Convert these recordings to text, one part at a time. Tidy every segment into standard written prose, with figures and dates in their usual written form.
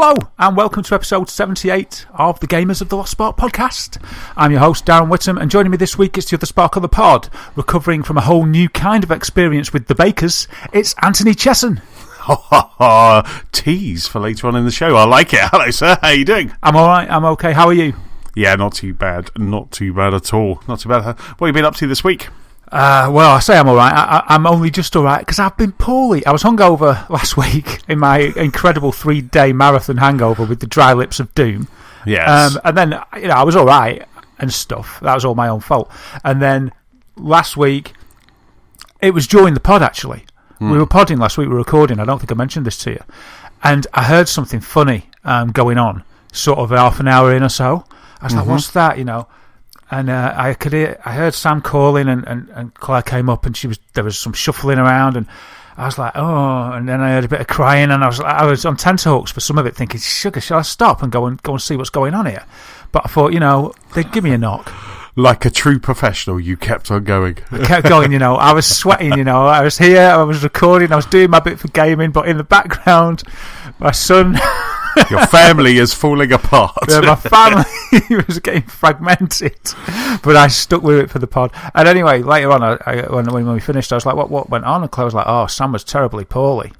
Hello and welcome to episode 78 of the Gamers of the Lost Spark podcast. I'm your host Darren Whittam, and joining me this week is the other spark on the pod, recovering from a whole new kind of experience with the bakers. It's Antony Chesson. Tease for later on in the show. I like it. Hello sir, how you doing? I'm alright, I'm okay. How are you? Yeah, not too bad. Not too bad at all. Not too bad. What have you been up to this week? Well, I say I'm alright. I'm only just alright because I've been poorly. I was hungover last week in my incredible 3-day marathon hangover with the dry lips of doom. Yes. And then, I was alright and stuff. That was all my own fault. And then last week, it was during the pod actually. We were podding last week, we were recording. I don't think I mentioned this to you. And I heard something funny going on, sort of half an hour in or so. I was like, what's that, And I heard Sam calling, and Claire came up, and there was some shuffling around, and I was like, oh, and then I heard a bit of crying, and I was on tenterhooks for some of it, thinking, sugar, shall I stop and go and see what's going on here? But I thought, they'd give me a knock. Like a true professional, you kept on going. I kept going, I was sweating, I was here, I was recording, I was doing my bit for gaming, but in the background, my son... Your family is falling apart. Yeah, my family was getting fragmented, but I stuck with it for the pod. And anyway, later on, when we finished, I was like, "What went on?" And Claire was like, "Oh, Sam was terribly poorly."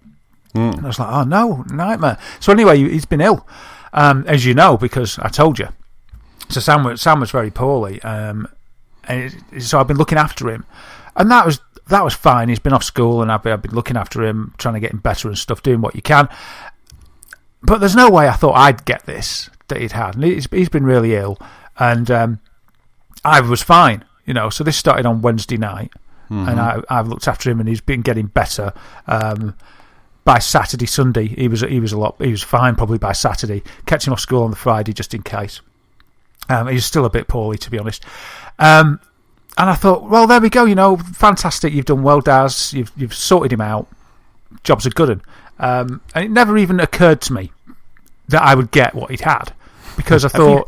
And I was like, "Oh no, nightmare." So anyway, he's been ill, as you know, because I told you. So Sam was very poorly, so I've been looking after him, and that was fine. He's been off school, and I've been looking after him, trying to get him better and stuff, doing what you can. But there's no way I thought I'd get this that he'd had. And he's been really ill, and I was fine, So this started on Wednesday night, and I've looked after him, and he's been getting better. By Saturday, Sunday, he was fine. Probably by Saturday, kept him off school on the Friday just in case. He's still a bit poorly, to be honest. And I thought, well, there we go. Fantastic. You've done well, Daz. You've sorted him out. Job's a good one. And it never even occurred to me that I would get what he'd had, because I thought,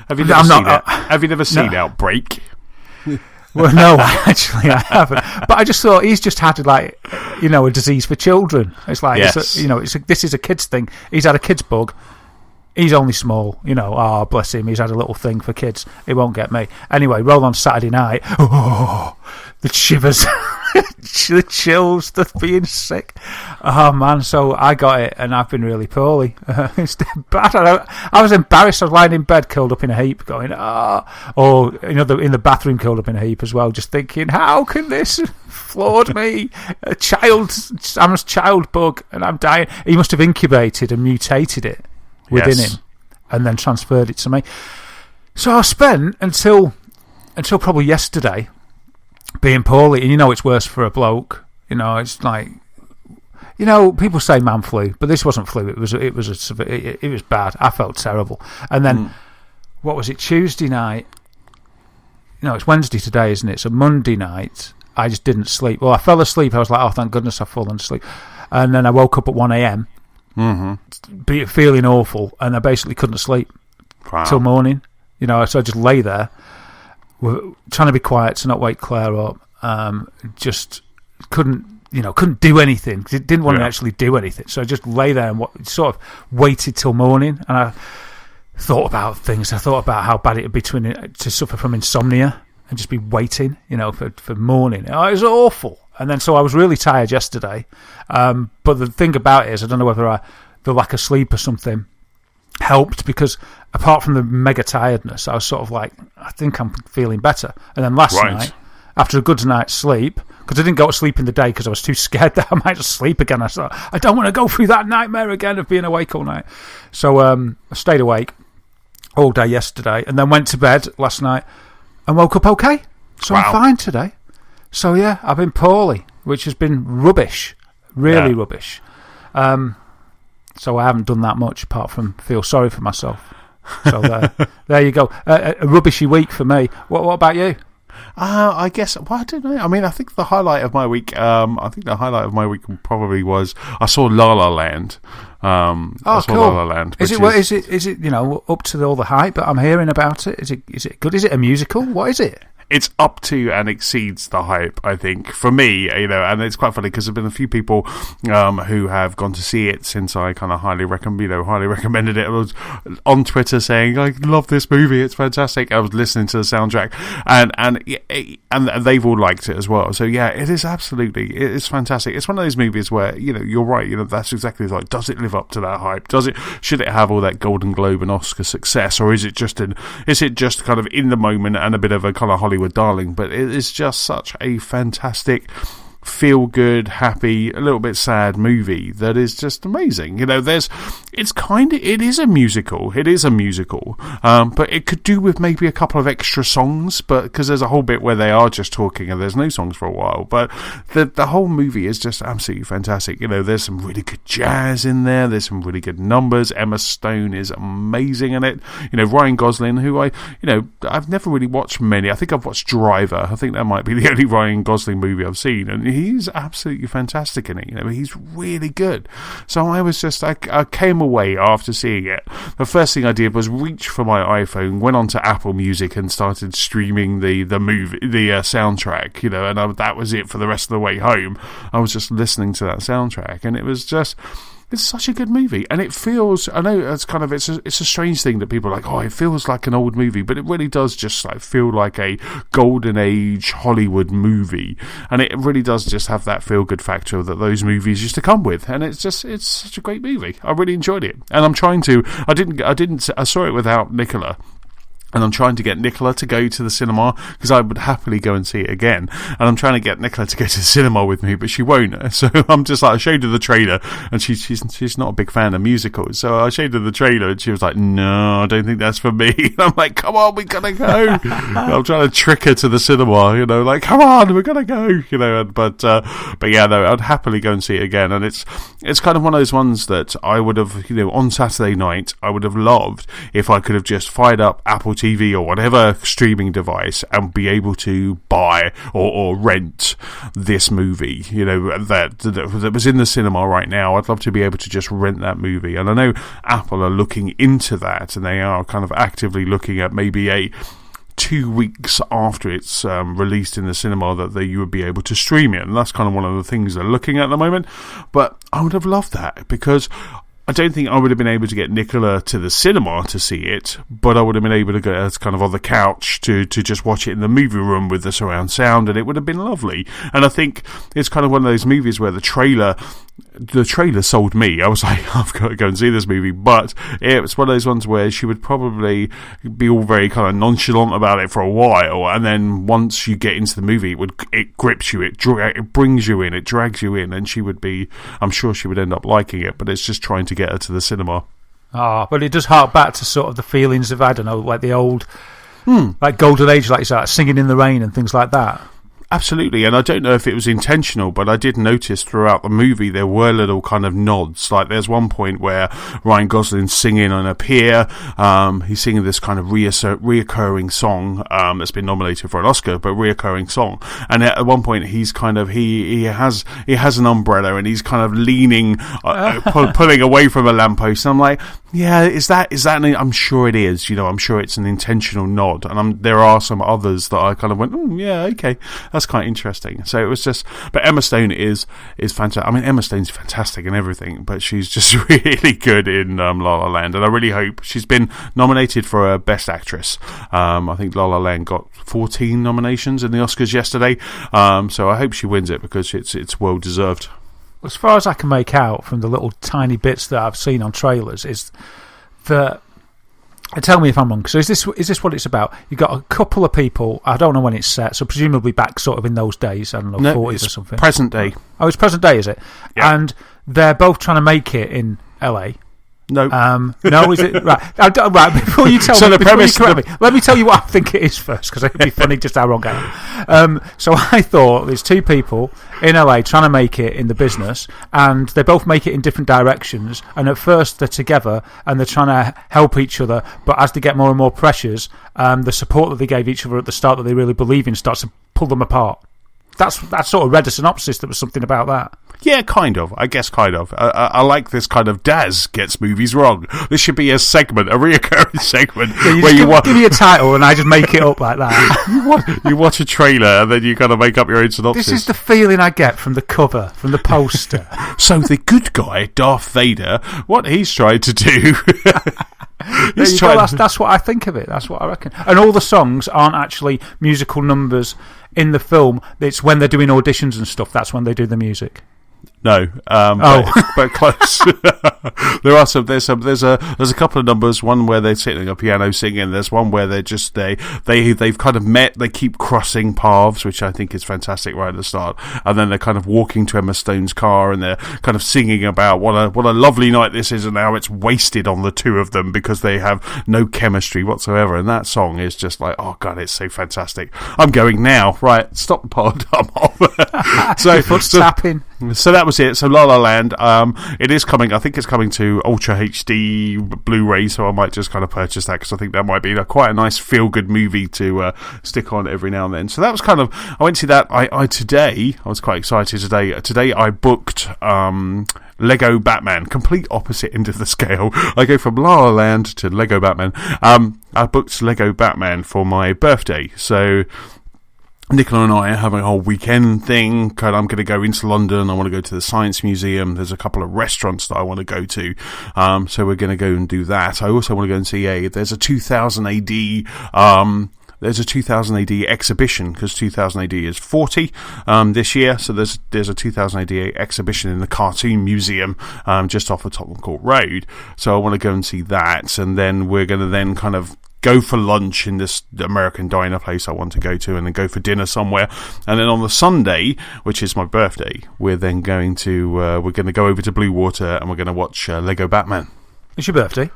have you never seen Outbreak? Well, no, actually I haven't. But I just thought he's just had a disease for children. It's like, yes. This is a kid's thing. He's had a kid's bug. He's only small, oh, bless him, he's had a little thing for kids. It won't get me. Anyway, roll on Saturday night. Oh, the shivers, the chills, the being sick. Oh, man, so I got it, and I've been really poorly. It's bad. I was embarrassed. I was lying in bed, curled up in a heap, going, or, in the bathroom, curled up in a heap as well, just thinking, how can this floored me? Sam's child bug, and I'm dying. He must have incubated and mutated it within him, and then transferred it to me. So I spent until probably yesterday being poorly, and it's worse for a bloke. It's like, people say man flu, but this wasn't flu. It was bad. I felt terrible. And then what was it? Tuesday night. It's Wednesday today, isn't it? So Monday night, I just didn't sleep. Well, I fell asleep. I was like, oh, thank goodness I've fallen asleep. And then I woke up at 1 a.m. Feeling awful, and I basically couldn't sleep till morning. So I just lay there, trying to be quiet to not wake Claire up. Just couldn't do anything. Didn't want to actually do anything. So I just lay there and sort of waited till morning. And I thought about things. I thought about how bad it would be to suffer from insomnia and just be waiting, for morning. It was awful. And then, so I was really tired yesterday. But the thing about it is, I don't know whether the lack of sleep or something helped, because apart from the mega tiredness, I was sort of like, I think I'm feeling better. And then last night, after a good night's sleep, because I didn't go to sleep in the day because I was too scared that I might just sleep again. I thought, I don't want to go through that nightmare again of being awake all night. So I stayed awake all day yesterday, and then went to bed last night and woke up okay. So I'm fine today. So yeah, I've been poorly, which has been rubbish, really rubbish. So I haven't done that much apart from feel sorry for myself. So there you go. A rubbishy week for me. What about you? I guess. Well, I don't know. I mean, I think the highlight of my week. Probably was I saw La La Land. I saw cool. La La Land. Is it up to all the hype that I'm hearing about it? Is it good? Is it a musical? What is it? it's up to and exceeds the hype, I think, for me, and it's quite funny because there've been a few people who have gone to see it since I kind of highly recommended it. I was on Twitter saying, I love this movie, it's fantastic. I was listening to the soundtrack, and they've all liked it as well. So yeah, it is fantastic. It's one of those movies where, you're right, that's exactly like, does it live up to that hype? Should it have all that Golden Globe and Oscar success, or is it just kind of in the moment and a bit of a kind of Hollywood darling? But it is just such a fantastic, feel good, happy, a little bit sad movie that is just amazing. It is a musical, but it could do with maybe a couple of extra songs, but because there's a whole bit where they are just talking and there's no songs for a while, but the whole movie is just absolutely fantastic. There's some really good jazz in there's some really good numbers. Emma Stone is amazing in it. Ryan Gosling, who I've never really watched many. I think I've watched Driver. I think that might be the only Ryan Gosling movie I've seen, and he's absolutely fantastic in it. He's really good. So I came away after seeing it. The first thing I did was reach for my iPhone, went onto Apple Music and started streaming the soundtrack, and that was it for the rest of the way home. I was just listening to that soundtrack, and it's such a good movie, and it feels, I know it's a strange thing that people are like, oh, it feels like an old movie, but it really does just feel like a golden age Hollywood movie, and it really does just have that feel good factor that those movies used to come with, and it's such a great movie. I really enjoyed it, and I saw it without Nicola. And I'm trying to get Nicola to go to the cinema, because I would happily go and see it again. And I'm trying to get Nicola to go to the cinema with me, but she won't. So I'm just like, I showed her the trailer, and she's not a big fan of musicals. So I showed her the trailer, and she was like, no, I don't think that's for me. And I'm like, come on, we gotta go. I'm trying to trick her to the cinema, like, come on, we're gonna go, But yeah, no, I'd happily go and see it again. And it's kind of one of those ones that I would have, on Saturday night, I would have loved if I could have just fired up Apple TV or whatever streaming device and be able to buy or rent this movie, that was in the cinema right now. I'd love to be able to just rent that movie. And I know Apple are looking into that, and they are kind of actively looking at maybe 2 weeks after it's released in the cinema that you would be able to stream it. And that's kind of one of the things they're looking at the moment. But I would have loved that, because I don't think I would have been able to get Nicola to the cinema to see it, but I would have been able to go kind of on the couch to just watch it in the movie room with the surround sound, and it would have been lovely. And I think it's kind of one of those movies where the trailer sold me. I was like, I've got to go and see this movie, but it was one of those ones where she would probably be all very kind of nonchalant about it for a while, and then once you get into the movie, it grips you, it brings you in, it drags you in, and I'm sure she would end up liking it, but it's just trying to get her to the cinema. But it does hark back to sort of the feelings of, I don't know, like the old like Golden Age, like you said, Singing in the Rain and things like that. Absolutely, and I don't know if it was intentional, but I did notice throughout the movie there were little kind of nods. Like there's one point where Ryan Gosling's singing on a pier. He's singing this kind of reoccurring song that's been nominated for an Oscar, but reoccurring song. And at one point he's kind of he has an umbrella and he's kind of leaning, pulling away from a lamppost. And I'm like, yeah, is that? I'm sure it is. I'm sure it's an intentional nod. And there are some others that I kind of went, oh yeah, okay, that's quite interesting. So it was just, but Emma Stone is fantastic. I mean, Emma Stone's fantastic in everything, but she's just really good in La La Land, and I really hope she's been nominated for a Best Actress. I think La La Land got 14 nominations in the Oscars yesterday, so I hope she wins it because it's well deserved. As far as I can make out from the little tiny bits that I've seen on trailers, is that, tell me if I'm wrong, so is this what it's about? You've got a couple of people, I don't know when it's set, so presumably back sort of in those days, I don't know, 40s or something. Present day. Oh, it's present day, is it? Yeah. And they're both trying to make it in LA. No. No, is it? Right. Right, before you tell me, let me tell you what I think it is first, because it would be funny just how wrong I am. So I thought there's two people in LA trying to make it in the business, and they both make it in different directions, and at first they're together and they're trying to help each other, but as they get more and more pressures, the support that they gave each other at the start that they really believe in starts to pull them apart. I sort of read a synopsis that was something about that. Yeah, kind of. I guess kind of. I like this kind of Daz gets movies wrong. This should be a segment, a reoccurring segment. Yeah, give me a title and I just make it up like that. You watch a trailer and then you kind of make up your own synopsis. This is the feeling I get from the cover, from the poster. So the good guy, Darth Vader, what he's trying to do... That's what I think of it. That's what I reckon. And all the songs aren't actually musical numbers in the film. It's when they're doing auditions and stuff. That's when they do the music. No, but close. There are some. There's a couple of numbers. One where they're sitting at a piano singing. There's one where they're just they've kind of met. They keep crossing paths, which I think is fantastic right at the start. And then they're kind of walking to Emma Stone's car, and they're kind of singing about what a lovely night this is, and how it's wasted on the two of them because they have no chemistry whatsoever. And that song is just like, oh god, it's so fantastic. I'm going now. Right, stop the pod. I'm off. So foot's tapping. So that was it. So La La Land, it is coming. I think it's coming to Ultra HD Blu-ray, so I might just kind of purchase that because I think that might be quite a nice feel-good movie to stick on every now and then. So that was kind of, I went to see that. I was quite excited today. Today I booked Lego Batman, complete opposite end of the scale. I go from La La Land to Lego Batman. I booked Lego Batman for my birthday, so Nicola and I are having a whole weekend thing. I'm going to go into London. I want to go to the Science Museum. There's a couple of restaurants that I want to go to. So we're going to go and do that. I also want to go and see there's a 2000 AD, there's a 2000 AD exhibition because 2000 AD is 40 this year. So there's a 2000 AD exhibition in the Cartoon Museum just off of Tottenham Court Road. So I want to go and see that. And then we're going to then kind of go for lunch in this American diner place I want to go to, and then go for dinner somewhere. And then on the Sunday, which is my birthday, we're then going to go over to Blue Water and we're going to watch Lego Batman. It's your birthday?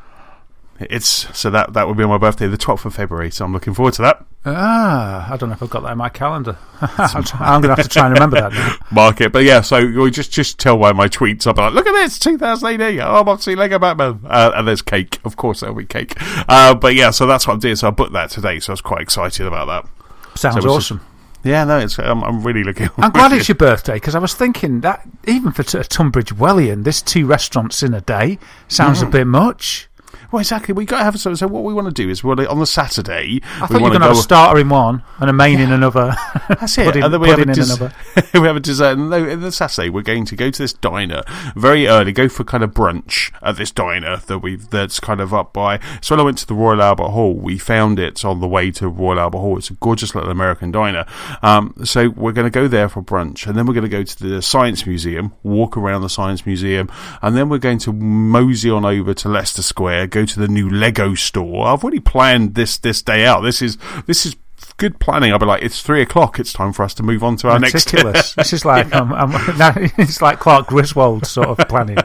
So that would be on my birthday, the 12th of February. So I'm looking forward to that. I don't know if I've got that in my calendar. I'm going to have to try and remember that now. Mark it. But yeah, so you just tell by my tweets. I'll be like, look at this, 2000 AD. Oh, I'm off to see Lego Batman. And there's cake. Of course, there'll be cake. But yeah, so that's what I'm doing. So I booked that today. So I was quite excited about that. Sounds awesome. Yeah, no, I'm really looking. I'm glad it's your birthday because I was thinking that even for Tunbridge Wellian, this 2 restaurants in a day sounds a bit much. Well, exactly. We got to have so what we want to do is on the Saturday. I thought you were going to have a starter in one and a main in another. That's it. And then we have a dessert. And then the Saturday we're going to go to this diner very early. Go for kind of brunch at this diner that's kind of up by. So when I went to the Royal Albert Hall, we found it on the way to Royal Albert Hall. It's a gorgeous little American diner. So we're going to go there for brunch, and then we're going to go to the Science Museum, walk around the Science Museum, and then we're going to mosey on over to Leicester Square. Go to the new Lego store. I've already planned this day out. This is good planning. I'll be like, it's 3:00. It's time for us to move on to our next. This is like it's like Clark Griswold sort of planning.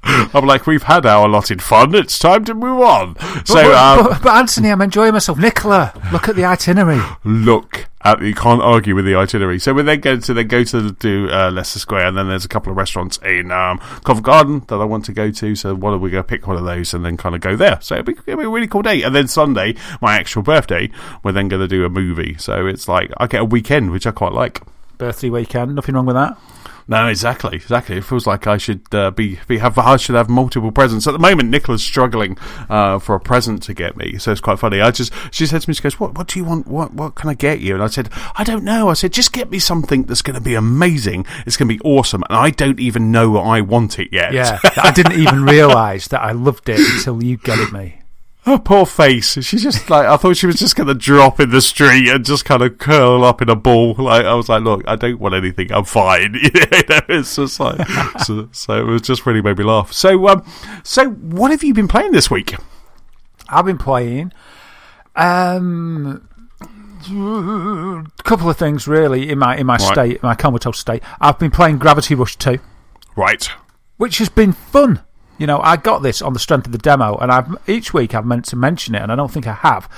I'm like, we've had our allotted fun. It's time to move on. But Anthony, I'm enjoying myself. Nicola, look at the itinerary. You can't argue with the itinerary. So we're then going to Leicester Square, and then there's a couple of restaurants in Covent Garden that I want to go to. So what are we going to pick one of those and then kind of go there? So it'll be a really cool day. And then Sunday, my actual birthday, we're then going to do a movie. So it's like I get a weekend, which I quite like. Birthday weekend, nothing wrong with that. No, exactly. It feels like I should I should have multiple presents. At the moment, Nicola's struggling for a present to get me, so it's quite funny. She said to me, she goes, "What do you want? What can I get you?" And I said, "I don't know." I said, "Just get me something that's going to be amazing. It's going to be awesome." And I don't even know I want it yet. Yeah, I didn't even realise that I loved it until you got it me. Her poor face. She's just like, I thought she was just going to drop in the street and just kind of curl up in a ball. Like, I was like, look, I don't want anything. I'm fine. It's just like, so it was just really made me laugh. So what have you been playing this week? I've been playing a couple of things really in my state, my comatose state. I've been playing Gravity Rush 2. Right. Which has been fun. You know, I got this on the strength of the demo, and each week I've meant to mention it, and I don't think I have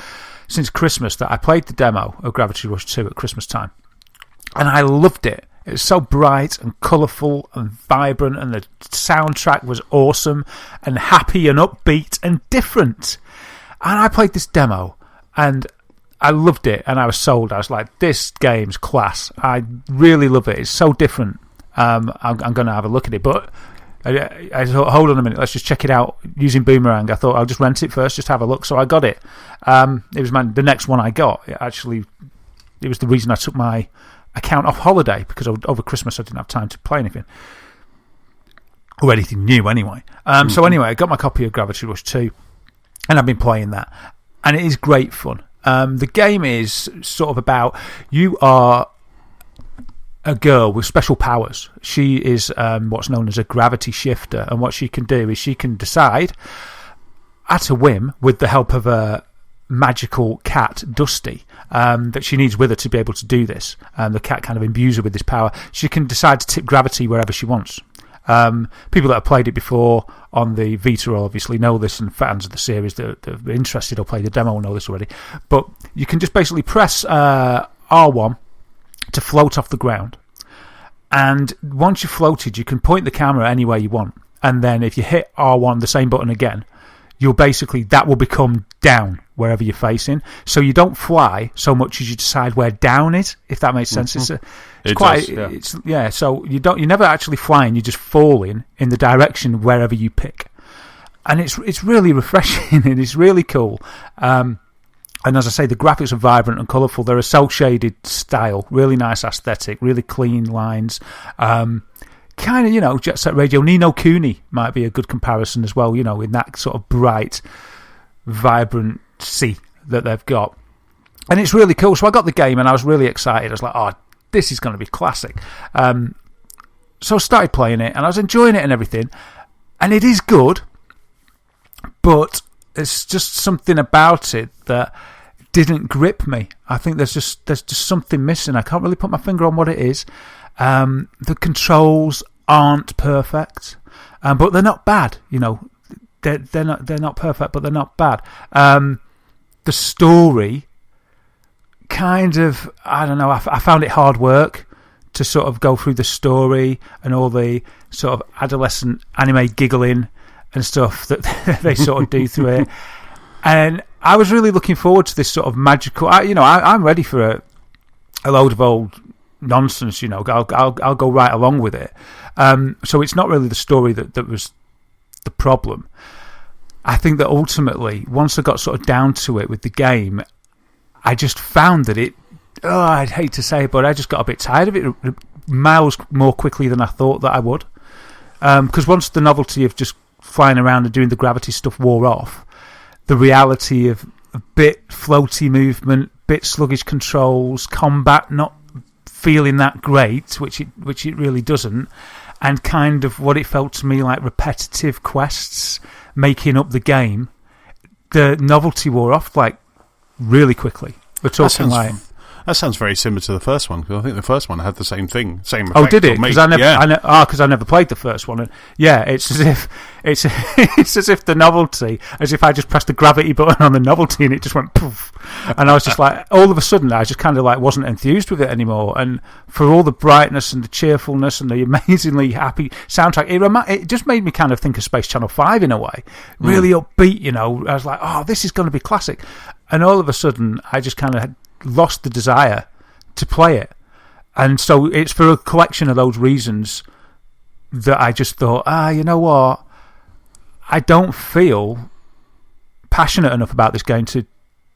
since Christmas, that I played the demo of Gravity Rush 2 at Christmas time. And I loved it. It was so bright and colourful and vibrant, and the soundtrack was awesome and happy and upbeat and different. And I played this demo, and I loved it, and I was sold. I was like, this game's class. I really love it. It's so different. I'm going to have a look at it, but I thought, hold on a minute, let's just check it out using Boomerang. I thought I'll just rent it first, just have a look. So I got it. It was the next one I got. It was the reason I took my account off holiday, because over Christmas I didn't have time to play anything. Or anything new, anyway. So anyway, I got my copy of Gravity Rush 2, and I've been playing that. And it is great fun. The game is sort of about, you are a girl with special powers. She is what's known as a gravity shifter, and what she can do is she can decide at a whim, with the help of a magical cat, Dusty, that she needs with her to be able to do this. The cat kind of imbues her with this power. She can decide to tip gravity wherever she wants. People that have played it before on the Vita will obviously know this, and fans of the series that are interested or play the demo will know this already. But you can just basically press R1 to float off the ground, and once you've floated, you can point the camera anywhere you want, and then if you hit R1, the same button again, that will become down wherever you're facing. So you don't fly so much as you decide where down is, if that makes sense. So you're never actually flying, you're just falling in the direction wherever you pick, and it's really refreshing and it's really cool. And as I say, the graphics are vibrant and colourful. They're a cel-shaded style, really nice aesthetic, really clean lines. Kind of, Jet Set Radio. Ni no Kuni might be a good comparison as well, in that sort of bright, vibrant sea that they've got. And it's really cool. So I got the game and I was really excited. I was like, oh, this is going to be classic. So I started playing it and I was enjoying it and everything. And it is good, but there's just something about it that didn't grip me. I think there's just something missing. I can't really put my finger on what it is. The controls aren't perfect, but they're not bad. They're not perfect, but they're not bad. The story, kind of, I don't know. I found it hard work to sort of go through the story and all the sort of adolescent anime giggling and stuff that they sort of do through it. And I was really looking forward to this sort of magical. I'm ready for a load of old nonsense. I'll go right along with it. So it's not really the story that was the problem. I think that ultimately, once I got sort of down to it with the game, I just found that I'd hate to say it, but I just got a bit tired of it miles more quickly than I thought that I would. Because once the novelty of just flying around and doing the gravity stuff wore off, the reality of a bit floaty movement, bit sluggish controls, combat not feeling that great, which it really doesn't, and kind of what it felt to me like repetitive quests making up the game, the novelty wore off like really quickly. We're talking that sounds very similar to the first one, because I think the first one had the same thing, same effect. Oh, did it? Because I never played the first one, and it's as if it's as if the novelty, as if I just pressed the gravity button on the novelty and it just went poof, and I was just like, all of a sudden I just kind of like wasn't enthused with it anymore. And for all the brightness and the cheerfulness and the amazingly happy soundtrack, it just made me kind of think of Space Channel 5 in a way, really upbeat. I was like, oh, this is going to be classic, and all of a sudden I just kind of had lost the desire to play it. And so it's for a collection of those reasons that I just thought, you know what, I don't feel passionate enough about this game to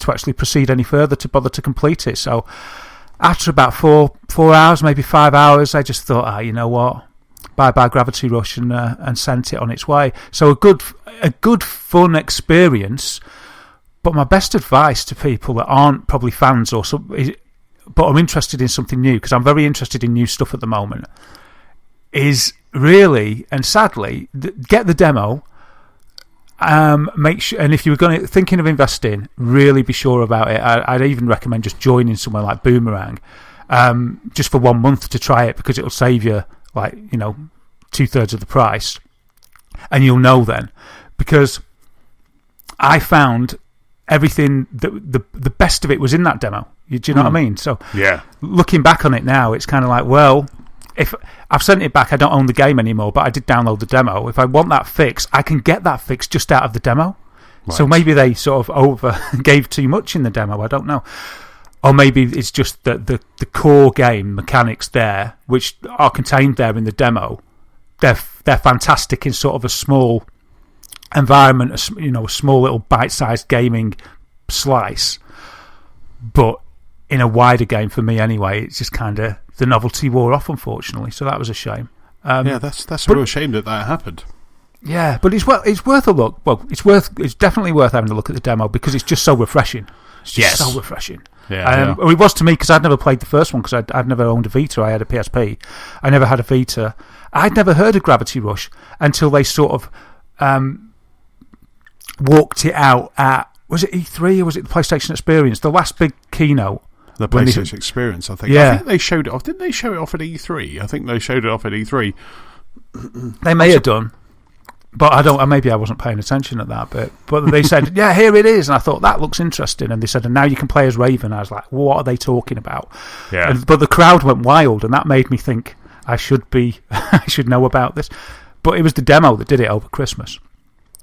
actually proceed any further, to bother to complete it. So after about 4 hours, maybe 5 hours, I just thought, you know what, bye Gravity Rush, and sent it on its way. So a good fun experience. But my best advice to people that aren't probably fans but are interested in something new, because I'm very interested in new stuff at the moment, is really, and sadly, get the demo. Make sure, and if you were thinking of investing, really be sure about it. I'd even recommend just joining somewhere like Boomerang, just for 1 month to try it, because it'll save you 2/3 of the price, and you'll know then. Because I found everything, the best of it was in that demo. Do you know what I mean? So looking back on it now, it's kind of like, well, if I've sent it back, I don't own the game anymore, but I did download the demo. If I want that fix, I can get that fix just out of the demo. So maybe they sort of gave too much in the demo, I don't know. Or maybe it's just that the core game mechanics there, which are contained there in the demo, they're fantastic in sort of a small environment, a small little bite-sized gaming slice. But in a wider game, for me anyway, it's just kind of the novelty wore off, unfortunately. So that was a shame. That's a real shame that happened. Yeah, but it's worth a look. Well, it's definitely worth having a look at the demo because it's just so refreshing. It's just so refreshing. Yeah, Well, it was to me because I'd never played the first one because I'd never owned a Vita. I had a PSP. I never had a Vita. I'd never heard of Gravity Rush until they sort of walked it out at, was it E3 or was it the PlayStation Experience? The last big keynote. The PlayStation Experience, I think. Yeah. I think they showed it off. Didn't they show it off at E3? I think they showed it off at E3. They may have done. But maybe I wasn't paying attention at that bit. But they said, yeah, here it is. And I thought, that looks interesting. And they said, and now you can play as Raven. I was like, what are they talking about? Yeah. But the crowd went wild, and that made me think I should know about this. But it was the demo that did it over Christmas.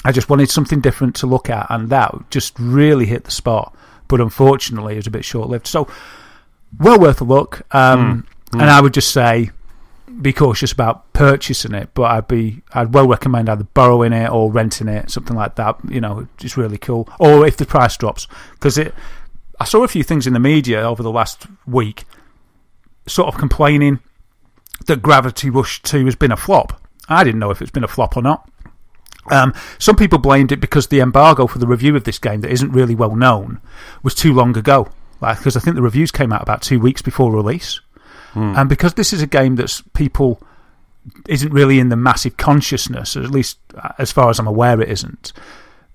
I just wanted something different to look at, and that just really hit the spot. But unfortunately, it was a bit short-lived. So, well worth a look. And I would just say, be cautious about purchasing it, but I'd well recommend either borrowing it or renting it, something like that. It's really cool. Or if the price drops, because I saw a few things in the media over the last week, sort of complaining that Gravity Rush 2 has been a flop. I didn't know if it's been a flop or not. Some people blamed it because the embargo for the review of this game that isn't really well known was too long ago. Because I think the reviews came out about 2 weeks before release. And because this is a game that's people isn't really in the massive consciousness, or at least as far as I'm aware it isn't,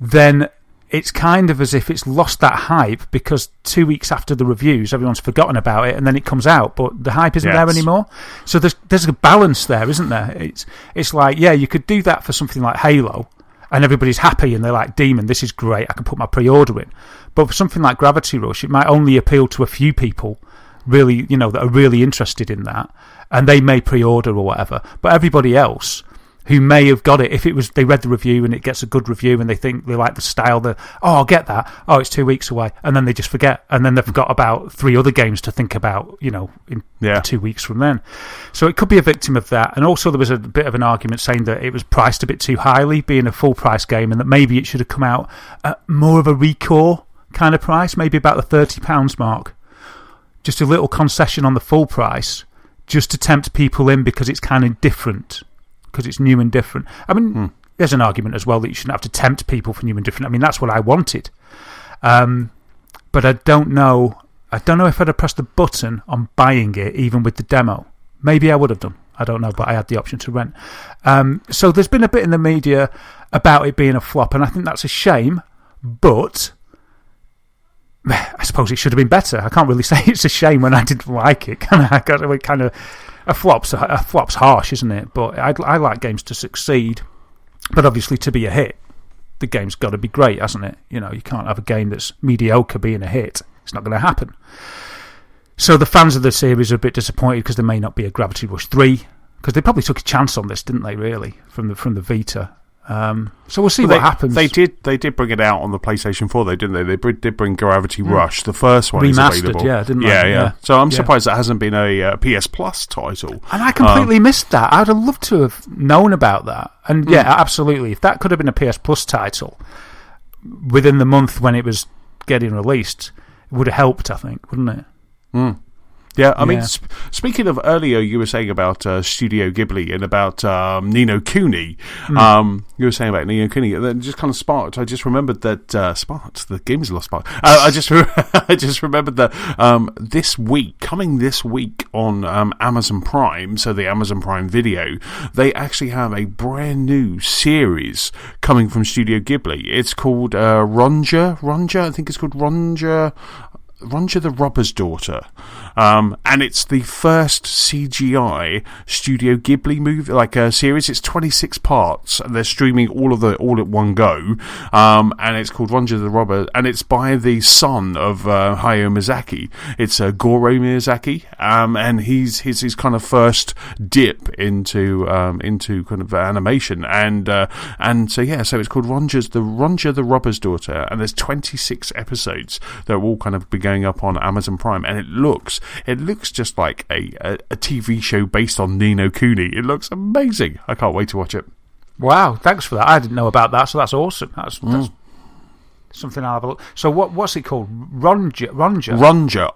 then it's kind of as if it's lost that hype because 2 weeks after the reviews, everyone's forgotten about it and then it comes out, but the hype isn't there anymore. So there's a balance there, isn't there? It's like, yeah, you could do that for something like Halo and everybody's happy and they're like, Demon, this is great, I can put my pre-order in. But for something like Gravity Rush, it might only appeal to a few people really, that are really interested in that, and they may pre-order or whatever. But everybody else who may have got it, if it was they read the review and it gets a good review and they think they like the style, I'll get that. Oh, it's 2 weeks away, and then they just forget, and then they've forgot about 3 other games to think about, in 2 weeks from then. So it could be a victim of that. And also there was a bit of an argument saying that it was priced a bit too highly, being a full price game, and that maybe it should have come out at more of a recore kind of price, maybe about the £30 mark. Just a little concession on the full price, just to tempt people in because it's kind of different, because it's new and different. I mean, there's an argument as well that you shouldn't have to tempt people for new and different. I mean, that's what I wanted. But I don't know if I'd have pressed the button on buying it, even with the demo. Maybe I would have done. I don't know, but I had the option to rent. So there's been a bit in the media about it being a flop, and I think that's a shame, but I suppose it should have been better. I can't really say it's a shame when I didn't like it. A flop's harsh, isn't it? But I like games to succeed. But obviously, to be a hit, the game's got to be great, hasn't it? You can't have a game that's mediocre being a hit. It's not going to happen. So the fans of the series are a bit disappointed because there may not be a Gravity Rush 3, because they probably took a chance on this, didn't they? Really, from the Vita. So we'll see what happens. They did bring it out on the PlayStation 4, though, didn't they? They did bring Gravity Rush. The first one remastered, is available. Didn't they? Yeah. So I'm surprised that hasn't been a PS Plus title. And I completely missed that. I'd have loved to have known about that. And yeah, absolutely. If that could have been a PS Plus title within the month when it was getting released, it would have helped, I think, wouldn't it? Yeah, I mean, speaking of earlier, you were saying about Studio Ghibli and about Ni no Kuni. You were saying about Ni no Kuni, and then just kind of sparked. I just remembered that the game's lost spark. I just remembered that coming this week on Amazon Prime, so the Amazon Prime Video, they actually have a brand new series coming from Studio Ghibli. It's called Ronja. I think it's called Ronja. Roger the Robber's Daughter, and it's the first CGI Studio Ghibli movie, like a series. It's 26 parts, and they're streaming all at one go. And it's called Roger the Robber, and it's by the son of Hayao Miyazaki. It's Goro Miyazaki, and he's his kind of first dip into kind of animation, and so it's called Roger the Robber's Daughter, and there's 26 episodes that are all kind of going up on Amazon Prime, and it looks just like a TV show based on Ni no Kuni. It looks amazing. I can't wait to watch it. Wow, thanks for that. I didn't know about that, so that's awesome. That's something I'll have a look. So what's it called? Ronja, Ronja.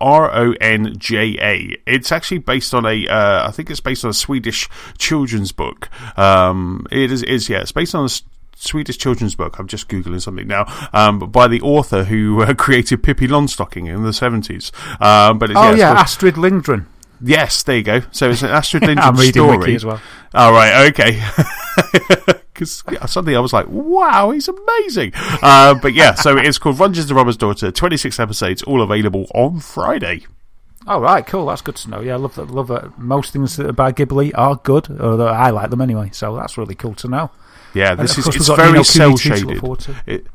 It's actually based on I think it's based on a Swedish children's book. It's based on a Swedish children's book. I'm just Googling something now, by the author who created Pippi Longstocking in the 70s. But it's, Astrid Lindgren. Yes, there you go. So it's an Astrid Lindgren I'm reading story. Wiki as well. Oh, right, okay. Because suddenly I was like, wow, he's amazing. But yeah, so it's called Roger the Robber's Daughter, 26 episodes, all available on Friday. Oh, right, cool. That's good to know. Yeah, I love that. Love that. Most things that are by Ghibli are good, or I like them anyway, so that's really cool to know. Yeah, it's very cell shaded.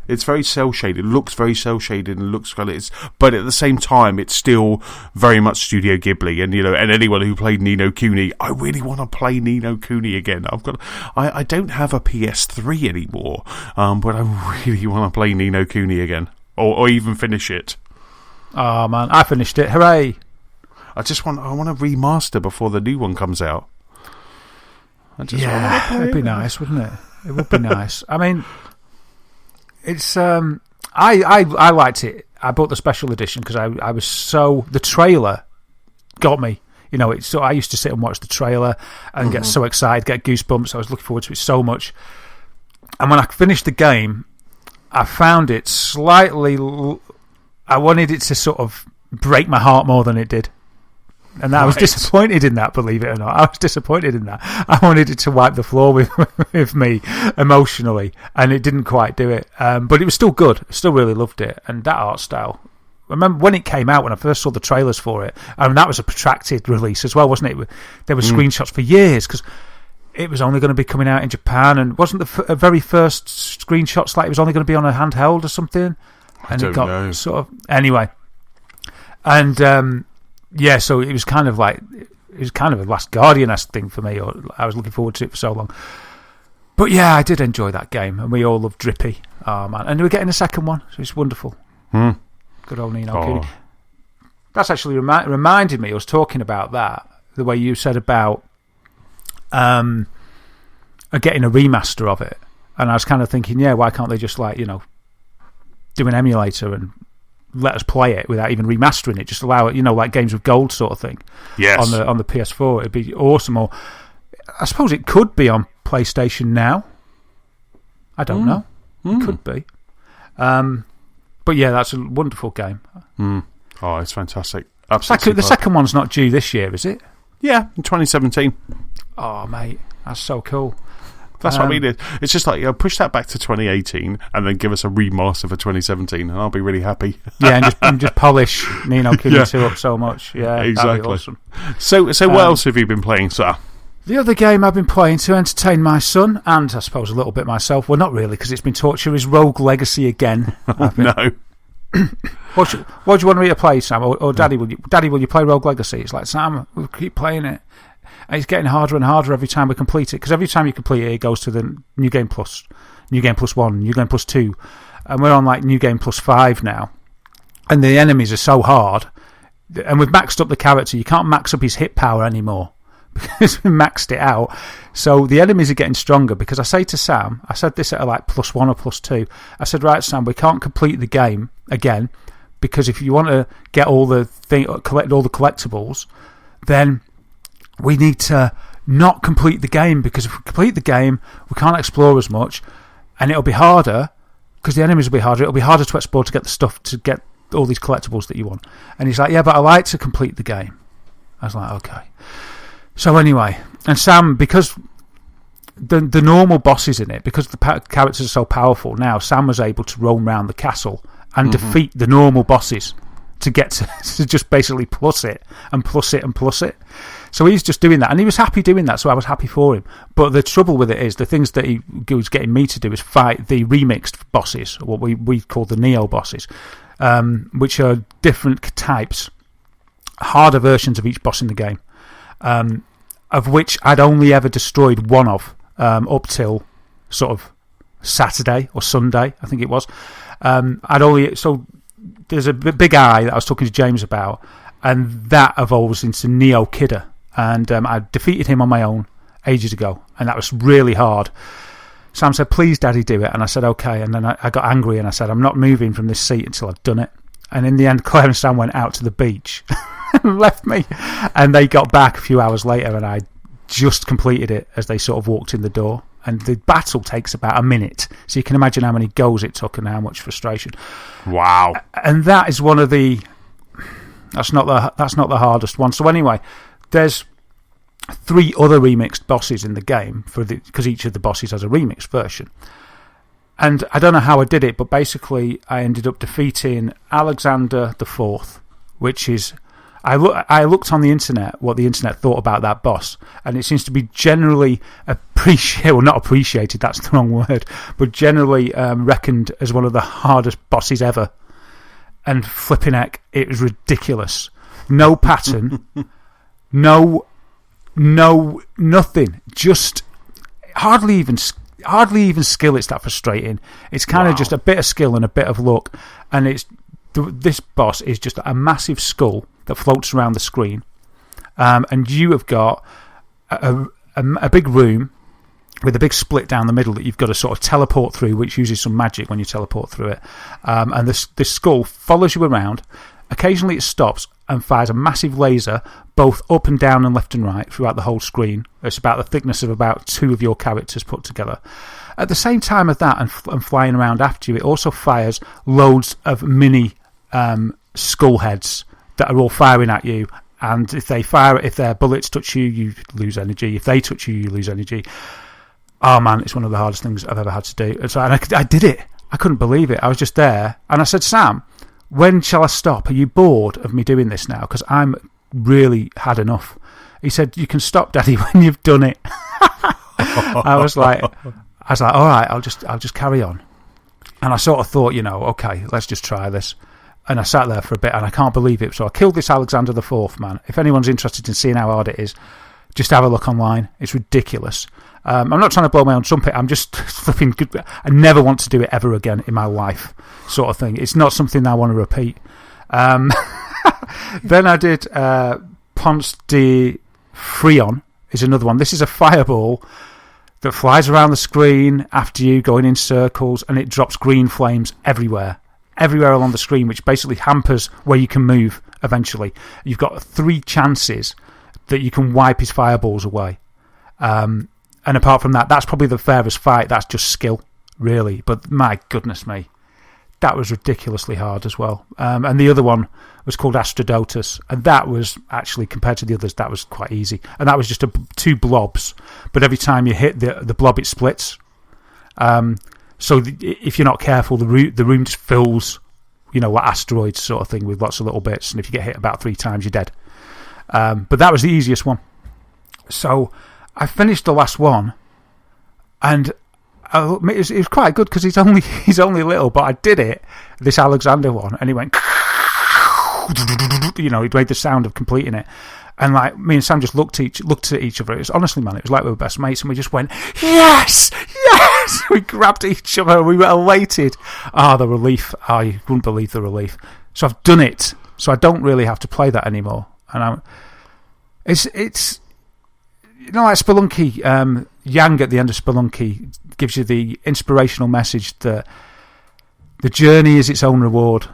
It's very cell shaded. It looks very cell shaded and looks kind of. But at the same time, it's still very much Studio Ghibli. And and anyone who played Ni no Kuni, I really want to play Ni no Kuni again. I don't have a PS3 anymore, but I really want to play Ni no Kuni again, or even finish it. Oh man, I finished it! Hooray! I want to remaster before the new one comes out. It'd be nice, wouldn't it? It would be nice. I mean, it's I liked it. I bought the special edition because I was the trailer got me. I used to sit and watch the trailer and get so excited, get goosebumps. I was looking forward to it so much. And when I finished the game, I found it slightly. I wanted it to sort of break my heart more than it did. And I was disappointed in that, believe it or not. I was disappointed in that. I wanted it to wipe the floor with me emotionally, and it didn't quite do it. But it was still good. I still really loved it. And that art style. I remember when it came out, when I first saw the trailers for it, and that was a protracted release as well, wasn't it? There were screenshots for years, because it was only going to be coming out in Japan, and wasn't the very first screenshots like it was only going to be on a handheld or something? And I don't know. Sort of... Anyway. And... yeah, so it was kind of a Last Guardian-esque thing for me, or I was looking forward to it for so long. But yeah, I did enjoy that game, and we all love Drippy. Oh man, and we're getting a second one, so it's wonderful. Good old Ni no Kuni. That's actually reminded me. I was talking about that, the way you said about getting a remaster of it, and I was kind of thinking, yeah, why can't they just do an emulator and let us play it without even remastering it, just allow it, like Games with Gold sort of thing. Yes. On the PS4, it'd be awesome. Or I suppose it could be on PlayStation now. I don't know. It could be. But yeah, that's a wonderful game. Oh, it's fantastic. Absolutely. The second one's not due this year, is it? Yeah, in 2017. Oh, mate, that's so cool. That's what I mean. It's just like, push that back to 2018 and then give us a remaster for 2017, and I'll be really happy. Yeah, and just polish Ni no Kuni 2 up so much. Yeah, exactly. That'd be awesome. So what else have you been playing, sir? The other game I've been playing to entertain my son, and I suppose a little bit myself, well, not really, because it's been torture, is Rogue Legacy again. No. What do you want me to play, Sam? Or Daddy, will you play Rogue Legacy? It's like, Sam, we'll keep playing it. And it's getting harder and harder every time we complete it, because every time you complete it, it goes to the New Game Plus, New Game Plus 1, New Game Plus 2, and we're on like New Game Plus 5 now, and the enemies are so hard, and we've maxed up the character. You can't max up his hit power anymore because we maxed it out, so the enemies are getting stronger. Because I say to Sam, I said this at like plus 1 or plus 2, I said, right, Sam, we can't complete the game again, because if you want to get all collect all the collectibles, then we need to not complete the game, because if we complete the game, we can't explore as much, and it'll be harder, because the enemies will be harder. It'll be harder to explore to get the stuff, to get all these collectibles that you want. And he's like, yeah, but I like to complete the game. I was like, okay. So anyway, and Sam, because the normal bosses in it, because the characters are so powerful now, Sam was able to roam around the castle and defeat the normal bosses. to get to just basically plus it and plus it and plus it. So he's just doing that, and he was happy doing that, so I was happy for him. But the trouble with it is, the things that he was getting me to do is fight the remixed bosses, what we call the Neo bosses, which are different types, harder versions of each boss in the game, of which I'd only ever destroyed one of up till sort of Saturday or Sunday, I think it was. So there's a big eye that I was talking to James about, and that evolves into Neo Kidder. And I defeated him on my own ages ago, and that was really hard. Sam said, "Please, Daddy, do it." And I said, "Okay." And then I got angry and I said, "I'm not moving from this seat until I've done it." And in the end, Claire and Sam went out to the beach and left me. And they got back a few hours later, and I just completed it as they sort of walked in the door. And the battle takes about a minute, so you can imagine how many goes it took and how much frustration. Wow! And that is one of the. That's not the hardest one. So anyway, there's 3 other remixed bosses in the game because each of the bosses has a remixed version. And I don't know how I did it, but basically I ended up defeating Alexander the Fourth, which is I looked on the internet what the internet thought about that boss, and it seems to be generally not appreciated. That's the wrong word, but generally reckoned as one of the hardest bosses ever. And flipping heck, it was ridiculous. No pattern, no nothing. Just hardly even skill. It's that frustrating. It's kind of just a bit of skill and a bit of luck. And this boss is just a massive skull that floats around the screen, and you have got a big room with a big split down the middle that you've got to sort of teleport through, which uses some magic when you teleport through it. And this skull follows you around. Occasionally it stops and fires a massive laser both up and down and left and right throughout the whole screen. It's about the thickness of about 2 of your characters put together. At the same time as that and flying around after you, it also fires loads of mini skull heads that are all firing at you. And if their bullets touch you, you lose energy. If they touch you, you lose energy. Oh man, it's one of the hardest things I've ever had to do. And I did it. I couldn't believe it. I was just there, and I said, "Sam, when shall I stop? Are you bored of me doing this now? Because I'm really had enough." He said, "You can stop, Daddy, when you've done it." I was like, all right, I'll just carry on. And I sort of thought, okay, let's just try this. And I sat there for a bit, and I can't believe it. So I killed this Alexander the Fourth, man. If anyone's interested in seeing how hard it is, just have a look online. It's ridiculous. I'm not trying to blow my own trumpet. I'm just flipping good. I never want to do it ever again in my life, sort of thing. It's not something I want to repeat. Then I did Ponce de Freon is another one. This is a fireball that flies around the screen after you, going in circles, and it drops green flames everywhere along the screen, which basically hampers where you can move eventually. You've got 3 chances that you can wipe his fireballs away. And apart from that, that's probably the fairest fight. That's just skill, really. But my goodness me, that was ridiculously hard as well. And the other one was called Astrodotus, and that was actually, compared to the others, that was quite easy. And that was just 2 blobs, but every time you hit the blob, it splits. So if you're not careful, the room just fills, like asteroids sort of thing, with lots of little bits. And if you get hit about 3 times, you're dead. But that was the easiest one. So I finished the last one, and it was quite good because he's only little, but I did it, this Alexander one, and he went, he made the sound of completing it. And like me and Sam just looked at each other. It was, honestly, man, it was like we were best mates, and we just went, yes. We grabbed each other. We were elated. The relief! You wouldn't believe the relief. So I've done it. So I don't really have to play that anymore. And it's like Spelunky. Yang at the end of Spelunky gives you the inspirational message that the journey is its own reward.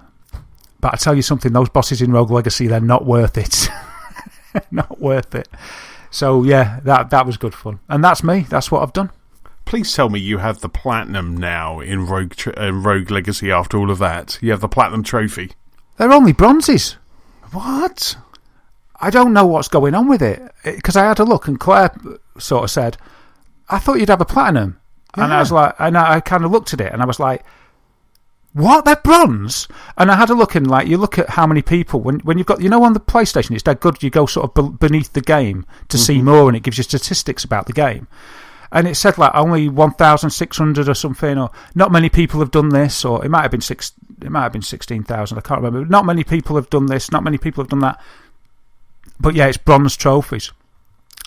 But I tell you something, those bosses in Rogue Legacy, they're not worth it. Not worth it. So yeah, that was good fun, and that's me. That's what I've done. Please tell me you have the platinum now in Rogue Legacy. After all of that, you have the platinum trophy. They're only bronzes. What? I don't know what's going on with it, because I had a look, and Claire sort of said, "I thought you'd have a platinum," and I was like, and I kind of looked at it, and I was like, what? They're bronze? And I had a look and you look at how many people when you've got on the PlayStation, it's dead good. You go sort of beneath the game to see more, and it gives you statistics about the game. And it said only 1,600 or something, or not many people have done this, or it might have been 16,000. I can't remember. Not many people have done this. Not many people have done that. But yeah, it's bronze trophies.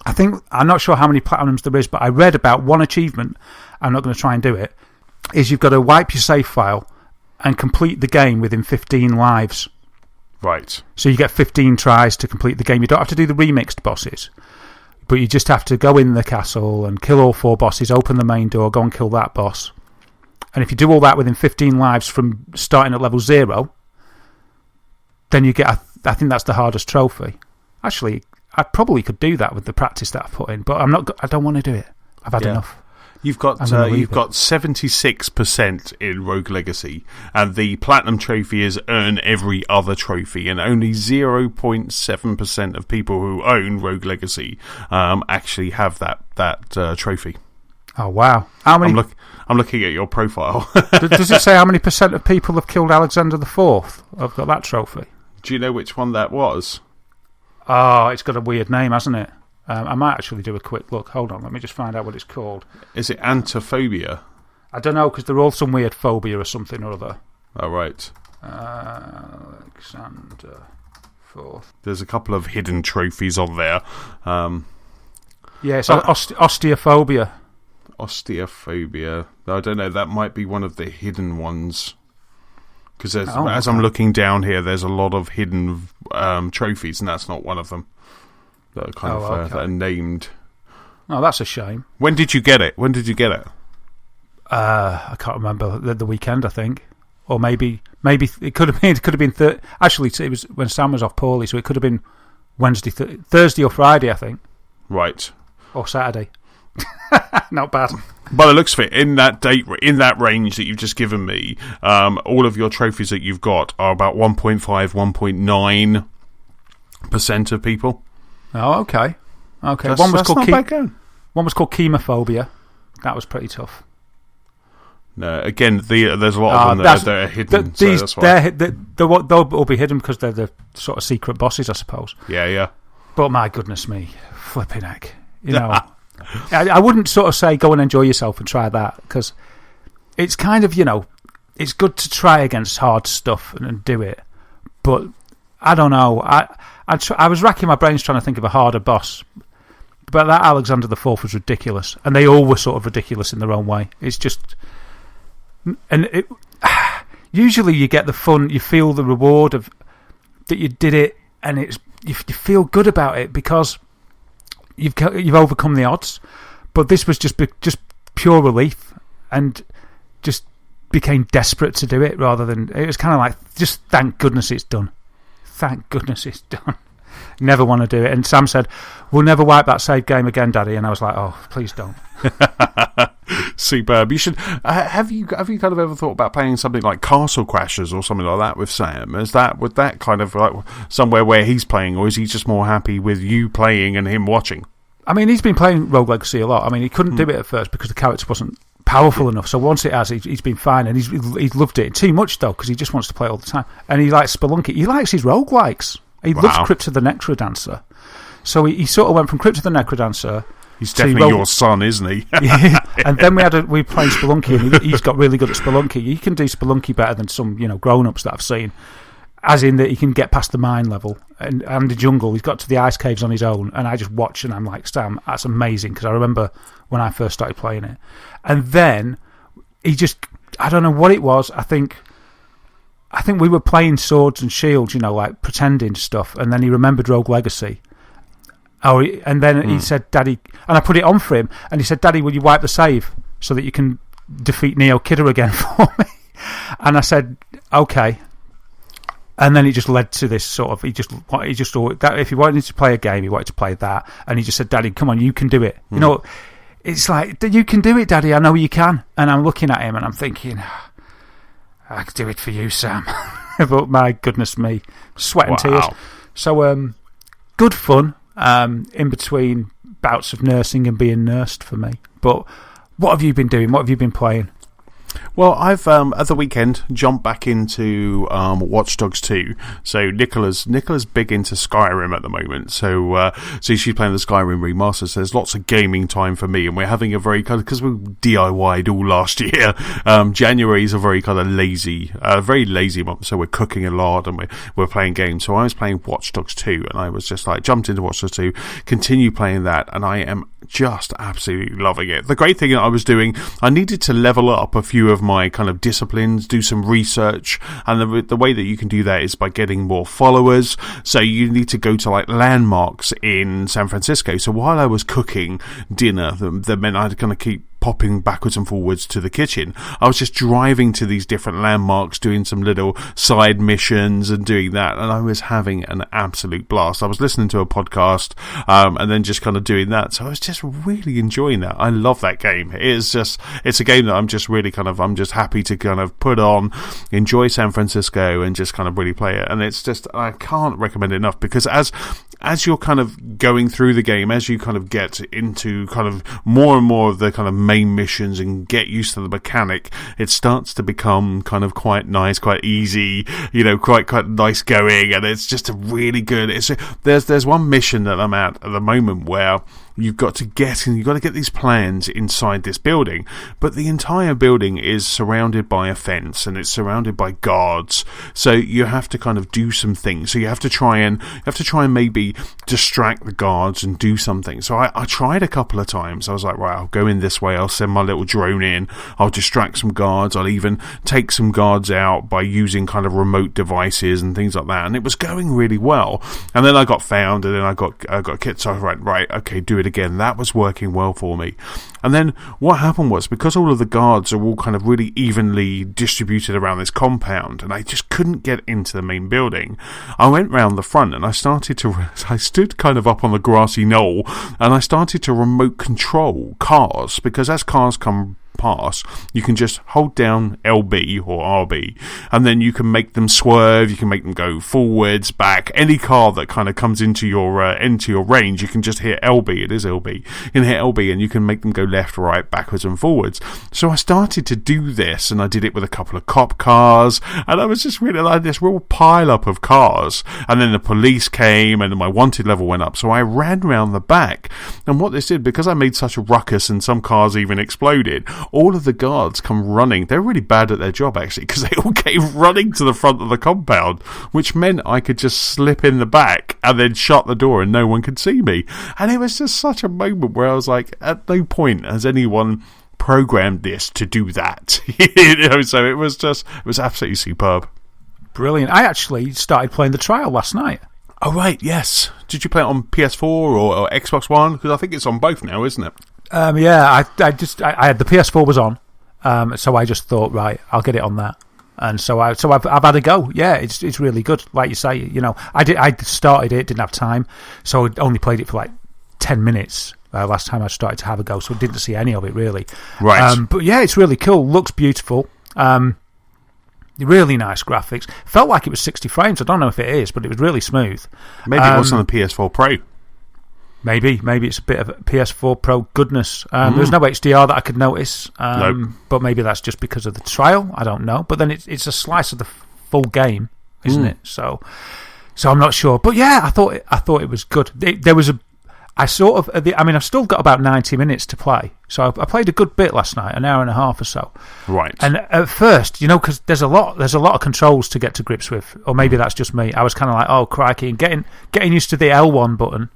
I'm not sure how many platinums there is, but I read about one achievement. I'm not going to try and do it. Is you've got to wipe your save file and complete the game within 15 lives. Right. So you get 15 tries to complete the game. You don't have to do the remixed bosses, but you just have to go in the castle and kill all 4 bosses, open the main door, go and kill that boss. And if you do all that within 15 lives from starting at level 0, then you get, I think that's the hardest trophy. Actually, I probably could do that with the practice that I've put in, but I don't want to do it. I've had enough. You've got 76% in Rogue Legacy, and the Platinum Trophy is earn every other trophy, and only 0.7% of people who own Rogue Legacy actually have that trophy. Oh, wow. How many? I'm looking at your profile. Does it say how many percent of people have killed Alexander the Fourth? I've got that trophy. Do you know which one that was? Oh, it's got a weird name, hasn't it? I might actually do a quick look. Hold on, let me just find out what it's called. Is it Antophobia? I don't know, because they're all some weird phobia or something or other. Oh, right. Alexander Fourth. There's a couple of hidden trophies on there. Yeah, it's osteophobia. Osteophobia. I don't know, that might be one of the hidden ones. Because as I'm looking down here, there's a lot of hidden trophies, and that's not one of them. That are that are named. Oh, that's a shame. When did you get it? I can't remember. The weekend, I think, or maybe it could have been. Actually, it was when Sam was off poorly, so it could have been Wednesday, Thursday, or Friday, I think. Right. Or Saturday. Not bad. By the looks of it, in that range that you've just given me, all of your trophies that you've got are about 1.5, 1.9% of people. Oh, okay. Okay. One was called chemophobia. That was pretty tough. No, again, there's a lot of them that are hidden. That's why. They'll all be hidden because they're the sort of secret bosses, I suppose. Yeah. But my goodness me, flipping heck. I wouldn't sort of say go and enjoy yourself and try that, because it's kind of, it's good to try against hard stuff and do it. But I don't know. I was racking my brains trying to think of a harder boss, but that Alexander the Fourth was ridiculous, and they all were sort of ridiculous in their own way. It's just, usually you get the fun, you feel the reward of that you did it, and you feel good about it because you've overcome the odds. But this was just pure relief, and just became desperate to do it rather than, it was kind of like, just thank goodness it's done. Thank goodness it's done. Never want to do it. And Sam said, we'll never wipe that save game again, Daddy. And I was like, oh, please don't. Superb. You should. Have you kind of ever thought about playing something like Castle Crashers or something like that with Sam? Would that kind of like somewhere where he's playing, or is he just more happy with you playing and him watching? I mean, he's been playing Rogue Legacy a lot. I mean, he couldn't do it at first because the character wasn't powerful enough. So once it has, he's been fine, and he's loved it. Too much though, because he just wants to play all the time. And he likes Spelunky. He likes his roguelikes. He loves Crypt of the Necrodancer. So he sort of went from Crypt of the Necrodancer. He's definitely your son, isn't he? Yeah. And then we played Spelunky, and he's got really good at Spelunky. He can do Spelunky better than some grown-ups that I've seen. As in that he can get past the mine level and the jungle. He's got to the ice caves on his own, and I just watch and I'm like, Sam, that's amazing, because I remember when I first started playing it. And then he just, I don't know what it was. I think we were playing Swords and Shields, like pretending stuff, and then he remembered Rogue Legacy. And then he said, Daddy, and I put it on for him, and he said, Daddy, will you wipe the save so that you can defeat Neo Kidder again for me? And I said, okay. And then it just led to this sort of, he just if he wanted to play a game, he wanted to play that, and he just said, Daddy, come on, you can do it. It's like, you can do it, Daddy, I know you can. And I'm looking at him and I'm thinking, I could do it for you, Sam. But my goodness me, sweat and tears. So good fun in between bouts of nursing and being nursed for me. But what have you been doing? What have you been playing? Well, I've at the weekend jumped back into Watch Dogs 2. So Nicola's big into Skyrim at the moment. So she's playing the Skyrim remaster. So there's lots of gaming time for me, and we're having a very kind of, because we DIY'd all last year. January is a very kind of very lazy month. So we're cooking a lot and we're playing games. So I was playing Watch Dogs 2, and I was just like jumped into Watch Dogs 2, continue playing that, and I am just absolutely loving it. The great thing that I was doing, I needed to level up a few of my kind of disciplines, do some research, and the way that you can do that is by getting more followers. So you need to go to like landmarks in San Francisco. So while I was cooking dinner, that meant I had to kind of keep popping backwards and forwards to the kitchen. I was just driving to these different landmarks, doing some little side missions and doing that, and I was having an absolute blast. I was listening to a podcast and then just kind of doing that, so I was just really enjoying that. I love that game. It's a game that I'm just really I'm just happy to kind of put on, enjoy San Francisco, and just kind of really play it. And it's just, I can't recommend it enough, because as you're kind of going through the game, as you kind of get into kind of more and more of the kind of main missions and get used to the mechanic, it starts to become kind of quite nice, quite easy, quite nice going, and it's just a really good. There's one mission that I'm at the moment where you've got to get these plans inside this building, but the entire building is surrounded by a fence and it's surrounded by guards. So you have to kind of do some things. So you have to try and maybe distract the guards and do something. So I tried a couple of times. I was like, right, I'll go in this way. I'll send my little drone in. I'll distract some guards. I'll even take some guards out by using kind of remote devices and things like that. And it was going really well. And then I got found, and then I got kicked. So I was right, okay, do it again. That was working well for me. And then what happened was, because all of the guards are all kind of really evenly distributed around this compound, and I just couldn't get into the main building, I went round the front and I stood kind of up on the grassy knoll, and I started to remote control cars, because as cars come past, you can just hold down LB or RB, and then you can make them swerve, you can make them go forwards, back. Any car that kind of comes into your range, you can just hit LB. It is LB. You can hit LB and you can make them go left, right, backwards and forwards. So I started to do this, and I did it with a couple of cop cars, and I was just really like this real pile up of cars. And then the police came and my wanted level went up, so I ran round the back. And what this did, because I made such a ruckus and some cars even exploded, all of the guards come running. They're really bad at their job, actually, because they all came running to the front of the compound, which meant I could just slip in the back and then shut the door and no one could see me. And it was just such a moment where I was like, at no point has anyone programmed this to do that. So it was absolutely superb. Brilliant. I actually started playing the trial last night. Oh, right, yes. Did you play it on PS4 or Xbox One? Because I think it's on both now, isn't it? Yeah, I had the PS4 was on, so I just thought, right, I'll get it on that, and so I've had a go. Yeah, it's really good. Like you say, I started it, didn't have time, so I only played it for like 10 minutes last time I started to have a go, so I didn't see any of it really. Right. But yeah, it's really cool. Looks beautiful. Really nice graphics. Felt like it was 60 frames. I don't know if it is, but it was really smooth. Maybe it was on the PS4 Pro. Maybe it's a bit of a PS4 Pro goodness. There's no HDR that I could notice, Nope. But maybe that's just because of the trial. I don't know. But then it's a slice of the full game, isn't it? So I'm not sure. But yeah, I thought it was good. I've still got about 90 minutes to play. So I played a good bit last night, an hour and a half or so. Right. And at first, because there's a lot of controls to get to grips with, or maybe that's just me. I was kind of like, oh crikey, and getting used to the L1 button.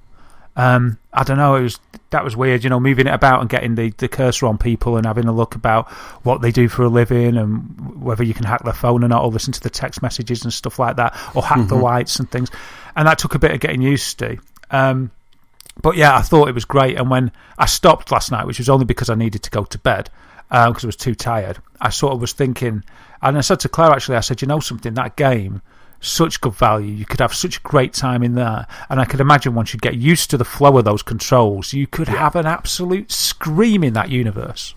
I don't know, that was weird, moving it about and getting the cursor on people and having a look about what they do for a living and whether you can hack their phone or not, or listen to the text messages and stuff like that, or hack the lights and things. And that took a bit of getting used to. But yeah, I thought it was great. And when I stopped last night, which was only because I needed to go to bed, because I was too tired, I sort of was thinking, and I said to Claire, actually, I said, something, that game, such good value, you could have such a great time in there, and I could imagine once you get used to the flow of those controls, you could have an absolute scream in that universe.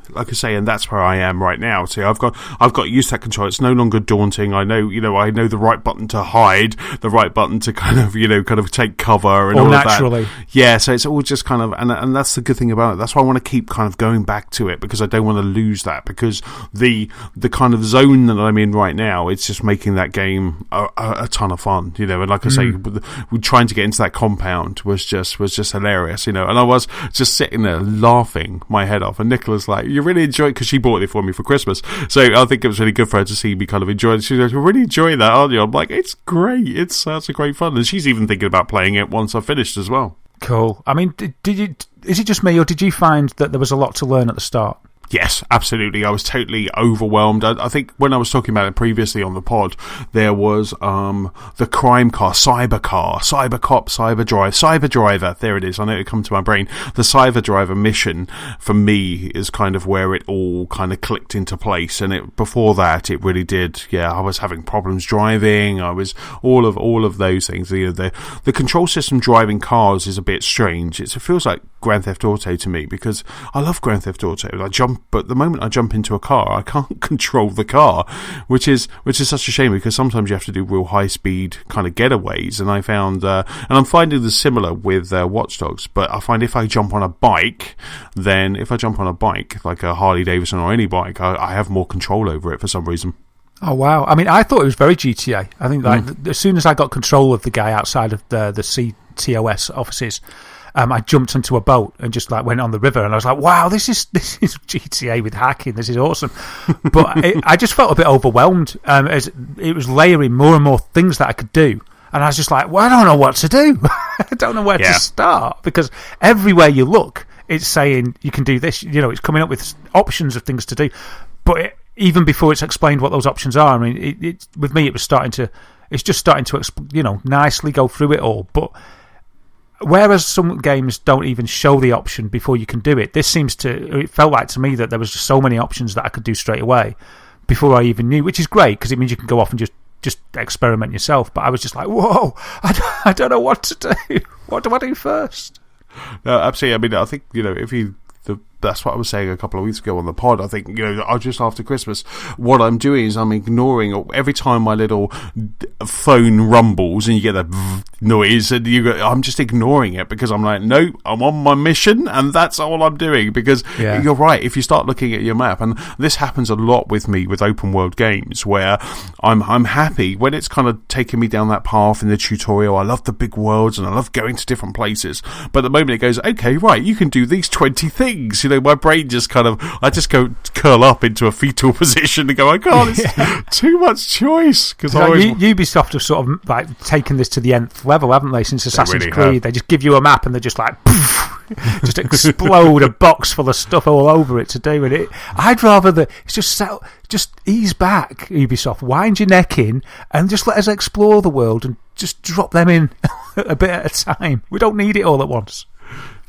like I say, and that's where I am right now. See, I've got used to that control. It's no longer daunting. I know the right button to hide, the right button to kind of take cover, and all naturally. of that. Yeah, so it's all just kind of, and that's the good thing about it. That's why I want to keep kind of going back to it, because I don't want to lose that, because the kind of zone that I'm in right now, it's just making that game a ton of fun, and like I say, we're trying to get into that compound was just hilarious, and I was just sitting there laughing my head off, and Nicola's like, you really enjoy it, because she bought it for me for Christmas, so I think it was really good for her to see me kind of enjoy it. She's like, you're really enjoying that, aren't you? I'm like, it's great, it's such a great fun, and she's even thinking about playing it once I've finished as well. Cool. I mean, is it just me, or did you find that there was a lot to learn at the start? Yes, absolutely. I was totally overwhelmed. I think when I was talking about it previously on the pod, there was the crime car, cyber cop, cyber driver. There it is. I know it come to my brain. The cyber driver mission for me is kind of where it all kind of clicked into place. And before that, it really did. Yeah, I was having problems driving. I was all of those things. The control system driving cars is a bit strange. It feels like Grand Theft Auto to me, because I love Grand Theft Auto. But the moment I jump into a car, I can't control the car, which is such a shame, because sometimes you have to do real high speed kind of getaways. And I found, and I'm finding this similar with Watch Dogs. But I find if I jump on a bike, like a Harley Davidson or any bike, I have more control over it for some reason. Oh, wow. I mean, I thought it was very GTA. I think as soon as I got control of the guy outside of the CTOS offices, I jumped onto a boat and just went on the river, and I was like, wow, this is GTA with hacking. This is awesome. But I just felt a bit overwhelmed as it was layering more and more things that I could do. And I was just like, well, I don't know what to do. I don't know where to start, because everywhere you look, it's saying you can do this. It's coming up with options of things to do. But even before it's explained what those options are, I mean, with me, it's just starting to, nicely go through it all. But whereas some games don't even show the option before you can do it, it felt like to me that there was just so many options that I could do straight away before I even knew, which is great, because it means you can go off and just experiment yourself. But I was just like, whoa, I don't know what to do. What do I do first? No, absolutely. I mean, I think, that's what I was saying a couple of weeks ago on the pod. I think, just after Christmas, what I'm doing is I'm ignoring every time my little phone rumbles and you get that noise, and I'm just ignoring it, because I'm like, no, I'm on my mission, and that's all I'm doing. Because you're right, if you start looking at your map, and this happens a lot with me with open world games, where I'm happy when it's kind of taking me down that path in the tutorial. I love the big worlds and I love going to different places, but the moment it goes, okay, right, you can do these 20 things, my brain just I just go curl up into a fetal position and go, I can't, it's too much choice. Because Ubisoft have sort of taken this to the nth level, haven't they, since Assassin's Creed? They just give you a map and they're just just explode a box full of stuff all over it to do. And I'd rather it's just ease back, Ubisoft, wind your neck in and just let us explore the world, and just drop them in a bit at a time. We don't need it all at once.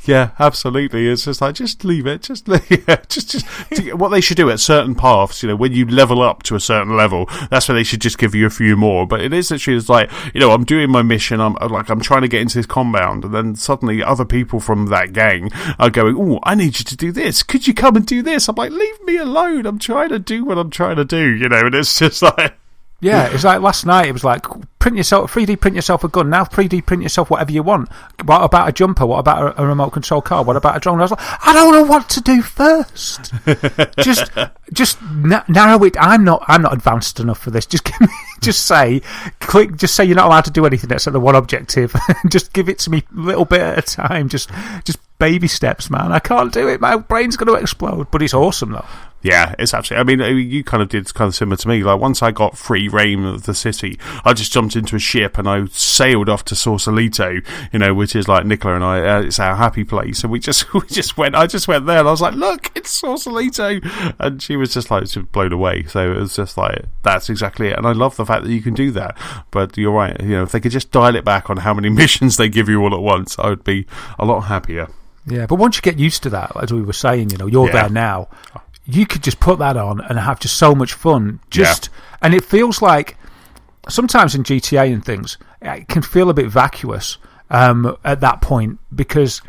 Yeah, absolutely. It's just like, just leave it. Just what they should do at certain paths, when you level up to a certain level, that's where they should just give you a few more. But it is literally, it's like, I'm doing my mission, I'm trying to get into this compound, and then suddenly other people from that gang are going, oh, I need you to do this. Could you come and do this? I'm like, leave me alone. I'm trying to do what I'm trying to do, and it's just like... Yeah, it's like last night, it was like, 3D print yourself a gun, now 3D print yourself whatever you want. What about a jumper? What about a remote control car? What about a drone? I was like, I don't know what to do first. just narrow it. I'm not advanced enough for this. Just say you're not allowed to do anything except the one objective. Just give it to me a little bit at a time. Just baby steps, man. I can't do it. My brain's going to explode. But it's awesome, though. Yeah, it's absolutely... I mean, you kind of did kind of similar to me. Like, once I got free reign of the city, I just jumped into a ship and I sailed off to Sausalito, which is like Nicola and I, it's our happy place. And we just went... I just went there and I was like, look, it's Sausalito. And she was just blown away. So it was just like, that's exactly it. And I love the fact that you can do that. But you're right. If they could just dial it back on how many missions they give you all at once, I would be a lot happier. Yeah, but once you get used to that, as we were saying, you're there now. You could just put that on and have just so much fun. And it feels like sometimes in GTA and things, it can feel a bit vacuous at that point, because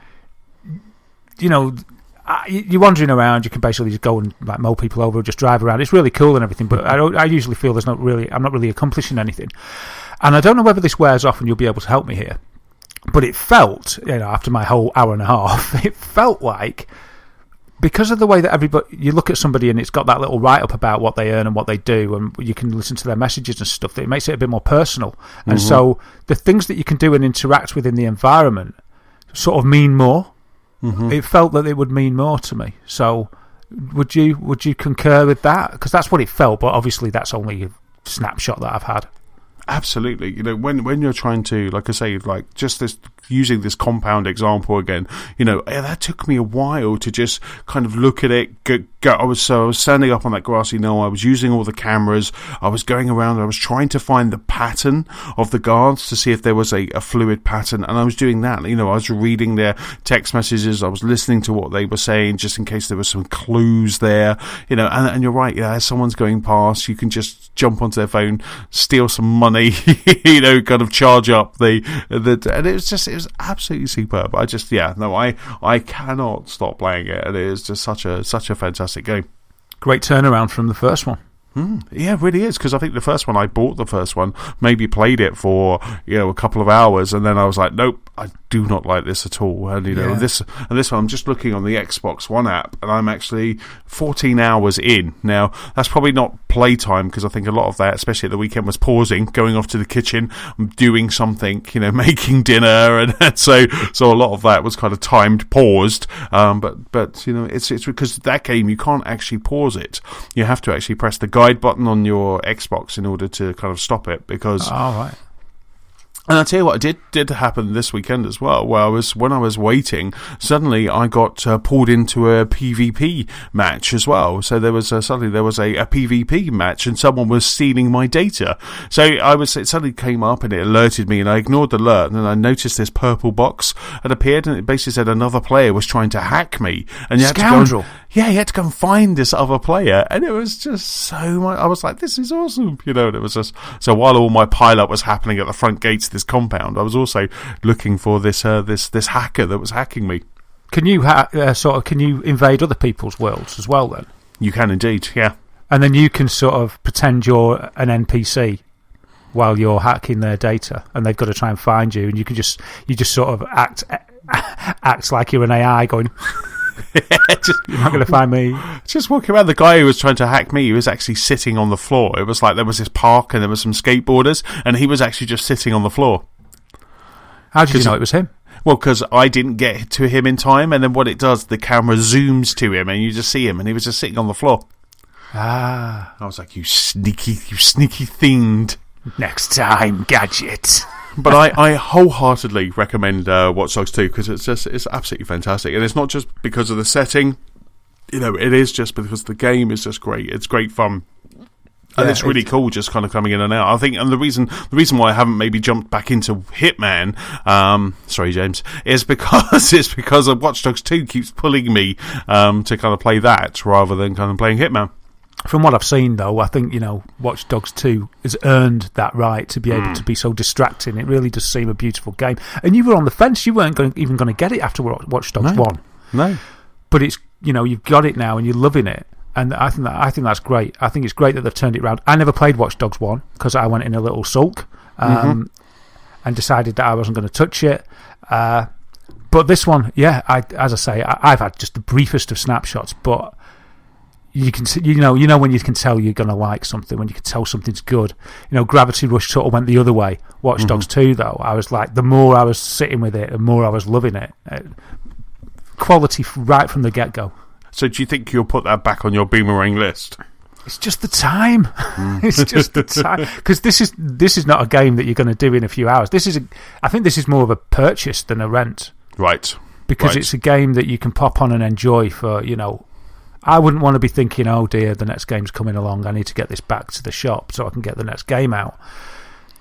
you're wandering around. You can basically just go and like mow people over, or just drive around. It's really cool and everything, but I usually feel I'm not really accomplishing anything. And I don't know whether this wears off, and you'll be able to help me here. But it felt, after my whole hour and a half, it felt like, because of the way that you look at somebody and it's got that little write-up about what they earn and what they do, and you can listen to their messages and stuff, that it makes it a bit more personal. And so the things that you can do and interact with in the environment sort of mean more. It felt that it would mean more to me. So would you concur with that? Because that's what it felt, but obviously that's only a snapshot that I've had. Absolutely. When you're trying to, like I say, like just this, using this compound example again, that took me a while to just kind of look at it. I was standing up on that grassy knoll. I was using all the cameras. I was going around. I was trying to find the pattern of the guards to see if there was a fluid pattern. And I was doing that. I was reading their text messages. I was listening to what they were saying, just in case there were some clues there. And you're right. As someone's going past, you can just jump onto their phone, steal some money. Kind of charge up and it was absolutely superb. I cannot stop playing it, and it is just such a fantastic game. Great turnaround from the first one. Yeah, it really is, because I think the first one, I bought the first one, maybe played it for a couple of hours, and then I was like, nope, I do not like this at all. And this one, I'm just looking on the Xbox One app, and I'm actually 14 hours in. Now that's probably not playtime, because I think a lot of that, especially at the weekend, was pausing, going off to the kitchen, doing something, making dinner, and so a lot of that was kind of timed, paused. But it's because that game, you can't actually pause it. You have to actually press the guide button on your Xbox in order to kind of stop it, because right. And I'll tell you what, it did happen this weekend as well, where when I was waiting, suddenly I got pulled into a PvP match as well. So there was suddenly a PvP match, and someone was stealing my data. So it suddenly came up and it alerted me, and I ignored the alert, and then I noticed this purple box had appeared, and it basically said another player was trying to hack me. And you had to go and find this other player, and it was just so much. I was like, this is awesome, and it was just, so while all my pile-up was happening at the front gates of this compound, I was also looking for this hacker that was hacking me. Can you can you invade other people's worlds as well then? You can indeed, yeah. And then you can sort of pretend you're an NPC while you're hacking their data, and they've got to try and find you, and you just sort of act like you're an AI going... You're not going to find me. Just walking around. The guy who was trying to hack me, he was actually sitting on the floor. It was like there was this park and there were some skateboarders, and he was actually just sitting on the floor. How did you know it was him? Well, because I didn't get to him in time, and then what it does, the camera zooms to him, and you just see him, and he was just sitting on the floor. I was like, you sneaky fiend. Next time, Gadget. But I wholeheartedly recommend Watch Dogs 2, because it's absolutely fantastic, and it's not just because of the setting, it is just because the game is just great. It's great fun, and it's really cool just kind of coming in and out. I think, and the reason why I haven't maybe jumped back into Hitman, sorry James, is because of Watch Dogs 2 keeps pulling me to kind of play that rather than kind of playing Hitman. From what I've seen, though, I think, Watch Dogs 2 has earned that right to be able to be so distracting. It really does seem a beautiful game. And you were on the fence. You weren't even going to get it after Watch Dogs 1. No. But it's, you've got it now and you're loving it. And I think that's great. I think it's great that they've turned it around. I never played Watch Dogs 1 because I went in a little sulk and decided that I wasn't going to touch it. But this one, as I say, I've had just the briefest of snapshots, but... You can see, when you can tell you're going to like something, when you can tell something's good. Gravity Rush sort of went the other way. Watch Dogs 2, though, I was like, the more I was sitting with it, the more I was loving it. Quality right from the get-go. So do you think you'll put that back on your boomerang list? It's just the time. It's just the time. Because this is not a game that you're going to do in a few hours. I think this is more of a purchase than a rent. Right. Because it's a game that you can pop on and enjoy for, I wouldn't want to be thinking, oh dear, the next game's coming along, I need to get this back to the shop so I can get the next game out.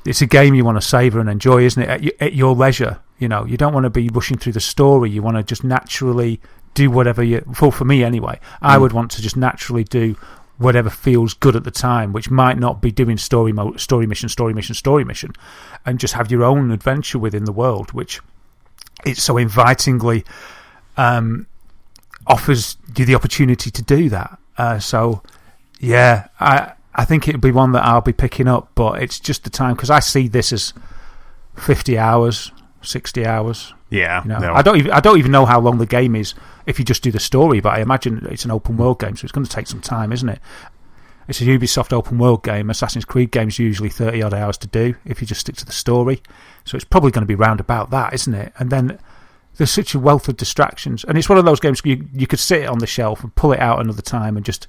It's a game you want to savour and enjoy, isn't it? At your leisure. You don't want to be rushing through the story. You want to just naturally do whatever for me anyway, I would want to just naturally do whatever feels good at the time, which might not be doing story mission, and just have your own adventure within the world, which it's so invitingly offers you the opportunity to do that. So, yeah, I think it'll be one that I'll be picking up, but it's just the time, because I see this as 50 hours, 60 hours. Yeah. You know? No. I don't even know how long the game is if you just do the story, but I imagine it's an open world game, so it's going to take some time, isn't it? It's a Ubisoft open world game. Assassin's Creed games usually 30 odd hours to do if you just stick to the story. So it's probably going to be round about that, isn't it? And then there's such a wealth of distractions, and it's one of those games you could sit it on the shelf and pull it out another time and just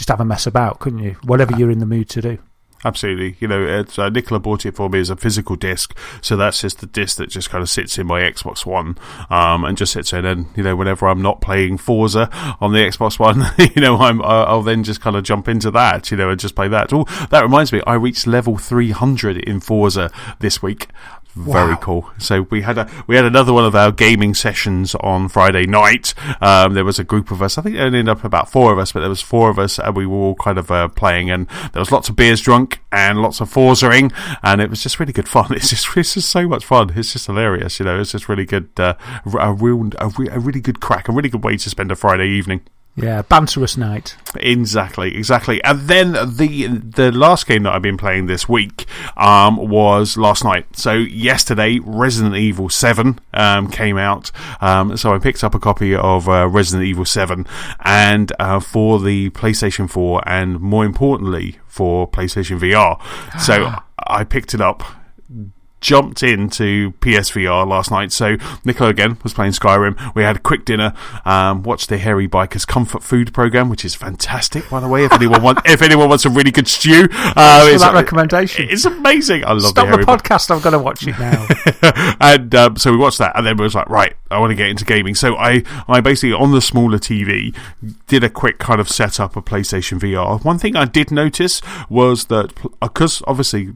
have a mess about, couldn't you? Whatever you're in the mood to do. Absolutely. You know, it's, Nicola bought it for me as a physical disc, so that's just the disc that just kind of sits in my Xbox One, and just sits there. And you know, whenever I'm not playing Forza on the Xbox One, you know, I'll then just kind of jump into that, you know, and just play that. Oh, that reminds me, I reached level 300 in Forza this week. Very Wow. cool. So we had another one of our gaming sessions on Friday night. There was a group of us. I think it ended up about 4 of us, but there was 4 of us, and we were all kind of playing. And there was lots of beers drunk and lots of Forzaing, and it was just really good fun. It's just so much fun. It's just hilarious. You know, it's just really good. A really good crack. A really good way to spend a Friday evening. Yeah, banterous night. Exactly. And then the last game that I've been playing this week was last night. So yesterday, Resident Evil 7 came out. So I picked up a copy of Resident Evil 7, and for the PlayStation 4, and more importantly for PlayStation VR. So I picked it up, jumped into PSVR last night. So Nicola again was playing Skyrim. We had a quick dinner, watched the Hairy Bikers Comfort Food program, which is fantastic, by the way. If anyone wants a really good stew, it's that recommendation. It's amazing. I love Stop the the podcast. I'm going to watch it now. And so we watched that, and then we was like, right, I want to get into gaming. So I basically, on the smaller TV, did a quick kind of setup of PlayStation VR. One thing I did notice was that, because obviously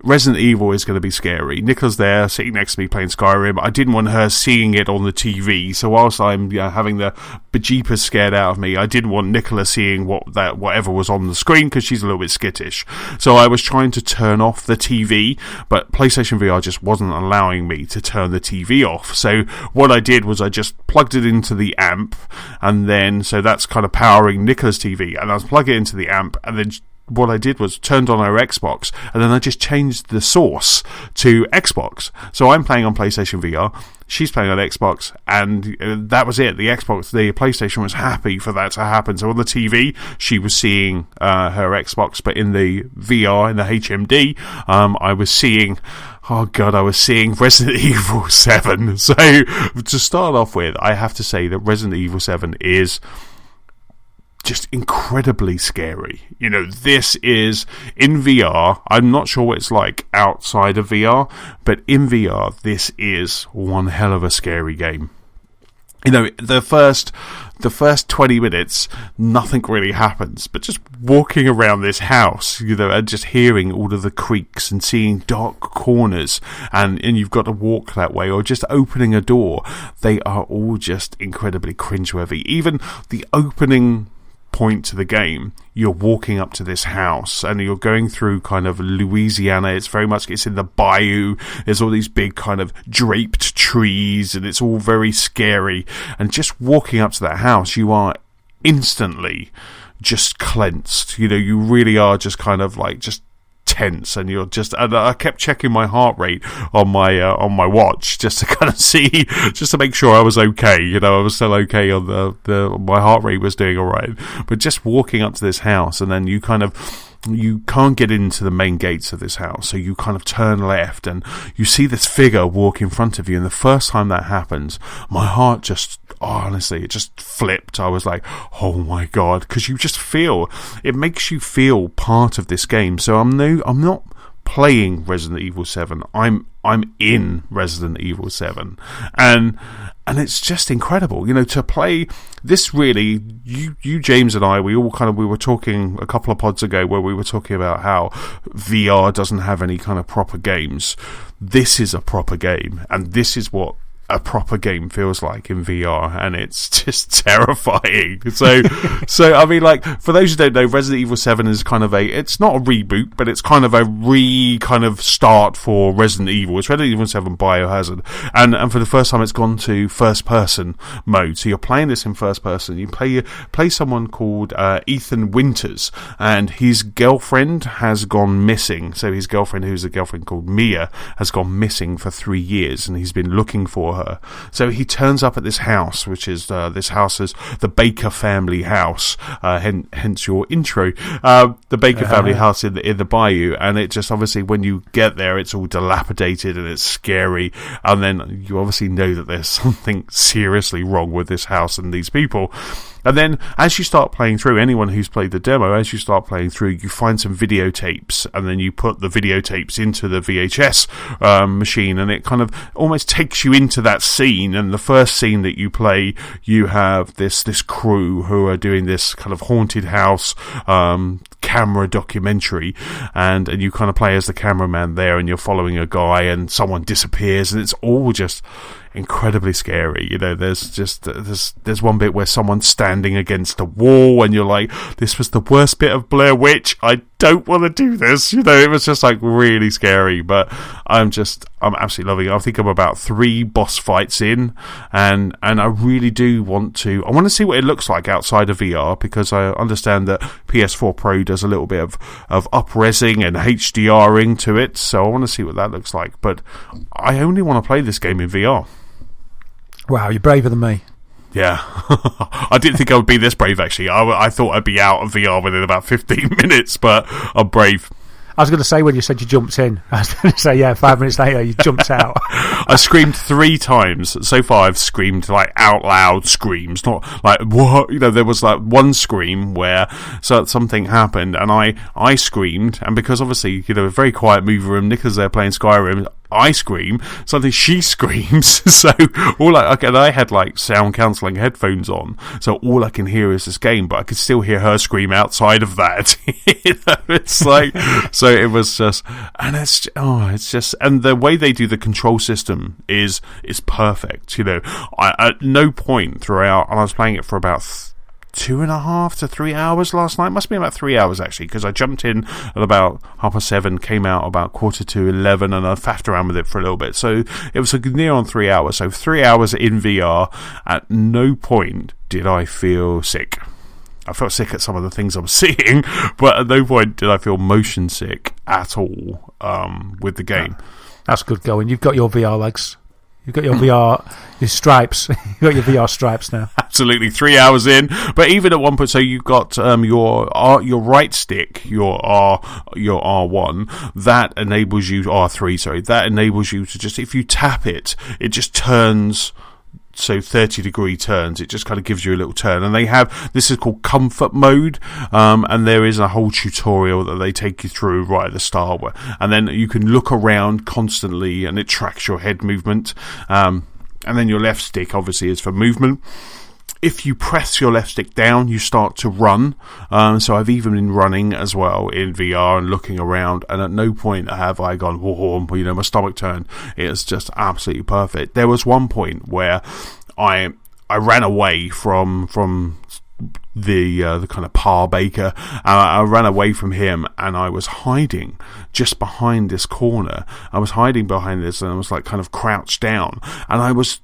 Resident Evil is going to be scary. Nicola's there, sitting next to me playing Skyrim. I didn't want her seeing it on the TV, so whilst I'm having the bejeepers scared out of me, I didn't want Nicola seeing whatever was on the screen, because she's a little bit skittish. So I was trying to turn off the TV, but PlayStation VR just wasn't allowing me to turn the TV off. So what I did was I just plugged it into the amp, and then, so that's kind of powering Nicola's TV, and I was plugging it into the amp, and then what I did was turned on her Xbox, and then I just changed the source to Xbox. So I'm playing on PlayStation VR, she's playing on Xbox, and that was it. The PlayStation was happy for that to happen. So on the TV, she was seeing her Xbox, but in the VR, in the HMD, I was seeing Resident Evil 7. So to start off with, I have to say that Resident Evil 7 is just incredibly scary. You know, this is in VR. I'm not sure what it's like outside of VR, but in VR, this is one hell of a scary game. You know, the first 20 minutes, nothing really happens, but just walking around this house, you know, and just hearing all of the creaks and seeing dark corners, and you've got to walk that way, or just opening a door, they are all just incredibly cringeworthy. Even the opening point to the game, you're walking up to this house and you're going through kind of Louisiana. It's in the bayou. There's all these big kind of draped trees, and it's all very scary. And just walking up to that house, you are instantly just cleansed. You know, you really are just kind of like just tense, and and I kept checking my heart rate on my watch just to kind of see, just to make sure I was okay. You know, I was still okay on my heart rate was doing all right. But just walking up to this house, and then you can't get into the main gates of this house, so you kind of turn left, and you see this figure walk in front of you. And the first time that happens, my heart just, honestly, it just flipped. I was like, oh my god, because it makes you feel part of this game. So I'm not playing Resident Evil 7. I'm in Resident Evil 7, and it's just incredible, you know, to play this. Really, you James and I, we were talking a couple of pods ago where we were talking about how VR doesn't have any kind of proper games. This is a proper game, and this is what a proper game feels like in VR, and it's just terrifying. So I mean, like, for those who don't know, Resident Evil 7 is kind of it's not a reboot, but it's kind of a kind of start for Resident Evil. It's Resident Evil 7 Biohazard, and for the first time it's gone to first person mode. So you're playing this in first person. You play someone called Ethan Winters, and his girlfriend has gone missing. So his girlfriend, who's a girlfriend called Mia, has gone missing for 3 years, and he's been looking for her. So he turns up at this house, which is this house is the Baker family house, hence your intro, the Baker family house in the bayou. And it just, obviously, when you get there, it's all dilapidated and it's scary, and then you obviously know that there's something seriously wrong with this house and these people. And then, as you start playing through, anyone who's played the demo, as you start playing through, you find some videotapes, and then you put the videotapes into the VHS machine, and it kind of almost takes you into that scene. And the first scene that you play, you have this crew who are doing this kind of haunted house camera documentary, and you kind of play as the cameraman there, and you're following a guy, and someone disappears, and it's all just incredibly scary. You know, there's one bit where someone's standing against a wall, and you're like, this was the worst bit of Blair Witch. I don't want to do this. You know, it was just like really scary, but I'm absolutely loving it. I think I'm about 3 boss fights in, and I really do want to see what it looks like outside of VR, because I understand that PS4 Pro does a little bit of up-resing and HDRing to it, so I want to see what that looks like. But I only want to play this game in VR. Wow, you're braver than me. Yeah. I didn't think I would be this brave, actually. I thought I'd be out of VR within about 15 minutes, but I'm brave. I was going to say, when you said you jumped in, I was going to say, yeah, 5 minutes later, you jumped out. I screamed 3 times. So far, I've screamed, like, out loud screams, not like, what? You know, there was, like, one scream where something happened, and I screamed, and because, obviously, you know, a very quiet movie room, Nick is there playing Skyrim, I scream, suddenly she screams, so I had like sound cancelling headphones on, so all I can hear is this game, but I could still hear her scream outside of that. You know, it's like, so it was just, and it's just, and the way they do the control system is perfect. You know, at no point throughout, and I was playing it for about 2.5 to 3 hours last night. Must be about 3 hours, actually, because I jumped in at about 7:30, came out about 11:15, and I faffed around with it for a little bit. So it was near on 3 hours. So 3 hours in VR. At no point did I feel sick. I felt sick at some of the things I'm seeing, but at no point did I feel motion sick at all with the game. That's good going. You've got your VR legs. You've got your stripes. You've got your VR stripes now. Absolutely, 3 hours in. But even at one point, so you've got your right stick, your R1, that enables you, R3, sorry, that enables you to just, if you tap it, it just turns. So 30-degree turns, it just kind of gives you a little turn. And they have, this is called comfort mode, and there is a whole tutorial that they take you through right at the start, and then you can look around constantly, and it tracks your head movement, and then your left stick obviously is for movement. If you press your left stick down, you start to run. So I've even been running as well in VR and looking around, and at no point have I gone, whoa, you know, my stomach turned. It's just absolutely perfect. There was one point where I ran away from the kind of Pa Baker. I ran away from him, and I was hiding just behind this corner. I was hiding behind this, and I was like kind of crouched down, and I was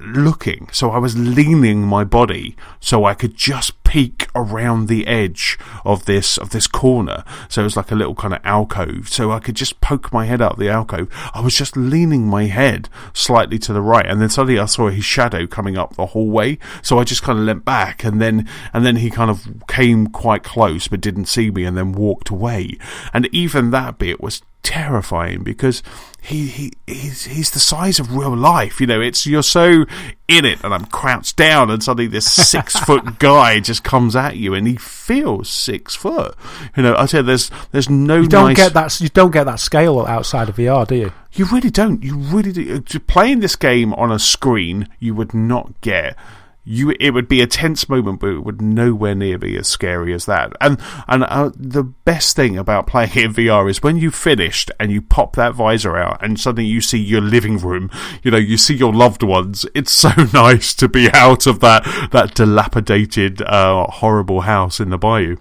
looking, so I was leaning my body so I could just peek around the edge of this corner. So it was like a little kind of alcove, so I could just poke my head out the alcove. I was just leaning my head slightly to the right, and then suddenly I saw his shadow coming up the hallway, so I just kind of leant back, and then he kind of came quite close but didn't see me, and then walked away. And even that bit was terrifying, because he's the size of real life. You know, you're so in it, and I'm crouched down, and suddenly this 6-foot guy just comes at you, and he feels 6 foot. You know, I tell you, there's no. You don't get that scale outside of VR, do you? You really don't. You really do. Playing this game on a screen, you would not get it would be a tense moment, but it would nowhere near be as scary as that. And the best thing about playing it in VR is when you've finished and you pop that visor out and suddenly you see your living room, you see your loved ones. It's so nice to be out of that dilapidated, horrible house in the bayou.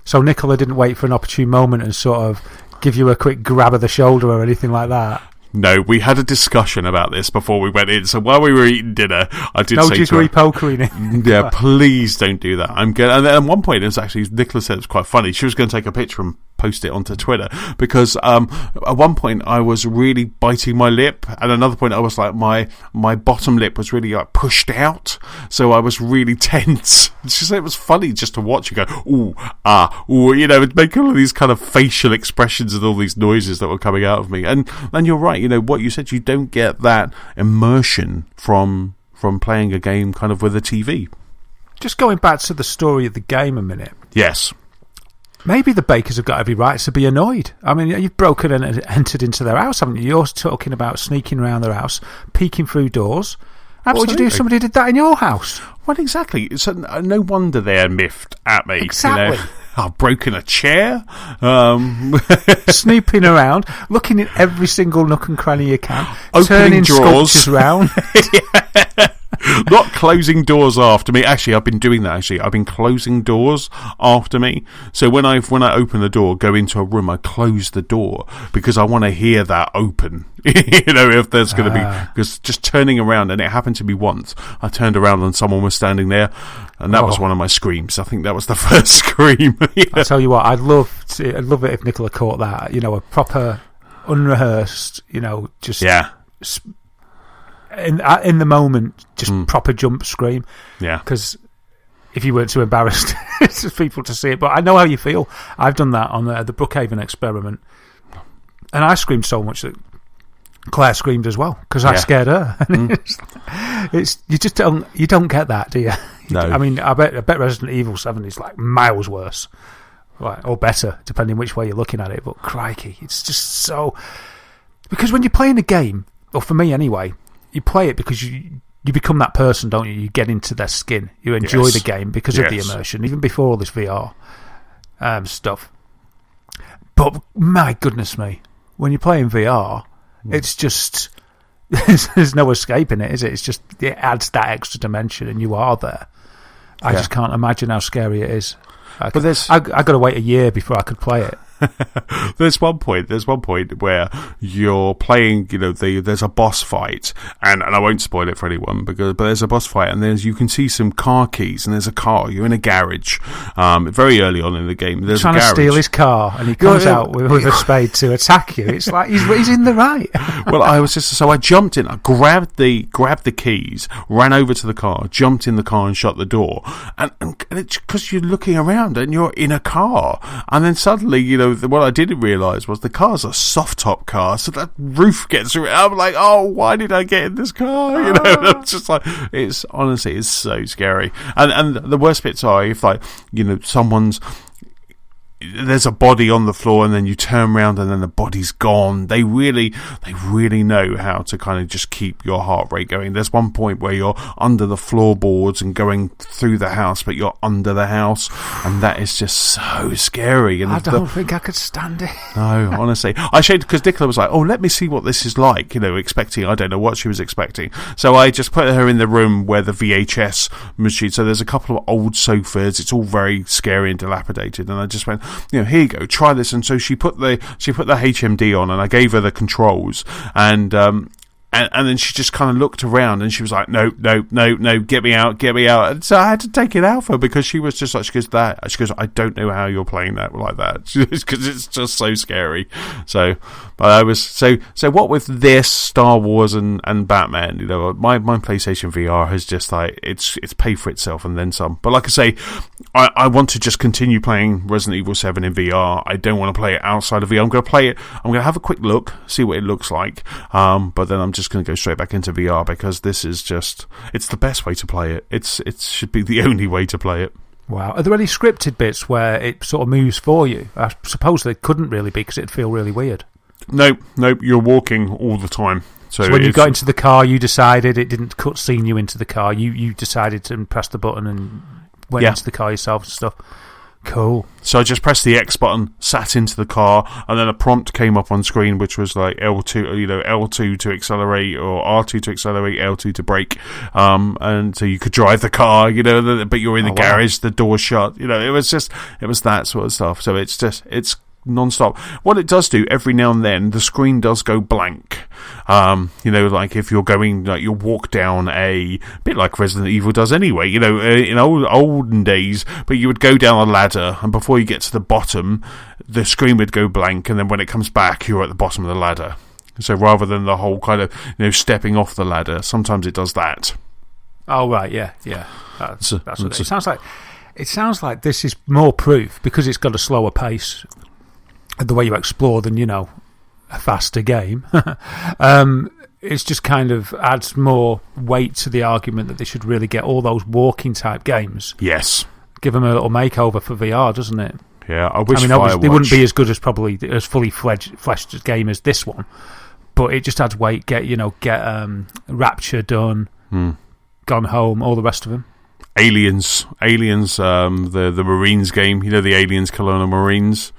So Nicola didn't wait for an opportune moment and sort of give you a quick grab of the shoulder or anything like that? No, we had a discussion about this before we went in. So while we were eating dinner, I did say to her, pokering. yeah, please don't do that. I'm good. And then at one point, it was actually, Nicola said it was quite funny. She was going to take a picture and post it onto Twitter because at one point I was really biting my lip, and another point I was like my bottom lip was really like pushed out, so I was really tense. She said it was funny just to watch you go ooh it'd make all of these kind of facial expressions and all these noises that were coming out of me. And you're right, what you said, you don't get that immersion from playing a game kind of with a TV. Just going back to the story of the game a minute. Yes. Maybe the Bakers have got every right to be annoyed. I mean, you've broken and entered into their house, haven't you? You're talking about sneaking around their house, peeking through doors. Absolutely. What would you do if somebody did that in your house? Well, exactly. So no wonder they're miffed at me. Exactly. I've broken a chair. Snooping around, looking in every single nook and cranny you can, opening turning drawers sculptures round. Not closing doors after me. Actually, I've been doing that. I've been closing doors after me. So when I open the door, go into a room, I close the door because I want to hear that open. If there's going to be, because just turning around, and it happened to me once. I turned around and someone was standing there, and that was one of my screams. I think that was the first scream. I tell you what, I'd love it if Nicola caught that. A proper, unrehearsed. Just in the moment, just proper jump scream. Yeah. Because if you weren't too embarrassed for people to see it. But I know how you feel. I've done that on the Brookhaven experiment. And I screamed so much that Claire screamed as well because I scared her. It's you just don't get that, do you? No. I mean, I bet Resident Evil 7 is like miles worse, or better, depending which way you're looking at it. But crikey, it's just so, because when you're playing a game, or for me anyway, you play it because you become that person, don't you? You get into their skin. You enjoy the game because of the immersion, even before all this VR stuff. But my goodness me, when you're playing VR, it's just there's no escaping it, is it? It's just, it adds that extra dimension, and you are there. I just can't imagine how scary it is. I got to wait a year before I could play it. There's one point where you're playing, there's a boss fight, and I won't spoil it for anyone, but there's a boss fight, and you can see some car keys, and there's a car. You're in a garage, very early on in the game. There's trying a garage. To steal his car, and he comes out with a spade to attack you. It's like he's in the right. Well, I jumped in, I grabbed the keys, ran over to the car, jumped in the car, and shut the door. And it's because you're looking around and you're in a car, and then suddenly, what I didn't realise was the car's a soft top car, so that roof gets around. I'm like, oh, why did I get in this car? It's just like, it's so scary. And the worst bits are if there's a body on the floor, and then you turn around and then the body's gone. They really know how to kind of just keep your heart rate going. There's one point where you're under the floorboards and going through the house, but you're under the house, and that is just so scary. And I don't think I could stand it. No, honestly. I showed, because Nicola was like, oh, let me see what this is like, expecting, I don't know what she was expecting. So I just put her in the room where the VHS machine, so there's a couple of old sofas, it's all very scary and dilapidated, and I just went, here you go, try this. And so she put the HMD on, and I gave her the controls, and then she just kind of looked around, and she was like, no, get me out. And so I had to take it out for her, because she was just like, she goes, I don't know how you're playing that like that, because it's just so scary. So, but I was so what with this Star Wars and Batman, my PlayStation VR has just like, it's paid for itself and then some. But like I say, I want to just continue playing Resident Evil 7 in VR. I don't want to play it outside of VR. I'm going to play it. I'm going to have a quick look, see what it looks like. But then I'm just going to go straight back into VR, because this is just, it's the best way to play it. It should be the only way to play it. Wow. Are there any scripted bits where it sort of moves for you? I suppose there couldn't really be, because it'd feel really weird. No, you're walking all the time. So when you got into the car, you decided it didn't cutscene you into the car. You decided to press the button and went into the car yourself and stuff. Cool. So I just pressed the X button, sat into the car, and then a prompt came up on screen, which was like L2, L2 to accelerate or R2 to accelerate, L2 to brake, and so you could drive the car, but you're in the garage, the door's shut, it was that sort of stuff. So it's non-stop. What it does do every now and then, the screen does go blank. Like if you're going, like you'll walk down a bit like Resident Evil does anyway, in olden days, but you would go down a ladder, and before you get to the bottom, the screen would go blank, and then when it comes back, you're at the bottom of the ladder. So rather than the whole kind of, stepping off the ladder, sometimes it does that. Oh, right, yeah. That's what it sounds like. It sounds like this is more proof, because it's got a slower pace, the way you explore than, a faster game. It's just kind of adds more weight to the argument that they should really get all those walking type games. Yes. Give them a little makeover for VR, doesn't it? Yeah, I wish obviously they wouldn't be as good as probably as fully fleshed a game as this one, but it just adds weight. Get Rapture done, Gone Home, all the rest of them. Aliens, the Marines game. The Aliens Colonial Marines.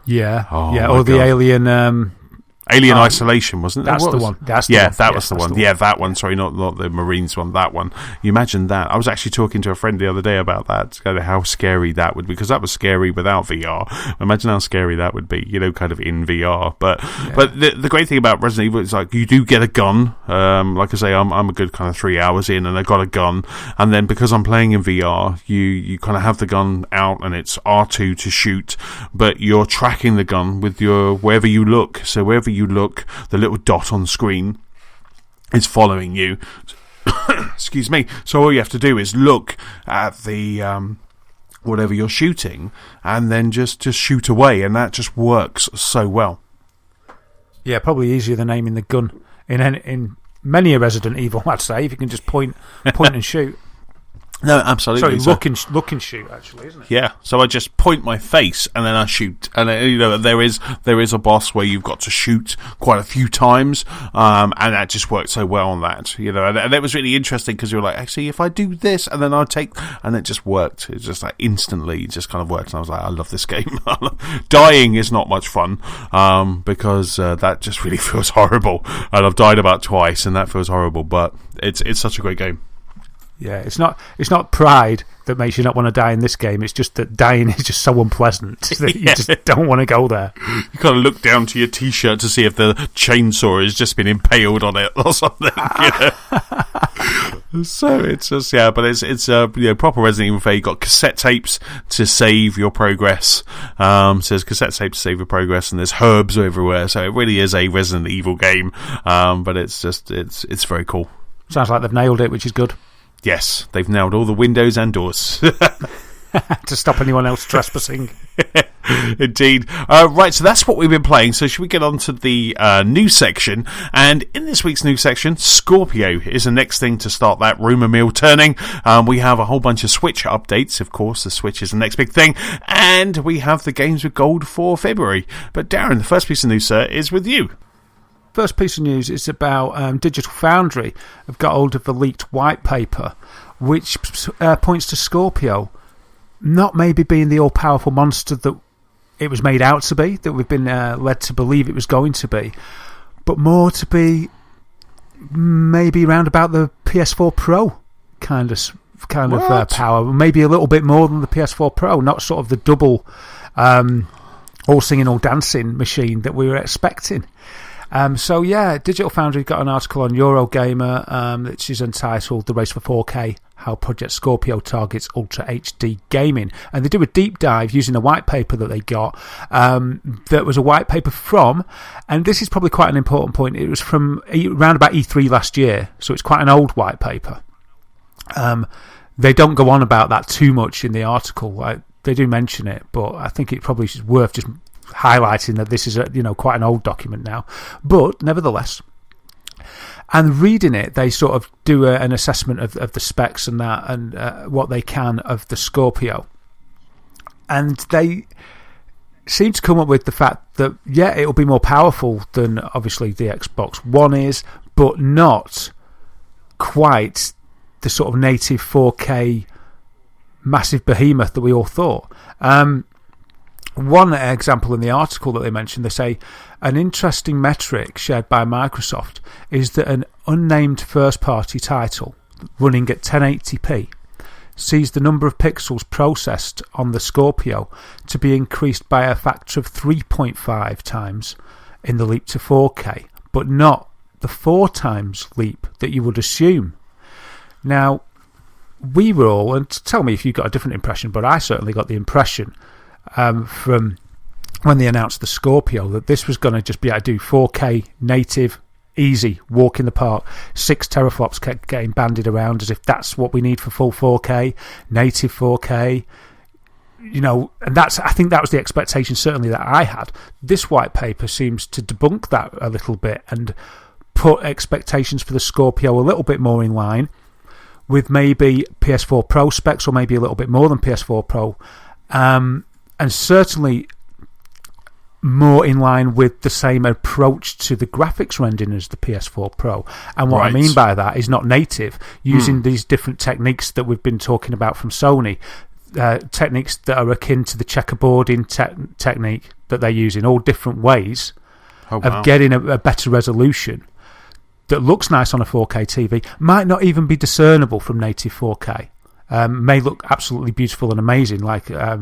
Yeah, or the Alien Alien Isolation, wasn't it? That's the one. That was the one. Yeah, that one. Sorry, not the Marines one. That one. You imagine that. I was actually talking to a friend the other day about that. How scary that would be, because that was scary without VR. Imagine how scary that would be. Kind of in VR. But the great thing about Resident Evil is like you do get a gun. Like I say, I'm a good kind of 3 hours in, and I got a gun. And then because I'm playing in VR, you kind of have the gun out, and it's R2 to shoot, but you're tracking the gun with your wherever you look. So wherever you look, the little dot on screen is following you. Excuse me. So all you have to do is look at the whatever you're shooting, and then just shoot away, and that just works so well. Yeah, probably easier than aiming the gun in many a Resident Evil, I'd say, if you can just point and shoot. No, absolutely. Sorry, look and shoot, actually, isn't it? Yeah. So I just point my face and then I shoot, and there is a boss where you've got to shoot quite a few times, and that just worked so well on that, and it was really interesting because you were like, actually, if I do this and then I'll take, and it just worked. It just like instantly just kind of worked, and I was like, I love this game. Dying is not much fun, because that just really feels horrible, and I've died about twice, and that feels horrible, but it's such a great game. Yeah, it's not pride that makes you not want to die in this game. It's just that dying is just so unpleasant that you just don't want to go there. You kind of look down to your T-shirt to see if the chainsaw has just been impaled on it or something. So it's just but it's proper Resident Evil fare. You got cassette tapes to save your progress. So there's cassette tapes to save your progress, and there's herbs everywhere. So it really is a Resident Evil game. But it's it's very cool. Sounds like they've nailed it, which is good. Yes, they've nailed all the windows and doors. To stop anyone else trespassing. Indeed. Right, so that's what we've been playing. So should we get on to the news section? And in this week's news section, Scorpio is the next thing to start that rumour mill turning. We have a whole bunch of Switch updates. Of course, the Switch is the next big thing. And we have the Games with Gold for February. But Darren, the first piece of news, sir, is with you. First piece of news is about Digital Foundry. Have got hold of the leaked white paper, which points to Scorpio not maybe being the all-powerful monster that it was made out to be, that we've been led to believe it was going to be, but more to be maybe around about the PS4 Pro kind of power, maybe a little bit more than the PS4 Pro, not sort of the double all singing, all dancing machine that we were expecting. Digital Foundry got an article on Eurogamer which is entitled The Race for 4K, How Project Scorpio Targets Ultra HD Gaming. And they do a deep dive using the white paper that they got. That was a white paper from, and this is probably quite an important point, it was from around about E3 last year, so it's quite an old white paper. They don't go on about that too much in the article. They do mention it, but I think it probably is worth just highlighting that this is quite an old document now, but nevertheless, and reading it, they sort of do an assessment of the specs and that, and what they can of the Scorpio, and they seem to come up with the fact that it'll be more powerful than obviously the Xbox One is, but not quite the sort of native 4K massive behemoth that we all thought. One example in the article that they mentioned, they say an interesting metric shared by Microsoft is that an unnamed first-party title running at 1080p sees the number of pixels processed on the Scorpio to be increased by a factor of 3.5 times in the leap to 4K, but not the 4 times leap that you would assume. Now, we were all, and tell me if you got a different impression, but I certainly got the impression from when they announced the Scorpio that this was going to just be able to do 4K native, easy, walk in the park. 6 teraflops kept getting bandied around as if that's what we need for full 4K, native 4K. And I think that was the expectation certainly that I had. This white paper seems to debunk that a little bit and put expectations for the Scorpio a little bit more in line with maybe PS4 Pro specs, or maybe a little bit more than PS4 Pro, and certainly more in line with the same approach to the graphics rendering as the PS4 Pro. And what I mean by that is not native, using these different techniques that we've been talking about from Sony, techniques that are akin to the checkerboarding technique that they're using, all different ways of getting a better resolution that looks nice on a 4K TV, might not even be discernible from native 4K. May look absolutely beautiful and amazing like a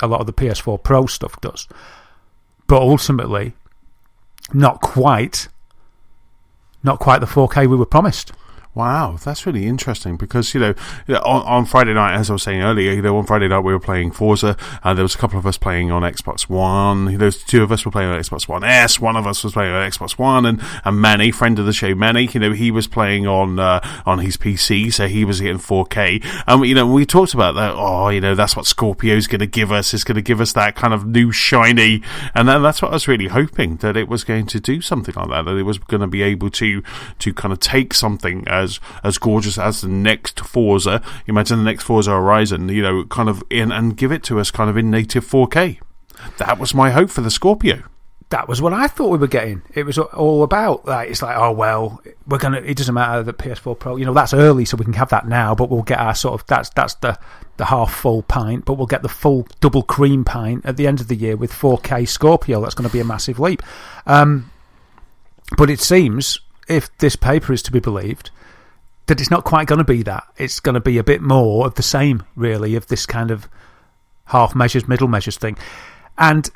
lot of the PS4 Pro stuff does, but ultimately not quite the 4K we were promised. Wow, that's really interesting because, on Friday night, as I was saying earlier, on Friday night we were playing Forza, and there was a couple of us playing on Xbox One. Those 2 of us were playing on Xbox One S, one of us was playing on Xbox One, and Manny, friend of the show, Manny, he was playing on his PC, so he was getting 4K. And, we talked about that, that's what Scorpio's going to give us. It's going to give us that kind of new shiny, and then that's what I was really hoping, that it was going to do something like that it was going to be able to kind of take something as gorgeous as the next Forza. You imagine the next Forza Horizon, kind of in, and give it to us kind of in native 4K. That was my hope for the Scorpio. That was what I thought we were getting. It was all about that. It's like, it doesn't matter that PS4 Pro, that's early, so we can have that now, but we'll get our sort of, that's the half full pint, but we'll get the full double cream pint at the end of the year with 4K Scorpio. That's going to be a massive leap. But it seems, if this paper is to be believed, that it's not quite going to be that. It's going to be a bit more of the same, really, of this kind of half measures, middle measures thing. And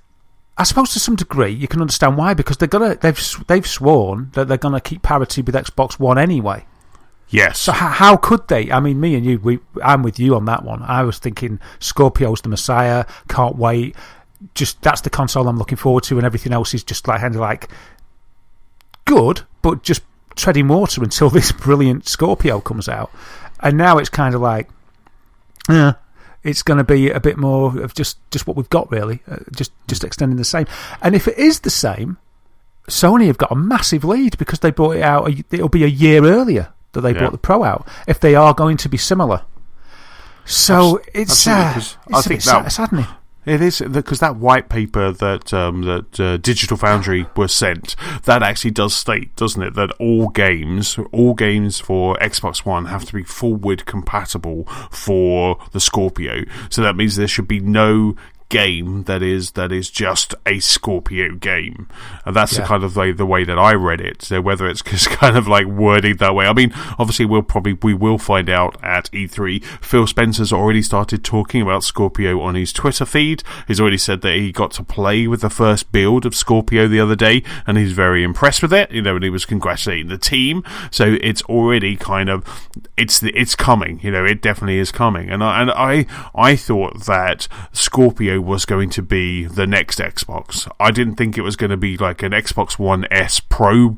I suppose to some degree you can understand why, because they've sworn that they're going to keep parity with Xbox One anyway. Yes. So how could they? I mean, me and you, I'm with you on that one. I was thinking Scorpio's the Messiah, can't wait. Just that's the console I'm looking forward to, and everything else is just kind of like good, but just treading water until this brilliant Scorpio comes out. And now it's kind of like, it's going to be a bit more of just what we've got, really, just extending the same. And if it is the same, Sony have got a massive lead because they brought it out. It'll be a year earlier that they brought the Pro out, if they are going to be similar. So it's saddening. It is, because that white paper that Digital Foundry was sent, that actually does state, doesn't it, that all games for Xbox One have to be forward compatible for the Scorpio. So that means there should be no game that is just a Scorpio game, and that's the kind of the way that I read it. So whether it's just kind of like worded that way, I mean, obviously we will find out at E3. Phil Spencer's already started talking about Scorpio on his Twitter feed. He's already said that he got to play with the first build of Scorpio the other day, and he's very impressed with it. And he was congratulating the team. So it's already kind of it's coming. It definitely is coming. And I thought that Scorpio was going to be the next Xbox. I didn't think it was going to be like an Xbox One S Pro.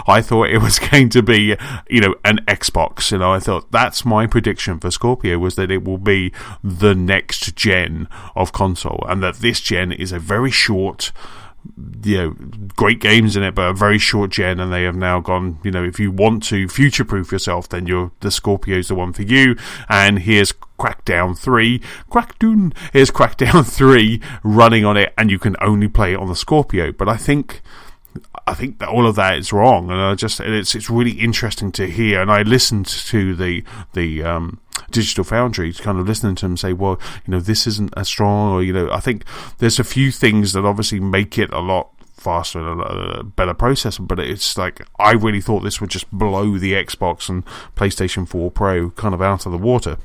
I thought it was going to be, an Xbox. I thought that's my prediction for Scorpio, was that it will be the next gen of console, and that this gen is a very short, great games in it, but a very short gen, and they have now gone, if you want to future-proof yourself, then the Scorpio's the one for you, and here's Crackdown 3 running on it, and you can only play it on the Scorpio. But I think I think that all of that is wrong, and it's really interesting to hear. And I listened to the Digital Foundry, kind of listening to them say, well, this isn't as strong, or I think there's a few things that obviously make it a lot faster and a better processor, but it's like I really thought this would just blow the Xbox and PlayStation 4 Pro kind of out of the water.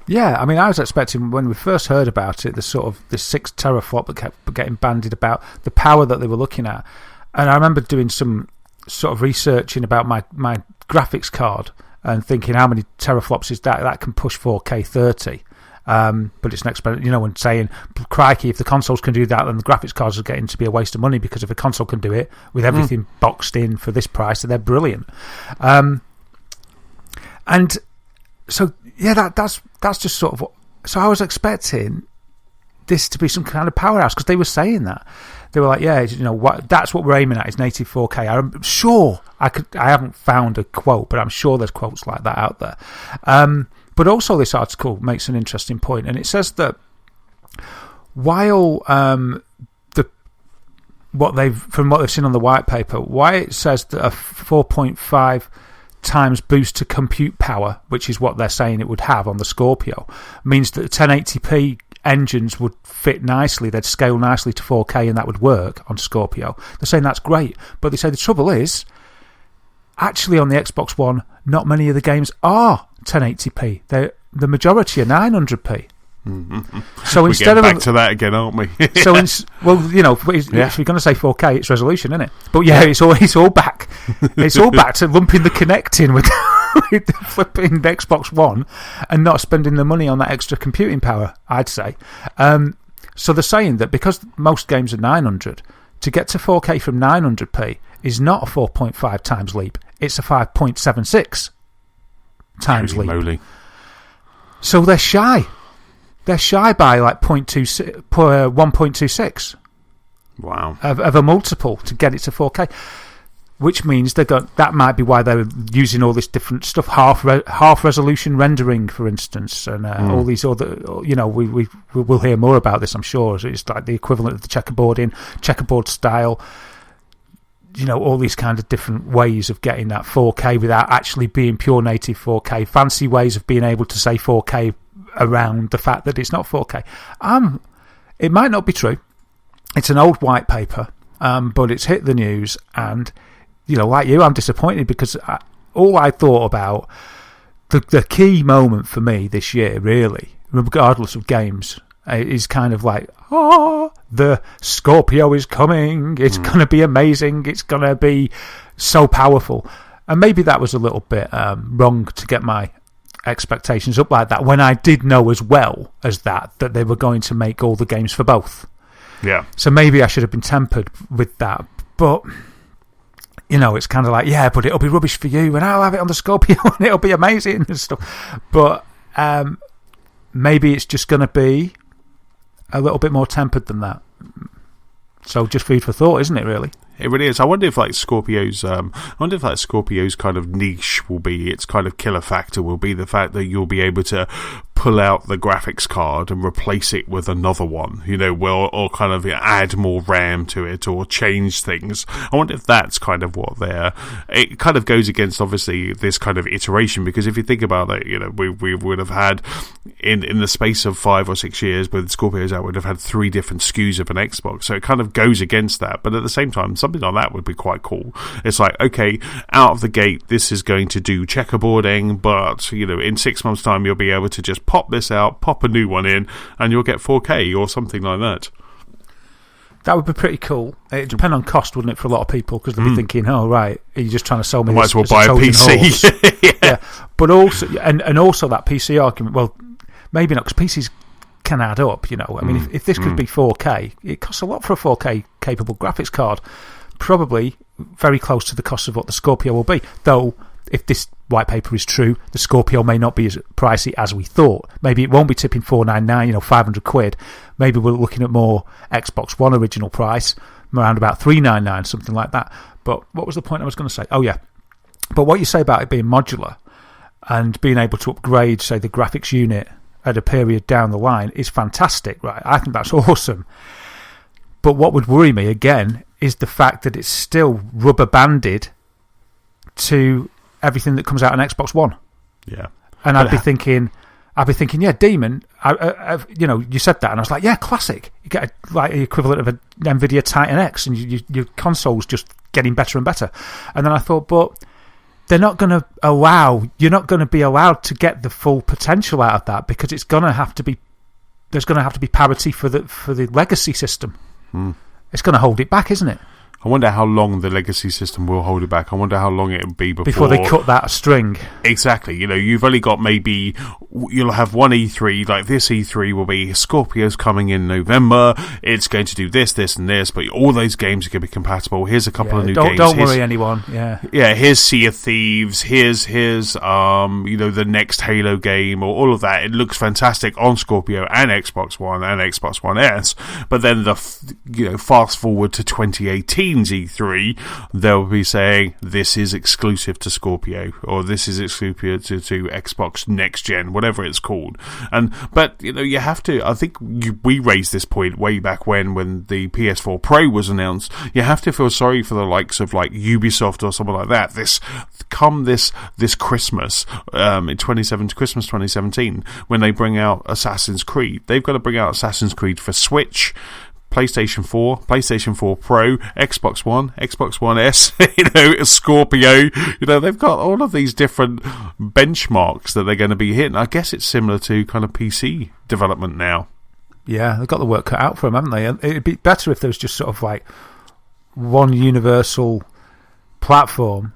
Yeah, I mean, I was expecting when we first heard about it, the sort of the 6 teraflop that kept getting bandied about, the power that they were looking at. And I remember doing some sort of researching about my graphics card and thinking how many teraflops is that? That can push 4K 30. But it's an experiment, and saying, crikey, if the consoles can do that, then the graphics cards are getting to be a waste of money, because if a console can do it with everything boxed in for this price, then they're brilliant. And so, yeah, that's just sort of what. So I was expecting this to be some kind of powerhouse, because they were saying that. They were like, yeah, that's what we're aiming at, is native 4K. I'm sure I haven't found a quote, but I'm sure there's quotes like that out there. But also this article makes an interesting point, and it says that while from what they've seen on the white paper, why it says that a 4.5 times boost to compute power, which is what they're saying it would have on the Scorpio, means that the 1080p engines would fit nicely, they'd scale nicely to 4K, and that would work on Scorpio. They're saying that's great, but they say the trouble is, actually on the Xbox One, not many of the games are 1080p. The majority are 900p. Mm-hmm. So instead of back to that again, aren't we? So if you're going to say 4K, it's resolution, isn't it? But yeah, it's all back. It's all back to lumping the Kinect in with with the flipping Xbox One and not spending the money on that extra computing power, I'd say. So they're saying that because most games are 900, to get to 4K from 900p is not a 4.5 times leap, it's a 5.76 times Holy leap. Moly. So they're shy. They're shy by like 1.26. Wow. Of a multiple to get it to 4K. Which means that might be why they're using all this different stuff, half resolution rendering, for instance, and all these other. We'll hear more about this, I'm sure. It's like the equivalent of the checkerboard style. All these kind of different ways of getting that 4K without actually being pure native 4K. Fancy ways of being able to say 4K around the fact that it's not 4K. It might not be true. It's an old white paper, but it's hit the news, and like you, I'm disappointed, because all I thought about the key moment for me this year, really, regardless of games, is kind of like, the Scorpio is coming, it's going to be amazing, it's going to be so powerful. And maybe that was a little bit wrong to get my expectations up like that, when I did know as well as that they were going to make all the games for both. Yeah. So maybe I should have been tempered with that. But, it's kind of like, yeah, but it'll be rubbish for you, and I'll have it on the Scorpio, and it'll be amazing and stuff. But maybe it's just going to be a little bit more tempered than that. So just food for thought, isn't it, really? It really is. I wonder if Scorpio's kind of niche will be, its kind of killer factor will be the fact that you'll be able to pull out the graphics card and replace it with another one, or kind of add more RAM to it or change things. I wonder if that's kind of what it kind of goes against, obviously, this kind of iteration, because if you think about it, we would have had, in the space of 5 or 6 years with Scorpios out, we'd have had 3 different SKUs of an Xbox. So it kind of goes against that. But at the same time, something like that would be quite cool. It's like, okay, out of the gate, this is going to do checkerboarding, but, in 6 months' time, you'll be able to just pop this out, pop a new one in, and you'll get 4K or something like that. That would be pretty cool. It'd depend on cost, wouldn't it, for a lot of people, because they'd be thinking, oh, right, are you just trying to sell me might this? Might as well buy a PC. Yeah. But also, and also that PC argument, well, maybe not, because PCs can add up, I mean, if this could be 4K, it costs a lot for a 4K capable graphics card. Probably very close to the cost of what the Scorpio will be. Though, if this white paper is true, the Scorpio may not be as pricey as we thought. Maybe it won't be tipping $499, £500. Maybe we're looking at more Xbox One original price, around about $399, something like that. But what was the point I was going to say? Oh, yeah. But what you say about it being modular and being able to upgrade, say, the graphics unit at a period down the line is fantastic, right? I think that's awesome. But what would worry me, again, is the fact that it's still rubber banded to everything that comes out on Xbox One. Yeah, and I'd be thinking, yeah, Demon. You said that, and I was like, yeah, classic. You get like the equivalent of an Nvidia Titan X, and your console's just getting better and better. And then I thought, but they're not going to you're not going to be allowed to get the full potential out of that, because there's going to have to be parity for the legacy system. It's going to hold it back, isn't it? I wonder how long the legacy system will hold it back. I wonder how long it will be before they cut that string. Exactly. You've only got you'll have one E3, like this E3 will be Scorpio's coming in November. It's going to do this, this, and this, but all those games are going to be compatible. Here's a couple of new games. Don't worry, anyone. Yeah. Yeah, here's Sea of Thieves. Here's the next Halo game, or all of that. It looks fantastic on Scorpio and Xbox One and Xbox One S. But then fast forward to 2018. E3, they'll be saying this is exclusive to Scorpio, or this is exclusive to Xbox Next Gen, whatever it's called. But you have to. I think we raised this point way back when the PS4 Pro was announced. You have to feel sorry for the likes of like Ubisoft or someone like that. This Christmas, in Christmas 2017, when they bring out Assassin's Creed, they've got to bring out Assassin's Creed for Switch, PlayStation 4, PlayStation 4 Pro, Xbox One, Xbox One S, Scorpio. They've got all of these different benchmarks that they're going to be hitting. I guess it's similar to kind of PC development now. Yeah, they've got the work cut out for them, haven't they? And it'd be better if there was just sort of like one universal platform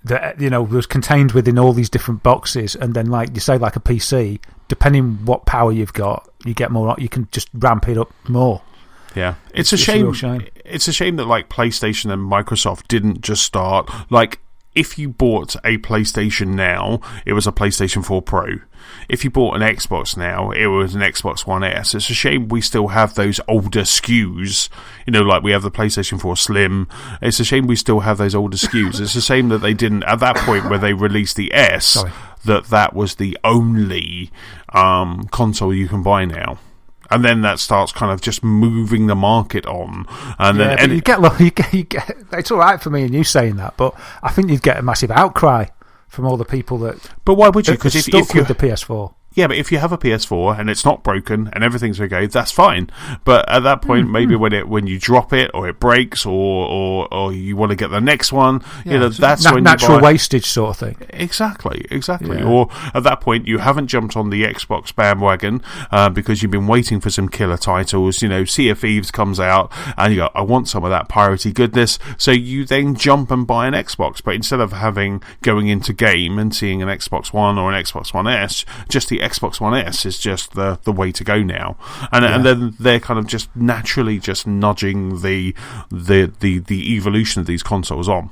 that was contained within all these different boxes, and then, like you say, like a PC, depending what power you've got, you get more. You can just ramp it up more. Yeah, it's a shame. It's a shame that like PlayStation and Microsoft didn't just start. Like, if you bought a PlayStation now, it was a PlayStation 4 Pro. If you bought an Xbox now, it was an Xbox One S. It's a shame we still have those older SKUs. Like we have the PlayStation 4 Slim. It's a shame we still have those older SKUs. It's a shame that they didn't, at that point where they released the S, that was the only console you can buy now. And then that starts kind of just moving the market on, and you get. It's all right for me and you saying that, but I think you'd get a massive outcry from all the people that. But why would you? Because if you have the PS4. Yeah, but if you have a PS4 and it's not broken and everything's okay, that's fine. But at that point, maybe when you drop it or it breaks or you want to get the next one, that's when natural you buy wastage sort of thing. Exactly. Yeah. Or at that point, you haven't jumped on the Xbox bandwagon because you've been waiting for some killer titles. Sea of Thieves comes out and you go, I want some of that piratey goodness. So you then jump and buy an Xbox. But instead of going into game and seeing an Xbox One or an Xbox One S, just the Xbox One S is just the way to go now, and then they're kind of just naturally just nudging the evolution of these consoles on.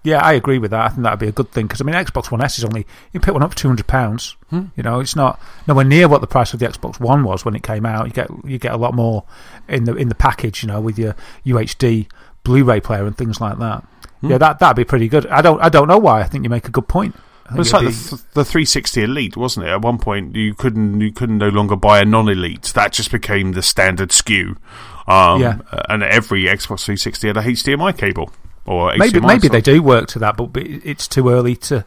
Yeah, I agree with that. I think that'd be a good thing, because Xbox One S is only, you pick one up for £200. It's not nowhere near what the price of the Xbox One was when it came out. You get a lot more in the package, with your UHD Blu-ray player and things like that. Yeah, that'd be pretty good. I don't know why. I think you make a good point. It's like the 360 Elite, wasn't it? At one point, you couldn't no longer buy a non-Elite. That just became the standard SKU. And every Xbox 360 had a HDMI cable or HDMI. Maybe they do work to that, but it's too early for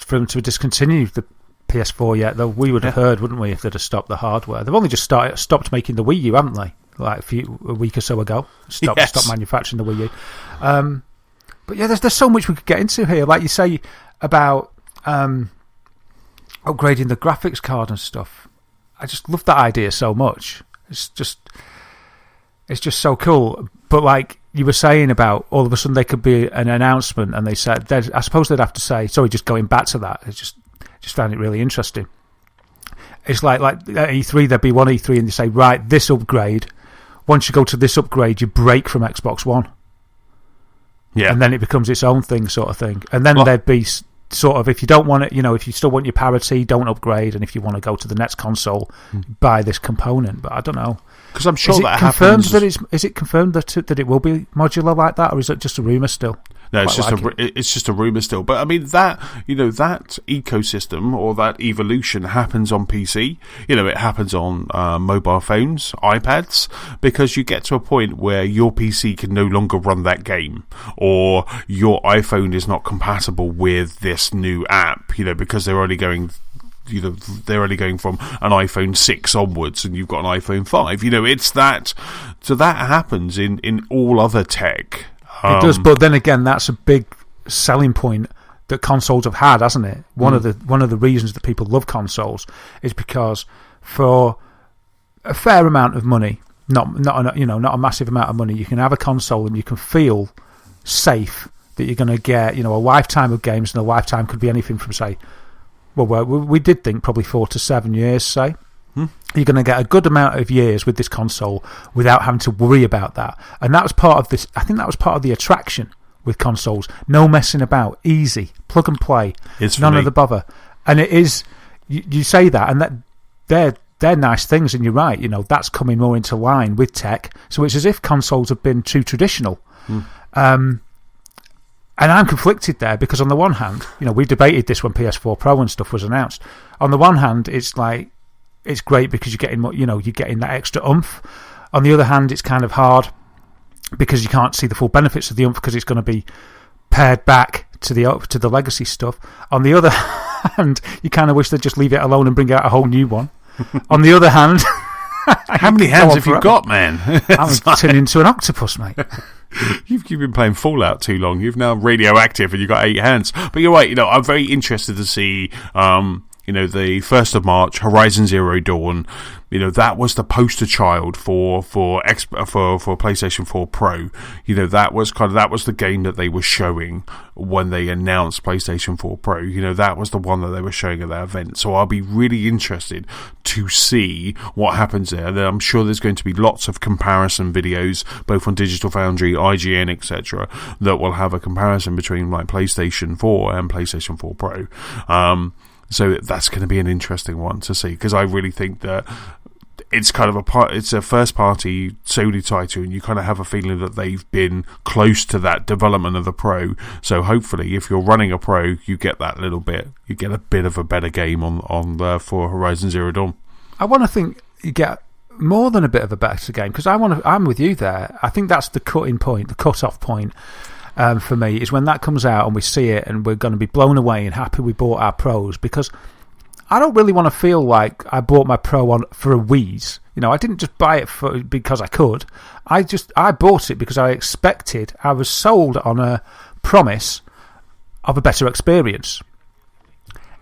them to discontinue the PS4 yet. Though we would have heard, wouldn't we, if they'd have stopped the hardware? They've only just stopped making the Wii U, haven't they? Like a week or so ago, stopped manufacturing the Wii U. But yeah, there's so much we could get into here. Like you say about upgrading the graphics card and stuff. I just love that idea so much. It's just so cool. But like you were saying about, all of a sudden there could be an announcement, and they said, I suppose they'd have to say, sorry, just going back to that, I just found it really interesting. It's like at E3, there'd be one E3 and they say, right, this upgrade, once you go to this upgrade, you break from Xbox One. Yeah. And then it becomes its own thing, sort of thing. And then there'd be sort of, if you don't want it, if you still want your parity, don't upgrade. And if you want to go to the next console, buy this component. But I don't know. Because I'm sure is it confirmed that it will be modular like that, or is it just a rumour still? No, it's just a rumor still. But I mean that ecosystem or that evolution happens on PC. It happens on mobile phones, iPads, because you get to a point where your PC can no longer run that game, or your iPhone is not compatible with this new app. Because they're only going from an iPhone 6 onwards, and you've got an iPhone 5. It's that. So that happens in all other tech. It does, but then again, that's a big selling point that consoles have had, hasn't it? One of the reasons that people love consoles is because for a fair amount of money, not a massive amount of money, you can have a console and you can feel safe that you're going to get a lifetime of games, and a lifetime could be anything from, say, well, we did think probably 4 to 7 years, say. You're going to get a good amount of years with this console without having to worry about that. And that was part of this. I think that was part of the attraction with consoles. No messing about, easy, plug and play, none of the bother. And it is, you say that, and that they're nice things, and you're right. That's coming more into line with tech. So it's as if consoles have been too traditional. And I'm conflicted there, because on the one hand, we debated this when PS4 Pro and stuff was announced. On the one hand, it's like, it's great because you're getting you're getting that extra oomph. On the other hand, it's kind of hard because you can't see the full benefits of the oomph, because it's going to be pared back to the legacy stuff. On the other hand, you kind of wish they'd just leave it alone and bring out a whole new one. On the other hand, how many hands have you got, man? I'm turning into an octopus, mate. You've been playing Fallout too long. You've now radioactive and you've got 8 hands. But you're right. I'm very interested to see. The 1st of March, Horizon Zero Dawn. That was the poster child for PlayStation 4 Pro. That was the game that they were showing when they announced PlayStation 4 Pro. That was the one that they were showing at that event. So I'll be really interested to see what happens there. I'm sure there's going to be lots of comparison videos, both on Digital Foundry, IGN, etc., that will have a comparison between like PlayStation 4 and PlayStation 4 Pro. So that's going to be an interesting one to see, because I really think that it's kind of it's a first party Sony title, and you kind of have a feeling that they've been close to that development of the Pro. So hopefully, if you're running a Pro, you get that little bit. You get a bit of a better game for Horizon Zero Dawn. I want to think you get more than a bit of a better game, because I'm with you there. I think that's the cut-off point. For me, is when that comes out and we see it and we're going to be blown away and happy we bought our Pros, because I don't really want to feel like I bought my Pro for a wheeze. I didn't just buy it because I could. I bought it because I was sold on a promise of a better experience.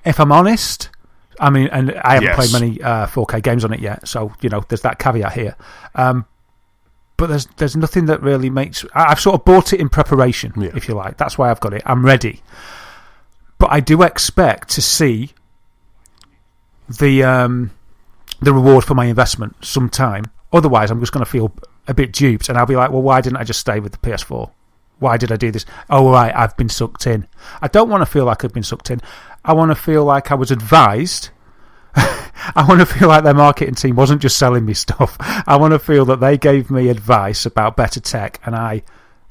If I'm honest, I mean, and I haven't played many 4K games on it yet, so there's that caveat here. But there's nothing that really makes... I've sort of bought it in preparation, if you like. That's why I've got it. I'm ready. But I do expect to see the reward for my investment sometime. Otherwise, I'm just going to feel a bit duped, and I'll be like, well, why didn't I just stay with the PS4? Why did I do this? Oh, right, I've been sucked in. I don't want to feel like I've been sucked in. I want to feel like I was advised... I want to feel like their marketing team wasn't just selling me stuff. I want to feel that they gave me advice about better tech, and I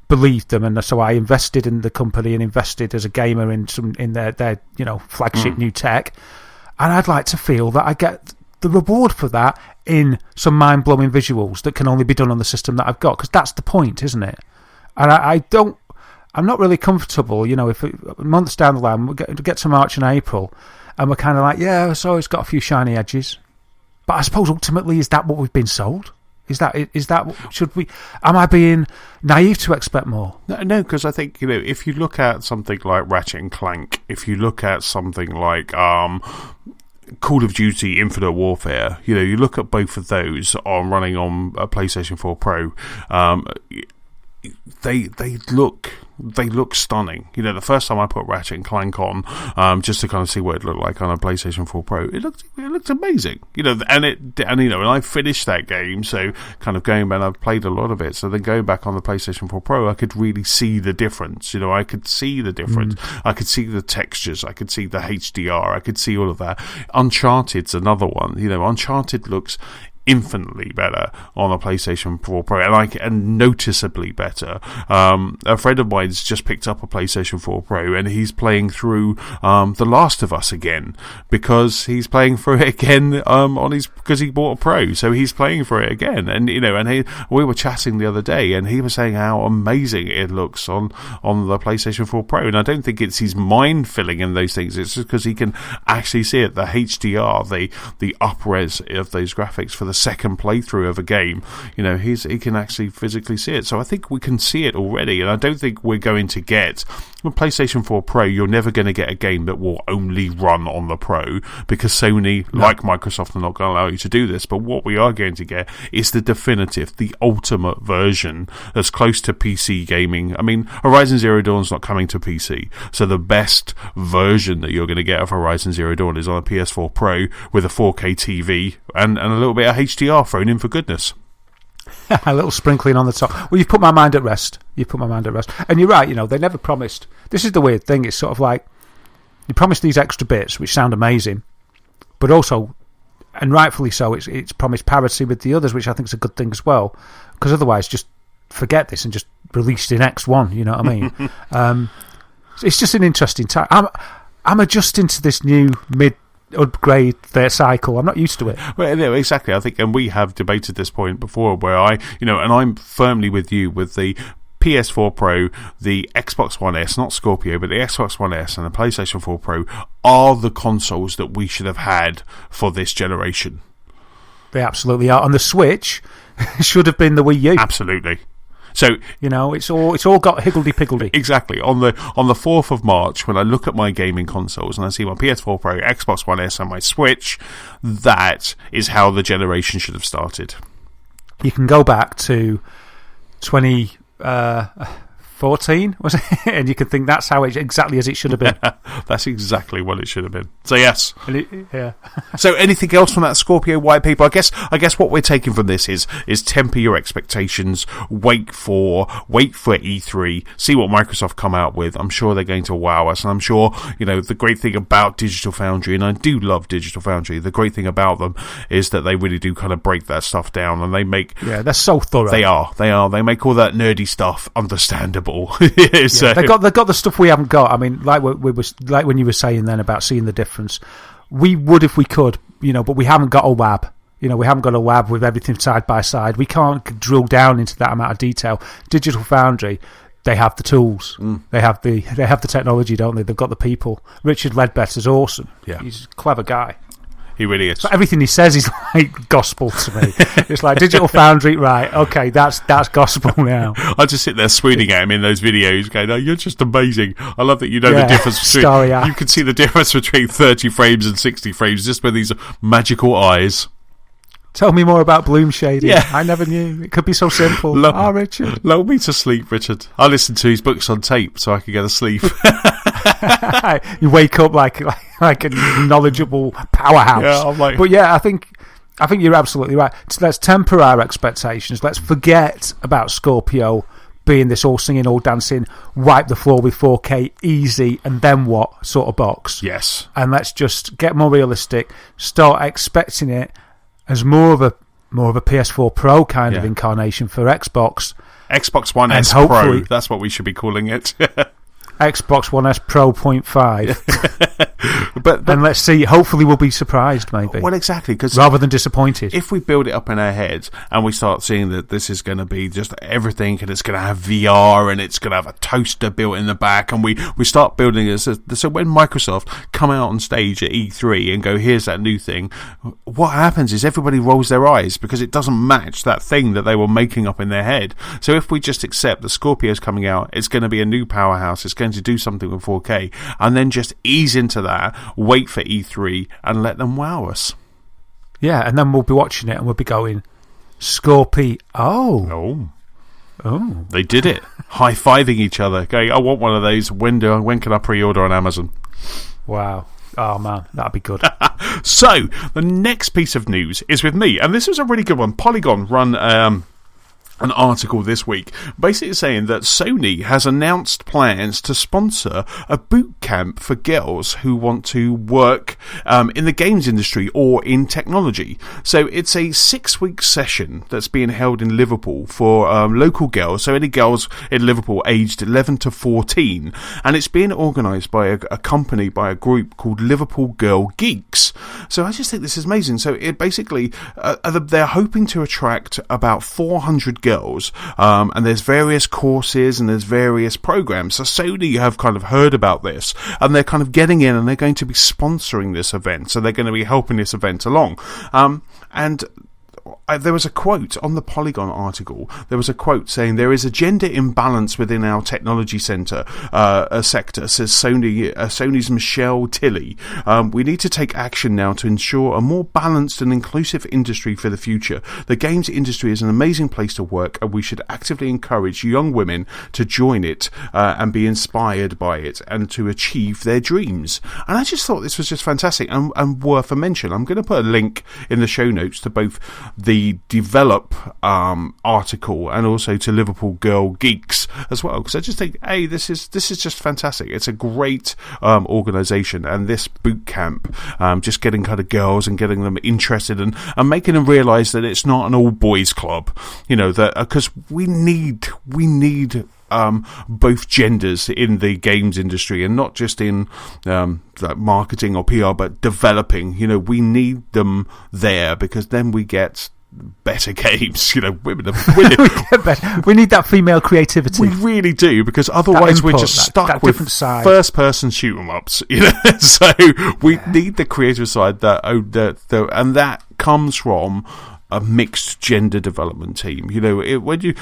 believed them, and so I invested in the company and invested as a gamer in their flagship new tech. And I'd like to feel that I get the reward for that in some mind-blowing visuals that can only be done on the system that I've got, because that's the point, isn't it? And I'm not really comfortable, if months down the line we get to March and April, and we're kind of like, so it's got a few shiny edges. But I suppose ultimately, is that what we've been sold? Is that should we? Am I being naive to expect more? No, because I think if you look at something like Ratchet and Clank, if you look at something like Call of Duty Infinite Warfare, you look at both of those running on a PlayStation 4 Pro, they look stunning. The first time I put Ratchet and Clank on, just to kind of see what it looked like on a PlayStation 4 Pro, it looked amazing. And I finished that game, so kind of going back, I've played a lot of it. So then going back on the PlayStation 4 Pro, I could really see the difference. I could see the difference. I could see the textures. I could see the HDR. I could see all of that. Uncharted's another one. Uncharted looks infinitely better on a PlayStation 4 Pro, and noticeably better. A friend of mine's just picked up a PlayStation 4 Pro, and he's playing through The Last of Us again, because he's playing through it again because he bought a Pro, so he's playing for it again. And we were chatting the other day, and he was saying how amazing it looks on the PlayStation 4 Pro, and I don't think it's his mind filling in those things. It's just because he can actually see it, the HDR, the up-res of those graphics for the second playthrough of a game. He can actually physically see it, so I think we can see it already. And I don't think we're going to get, with PlayStation 4 Pro, you're never going to get a game that will only run on the Pro, because Sony, like Microsoft, are not going to allow you to do this. But what we are going to get is the definitive, the ultimate version, as close to PC gaming. I mean, Horizon Zero Dawn's not coming to PC, so the best version that you're going to get of Horizon Zero Dawn is on a PS4 Pro with a 4K TV and a little bit of HDR thrown in for goodness. A little sprinkling on the top. Well, you've put my mind at rest. And you're right, they never promised. This is the weird thing. It's sort of like, you promised these extra bits, which sound amazing, but also, and rightfully so, it's promised parity with the others, which I think is a good thing as well, because otherwise just forget this and just release the next one, you know what I mean? It's just an interesting time. I'm adjusting to this new upgrade their cycle. I'm not used to it. Well, no, exactly. I think, and we have debated this point before, where and I'm firmly with you with the PS4 Pro, the Xbox One S, not Scorpio, but the Xbox One S and the PlayStation 4 Pro are the consoles that we should have had for this generation. They absolutely are. And the Switch should have been the Wii U. Absolutely. So it's all got higgledy-piggledy. Exactly. On the 4th of March, when I look at my gaming consoles and I see my PS4 Pro, Xbox One S, and my Switch, that is how the generation should have started. You can go back to 2014, was it? And you can think that's how exactly as it should have been. That's exactly what it should have been. So yes. Yeah. So anything else from that Scorpio white paper? I guess what we're taking from this is temper your expectations. Wait for E3. See what Microsoft come out with. I'm sure they're going to wow us, and I'm sure the great thing about Digital Foundry, and I do love Digital Foundry. The great thing about them is that they really do kind of break that stuff down, and they make they're so thorough. They are. They make all that nerdy stuff understandable. So, they got the stuff we haven't got. I mean, like when you were saying then about seeing the difference, we would if we could, but we haven't got a lab. We haven't got a lab with everything side by side. We can't drill down into that amount of detail. Digital Foundry, they have the tools. They have the technology, don't they? They've got the people. Richard Leadbetter's awesome. Yeah, he's a clever guy. He really is. So everything he says is like gospel to me. It's like Digital Foundry, right? Okay, that's gospel now. I just sit there swooning at him in those videos, going, "Oh, you're just amazing." I love that you know the difference between. You can see the difference between 30 frames and 60 frames just with these magical eyes. Tell me more about bloom shading. Yeah. I never knew. It could be so simple. Richard. Lull me to sleep, Richard. I listen to his books on tape so I can go to sleep. You wake up like a knowledgeable powerhouse. Yeah, but yeah, I think you're absolutely right. So let's temper our expectations. Let's forget about Scorpio being this all singing, all dancing, wipe the floor with 4K, easy, and then what sort of box. Yes. And let's just get more realistic, start expecting it as more of a PS4 Pro kind of incarnation for Xbox. Xbox One S Pro, that's what we should be calling it. Xbox One S Pro 0.5. but and let's see, hopefully we'll be surprised maybe. Well, exactly, because rather than disappointed. If we build it up in our heads and we start seeing that this is going to be just everything, and it's going to have VR and it's going to have a toaster built in the back, and we start building it, so when Microsoft come out on stage at E3 and go, here's that new thing, what happens is everybody rolls their eyes because it doesn't match that thing that they were making up in their head. So if we just accept the Scorpio's coming out, it's going to be a new powerhouse, it's going to do something with 4K, and then just ease into that, wait for E3 and let them wow us. Yeah, and then we'll be watching it and we'll be going, Scorpio. Oh, they did it. High-fiving each other, going, I want one of those. When can I pre-order on Amazon? Wow. Oh man, that'd be good. So the next piece of news is with me, and this was a really good one. Polygon run an article this week basically saying that Sony has announced plans to sponsor a boot camp for girls who want to work in the games industry or in technology. So it's a 6-week session that's being held in Liverpool for local girls, so any girls in Liverpool aged 11 to 14, and it's being organised by a company, by a group called Liverpool Girl Geeks. So I just think this is amazing. So it basically, they're hoping to attract about 400 girls, and there's various courses and there's various programs. So Sony have kind of heard about this, and they're kind of getting in, and they're going to be sponsoring this event. So they're going to be helping this event along. And there was a quote on the Polygon article. There was a quote saying, "There is a gender imbalance within our technology sector," says Sony's Michelle Tilley. "We need to take action now to ensure a more balanced and inclusive industry for the future. The games industry is an amazing place to work, and we should actively encourage young women to join it and be inspired by it and to achieve their dreams." And I just thought this was just fantastic and worth a mention. I'm going to put a link in the show notes to both the Develop article and also to Liverpool Girl Geeks as well, because I just think, hey, this is just fantastic. It's a great organisation, and this boot camp, just getting kind of girls and getting them interested and making them realise that it's not an all boys club, that because we need both genders in the games industry, and not just in like marketing or PR, but developing. We need them there, because then we get better games. Women we need that female creativity. We really do, because otherwise we're just stuck with first person shoot 'em ups. So we need the creative side and that comes from a mixed gender development team. When you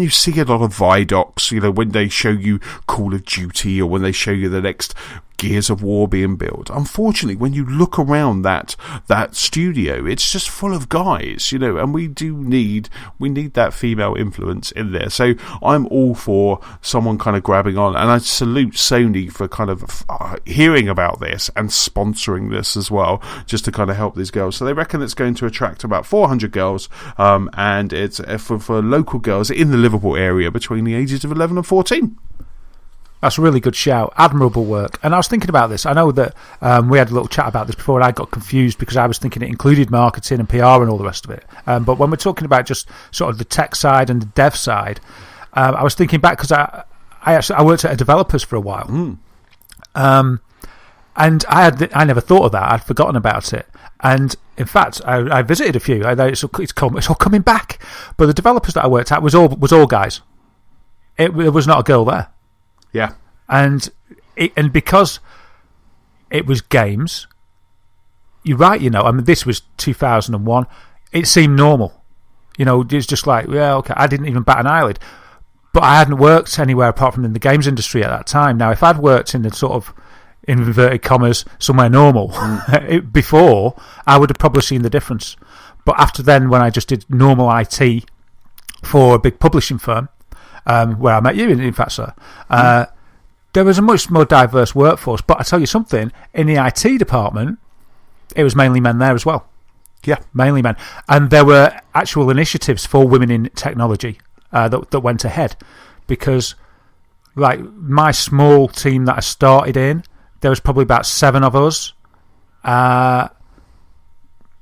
see a lot of Vidocs, when they show you Call of Duty, or when they show you the next Gears of War being built, unfortunately, when you look around that studio, it's just full of guys, and we need that female influence in there. So I'm all for someone kind of grabbing on, and I salute Sony for kind of hearing about this and sponsoring this as well, just to kind of help these girls. So they reckon it's going to attract about 400 girls, and it's for local girls in the Liverpool area between the ages of 11 and 14. That's a really good shout. Admirable work. And I was thinking about this. I know that we had a little chat about this before, and I got confused because I was thinking it included marketing and PR and all the rest of it. But when we're talking about just sort of the tech side and the dev side, I was thinking back, because I worked at a developers for a while. And I never thought of that. I'd forgotten about it. And in fact, I visited a few. It's all coming back. But the developers that I worked at was all guys. There was not a girl there. Yeah. And because it was games, you're right, this was 2001, it seemed normal. It's just like, yeah, okay, I didn't even bat an eyelid. But I hadn't worked anywhere apart from in the games industry at that time. Now, if I'd worked in the sort of, in inverted commas, somewhere normal before, I would have probably seen the difference. But after then, when I just did normal IT for a big publishing firm, where I met you, in fact, sir, there was a much more diverse workforce. But I tell you something, in the IT department, it was mainly men there as well. Yeah, mainly men. And there were actual initiatives for women in technology that went ahead. Because, like, my small team that I started in, there was probably about 7 of us.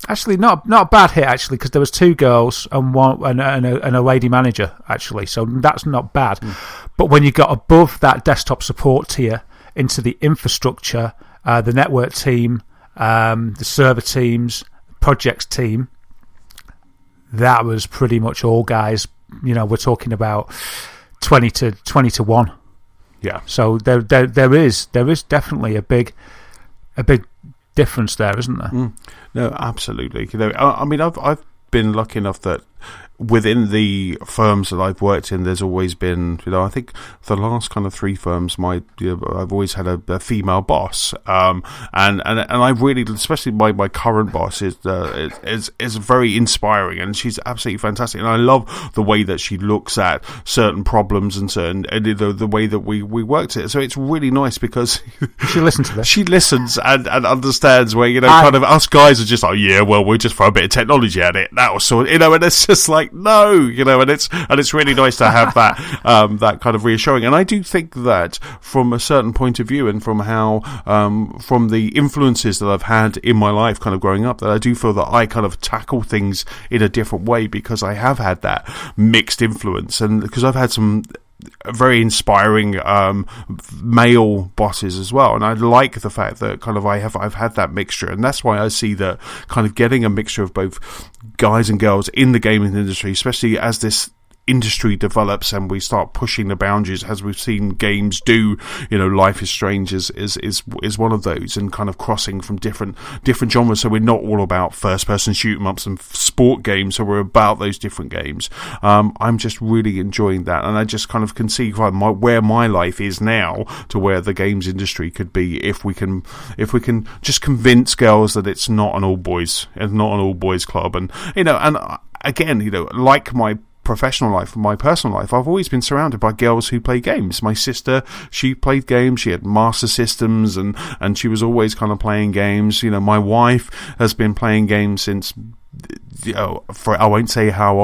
Actually, not a bad hit, actually, because there was 2 girls and a lady manager, actually. So that's not bad. But when you got above that desktop support tier into the infrastructure, the network team, the server teams, projects team, that was pretty much all guys. We're talking about 20 to 1. Yeah. So there is definitely a big difference there, isn't there? No, absolutely. I mean, I've been lucky enough that within the firms that I've worked in, there's always been, I think the last kind of 3 firms, I've always had a female boss, and I really, especially my current boss is very inspiring, and she's absolutely fantastic, and I love the way that she looks at certain problems and the way that we worked it. So it's really nice because she listens to this. She listens and understands where kind of us guys are just like, yeah, well, we'll just throw a bit of technology at it. That was and it's just like, like, no, and it's really nice to have that that kind of reassuring. And I do think that from a certain point of view, and from how from the influences that I've had in my life, kind of growing up, that I do feel that I kind of tackle things in a different way because I have had that mixed influence, and because I've had some very inspiring male bosses as well, and I like the fact that kind of I've had that mixture, and that's why I see that kind of getting a mixture of both guys and girls in the gaming industry, especially as this industry develops and we start pushing the boundaries, as we've seen games do. Life is Strange is one of those, and kind of crossing from different genres. So we're not all about first person shoot 'em ups and sport games. So we're about those different games. I'm just really enjoying that, and I just kind of can see where my life is now to where the games industry could be if we can just convince girls that it's not an all boys club, and again, like my professional life and my personal life, I've always been surrounded by girls who play games. My sister, she played games, she had Master Systems, and she was always kind of playing games. My wife has been playing games since, for I won't say how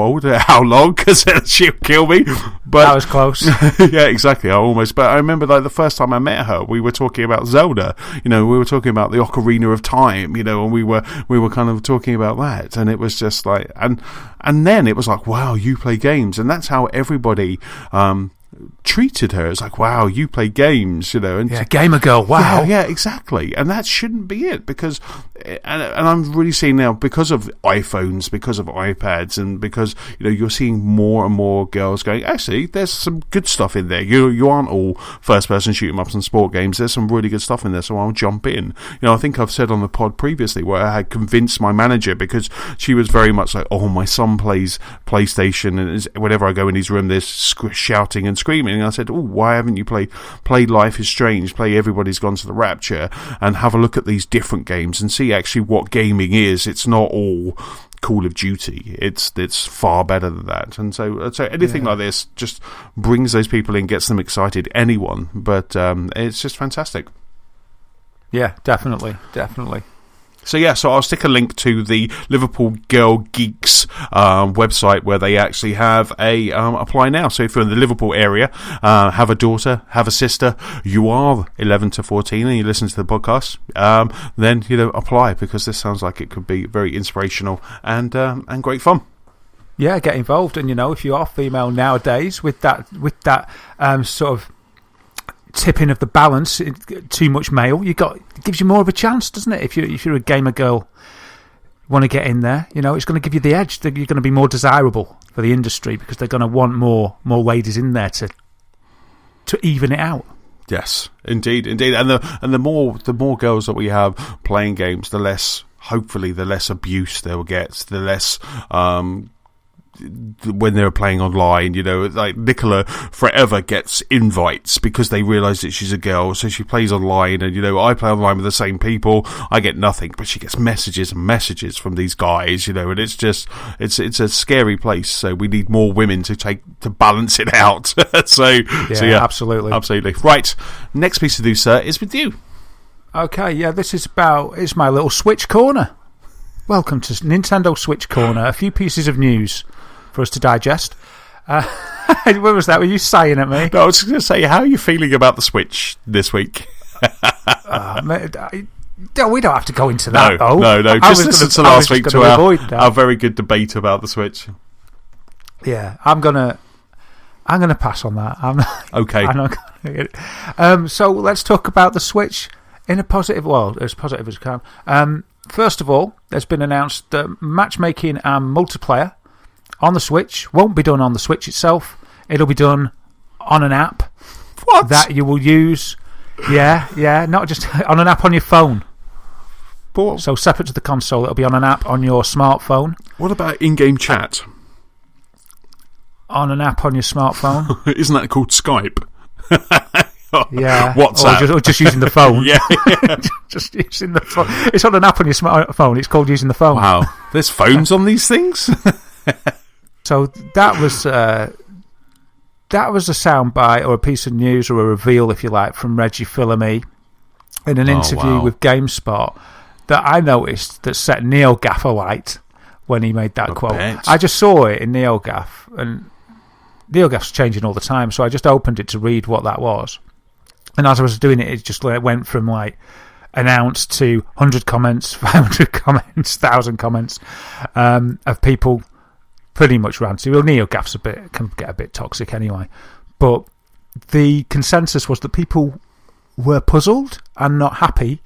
long, because she'll kill me. But that was close. Yeah, exactly. But I remember the first time I met her, we were talking about Zelda. We were talking about the Ocarina of Time. And we were kind of talking about that, and it was just like, and then it was like, wow, you play games, and that's how everybody treated her. It's like, wow, you play games, and gamer girl, wow. Yeah, exactly. And that shouldn't be it, because and I'm really seeing now, because of iPhones, because of iPads, and because you're seeing more and more girls going, actually, there's some good stuff in there. You aren't all first person shoot 'em ups and sport games. There's some really good stuff in there, so I'll jump in. I think I've said on the pod previously where I had convinced my manager, because she was very much like, oh, my son plays PlayStation, and whenever I go in his room there's shouting and screaming. And I said, oh, why haven't you played Life is Strange, play Everybody's Gone to the Rapture, and have a look at these different games and see actually what gaming is. It's not all Call of Duty. It's far better than that. And so anything like this just brings those people in, gets them excited. Anyone, but it's just fantastic. Yeah, definitely. So I'll stick a link to the Liverpool Girl Geeks website, where they actually have a apply now. So if you're in the Liverpool area, have a daughter, have a sister, you are 11 to 14 and you listen to the podcast, then apply, because this sounds like it could be very inspirational and great fun. Yeah, get involved, and if you are female nowadays, with that sort of tipping of the balance, too much male, it gives you more of a chance, doesn't it? If you're a gamer girl, want to get in there, it's going to give you the edge. You're going to be more desirable for the industry, because they're going to want more ladies in there to even it out. Yes, indeed, and the more girls that we have playing games, the less abuse they'll get, the less when they're playing online, like Nicola forever gets invites because they realise that she's a girl, so she plays online, and I play online with the same people, I get nothing, but she gets messages and messages from these guys, and it's just it's a scary place. So we need more women to balance it out. so absolutely. Right, next piece of news, sir, is with you. Okay, yeah, it's my little Switch corner. Welcome to Nintendo Switch Corner. A few pieces of news for us to digest. What was that? Were you saying at me? No, I was going to say, how are you feeling about the Switch this week? We don't have to go into that, though. No. Just listen to last week to our very good debate about the Switch. Yeah, I'm gonna pass on that. Okay. I'm not gonna so let's talk about the Switch in a positive, as positive as we can. First of all, there's been announced that matchmaking and multiplayer on the Switch won't be done on the Switch itself. It'll be done on an app. What? That you will use. Yeah, not just on an app on your phone. But so separate to the console, it'll be on an app on your smartphone. What about in-game chat? On an app on your smartphone. Isn't that called Skype? Yeah, WhatsApp. Or just using the phone. Yeah. Just using the phone. It's on an app on your smartphone. It's called using the phone. Wow, there's phones on these things. So that was a soundbite or a piece of news or a reveal, if you like, from Reggie Fils-Aimé in an interview with GameSpot that I noticed that set Neo Gaffer light when he made that quote. Bet. I just saw it in NeoGAF, and NeoGAF's changing all the time, so I just opened it to read what that was. And as I was doing it, it just went from like announced to 100 comments, 500 comments, 1,000 comments of people pretty much ranting. Well, NeoGAF's can get a bit toxic anyway, but the consensus was that people were puzzled and not happy,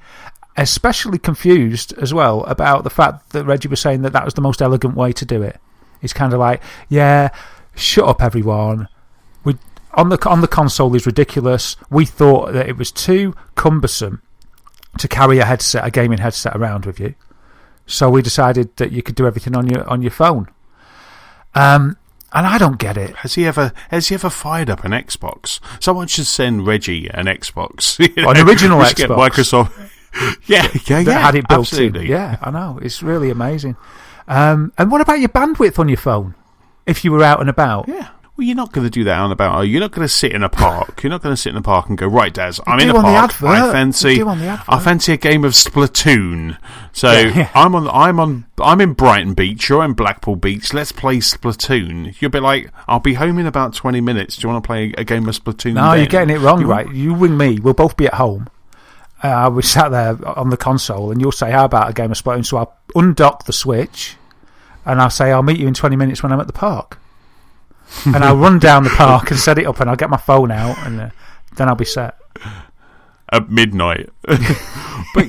especially confused as well about the fact that Reggie was saying that was the most elegant way to do it. It's kind of like, yeah, shut up everyone. On the console is ridiculous. We thought that it was too cumbersome to carry a gaming headset around with you, so we decided that you could do everything on your phone. And I don't get it. Has he ever fired up an Xbox? Someone should send Reggie an Xbox. An original Xbox. Get Microsoft. yeah. That had it built absolutely. in. Yeah, I know. It's really amazing. And what about your bandwidth on your phone? If you were out and about? Yeah. Well, you're not going to do that out and about. You're not going to sit in a park. You're not going to sit in a park and go, right, Daz, I'm in a park. I fancy a game of Splatoon. So I'm in Brighton Beach. You're in Blackpool Beach. Let's play Splatoon. You'll be like, I'll be home in about 20 minutes. Do you want to play a game of Splatoon? No, you're getting it wrong, right? You ring me. We'll both be at home. We sat there on the console, and you'll say, how about a game of Splatoon? So I'll undock the Switch, and I'll say, I'll meet you in 20 minutes when I'm at the park. And I'll run down the park and set it up, and I'll get my phone out, and then I'll be set. At midnight. But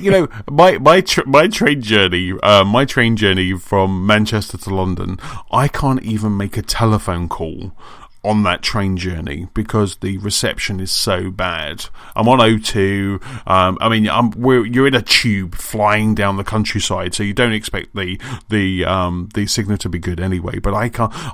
my train journey from Manchester to London, I can't even make a telephone call on that train journey because the reception is so bad. I'm on O2. You're in a tube flying down the countryside, so you don't expect the signal to be good anyway. But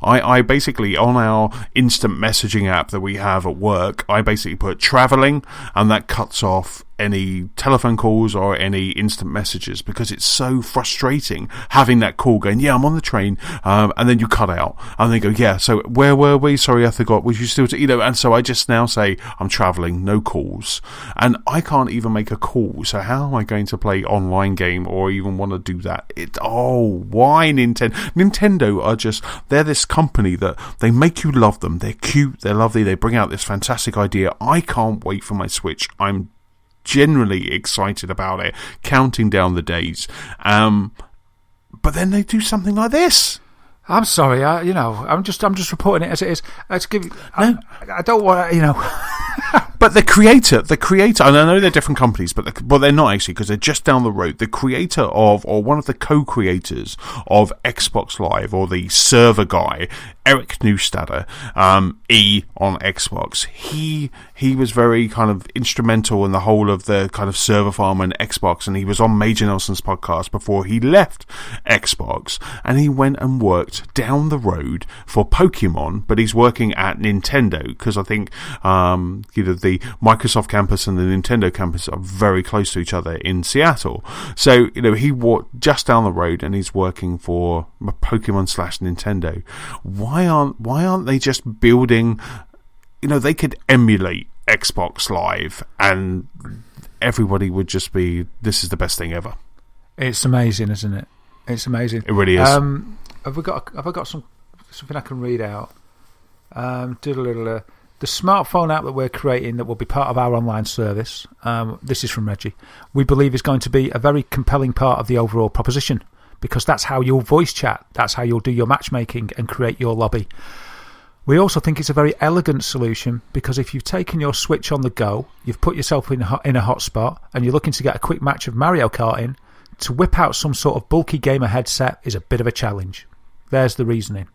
I basically, on our instant messaging app that we have at work, I basically put travelling, and that cuts off any telephone calls or any instant messages because it's so frustrating having that call going, yeah, I'm on the train, and then you cut out and they go, yeah, so where were we? Sorry, I forgot. Was you still and so I just now say I'm travelling, no calls, and I can't even make a call. So how am I going to play online game or even want to do that? Why Nintendo? Nintendo they're this company that they make you love them. They're cute, they're lovely, they bring out this fantastic idea. I can't wait for my Switch. I'm generally excited about it, counting down the days, but then they do something like this. I'm sorry, I'm just reporting it as it is. I don't want to, But the creator, and I know they're different companies, but they're not actually, because they're just down the road. The creator or one of the co-creators of Xbox Live, or the server guy, Eric Neustadter, E on Xbox, he was very kind of instrumental in the whole of the kind of server farm and Xbox, and he was on Major Nelson's podcast before he left Xbox, and he went and worked down the road for Pokemon, but he's working at Nintendo, because I think the Microsoft campus and the Nintendo campus are very close to each other in Seattle. So he walked just down the road and he's working for Pokemon / Nintendo. Why aren't they just building? They could emulate Xbox Live and everybody would just be, this is the best thing ever. It's amazing, isn't it? It's amazing. It really is. Have I got something I can read out? The smartphone app that we're creating that will be part of our online service, this is from Reggie, we believe is going to be a very compelling part of the overall proposition, because that's how you'll voice chat, that's how you'll do your matchmaking and create your lobby. We also think it's a very elegant solution, because if you've taken your Switch on the go, you've put yourself in a hotspot, and you're looking to get a quick match of Mario Kart in, to whip out some sort of bulky gamer headset is a bit of a challenge. There's the reasoning.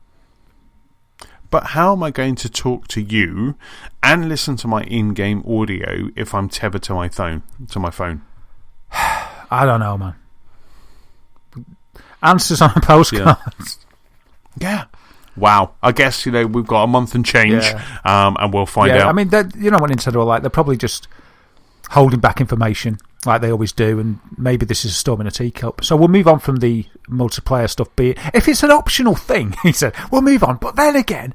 But how am I going to talk to you and listen to my in-game audio if I'm tethered to my phone? I don't know, man. Answers on a postcard. Yeah. Wow. I guess we've got a month and change, and we'll find out. I mean, what Nintendo are like. They're probably just holding back information like they always do, and maybe this is a storm in a teacup. So we'll move on from the multiplayer stuff. If it's an optional thing, he said, we'll move on. But then again,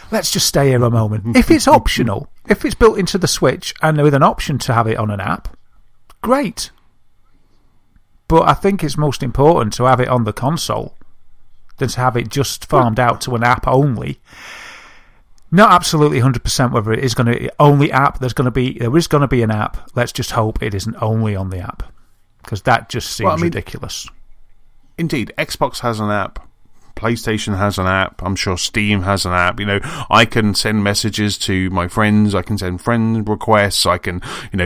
let's just stay here a moment. If it's optional, if it's built into the Switch and with an option to have it on an app, great. But I think it's most important to have it on the console. than to have it just farmed out to an app only. Not absolutely 100% whether it is going to be only app. There is going to be an app. Let's just hope it isn't only on the app, because that just seems ridiculous. Indeed, Xbox has an app. PlayStation has an app. I'm sure Steam has an app. I can send messages to my friends. I can send friend requests. I can,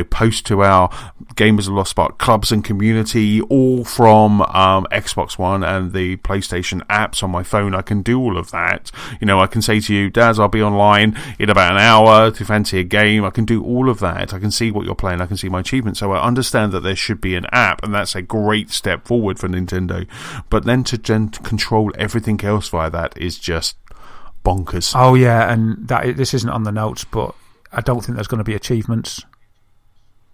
post to our Gamers of Lost Spark clubs and community, all from Xbox One and the PlayStation apps on my phone. I can do all of that. I can say to you, Daz, I'll be online in about an hour to fancy a game. I can do all of that. I can see what you're playing. I can see my achievements. So I understand that there should be an app, and that's a great step forward for Nintendo. But then to control everything else via that is just bonkers. Oh yeah, and this isn't on the notes, but I don't think there's going to be achievements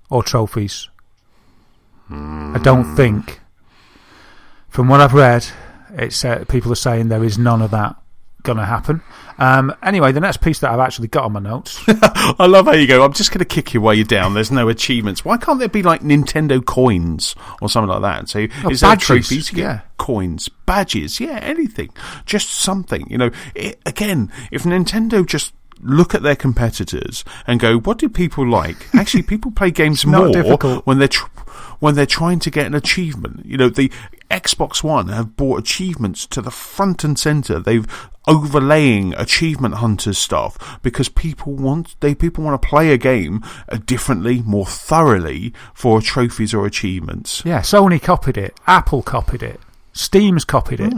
or trophies. I don't think. From what I've read, it's people are saying there is none of that going to happen. Anyway, the next piece that I've actually got on my notes. I love how you go, I'm just going to kick you while you're down. There's no achievements. Why can't there be like Nintendo coins or something like that? So is there trophies? Yeah. Coins, badges, anything. Just something. Again, if Nintendo just look at their competitors and go, what do people like? Actually, people play games more when they're trying to get an achievement. The Xbox One have brought achievements to the front and centre. They've overlaying achievement hunters stuff because people want to play a game differently, more thoroughly for trophies or achievements. Yeah, Sony copied it, Apple copied it, Steam's copied it.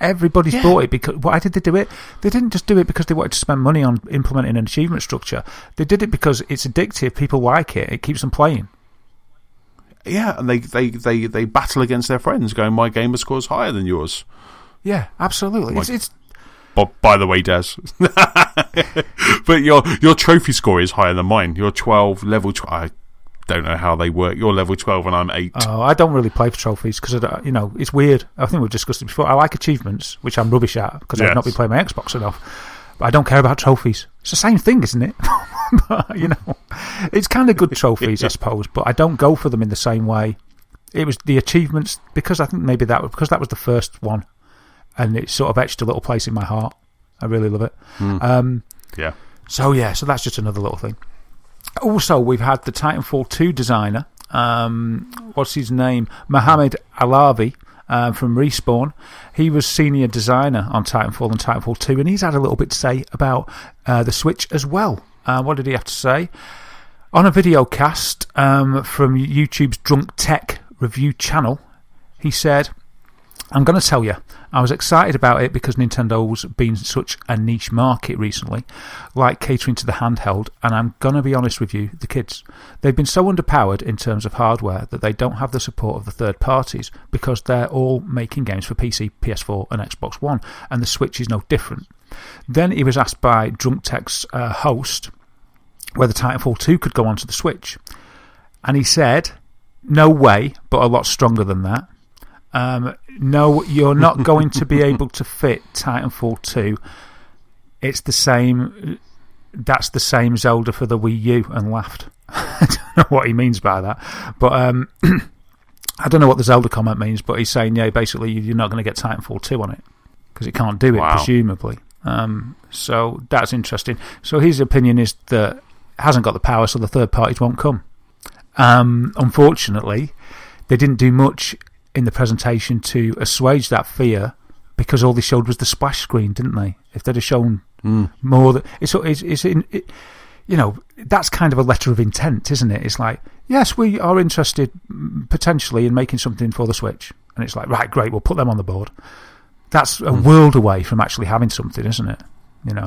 Everybody's bought it because why did they do it? They didn't just do it because they wanted to spend money on implementing an achievement structure. They did it because it's addictive. People like it. It keeps them playing. Yeah, and they battle against their friends, going, my gamer score's higher than yours. Yeah, absolutely. It's But by the way, Des, but your trophy score is higher than mine. You're 12, level 12. I don't know how they work. You're level 12 and I'm 8. Oh, I don't really play for trophies because it's weird. I think we've discussed it before. I like achievements, which I'm rubbish at because I've not been playing my Xbox enough. But I don't care about trophies. It's the same thing, isn't it? But, it's kind of good trophies, I suppose, but I don't go for them in the same way. It was the achievements because I think maybe that was the first one, and it sort of etched a little place in my heart. I really love it. So that's just another little thing. Also, we've had the Titanfall 2 designer, what's his name? Mohamed Alavi from Respawn. He was senior designer on Titanfall and Titanfall 2, and he's had a little bit to say about the Switch as well. What did he have to say? On a video cast from YouTube's Drunk Tech review channel, he said, I'm going to tell you, I was excited about it because Nintendo's been such a niche market recently, like catering to the handheld, and I'm going to be honest with you, the kids, they've been so underpowered in terms of hardware that they don't have the support of the third parties because they're all making games for PC, PS4 and Xbox One, and the Switch is no different. Then he was asked by Drunk Tech's host whether Titanfall 2 could go onto the Switch, and he said, no way, but a lot stronger than that. No, you're not going to be able to fit Titanfall 2. It's the same. That's the same Zelda for the Wii U, and laughed. I don't know what he means by that, but I don't know what the Zelda comment means. But he's saying, basically, you're not going to get Titanfall 2 on it because it can't do it, presumably. So that's interesting. So his opinion is that it hasn't got the power, so the third parties won't come. Unfortunately, they didn't do much in the presentation to assuage that fear because all they showed was the splash screen, didn't they? If they'd have shown more, that's kind of a letter of intent, isn't it? It's like, yes, we are interested potentially in making something for the Switch, and it's like, right, great, we'll put them on the board. That's a world away from actually having something, isn't it?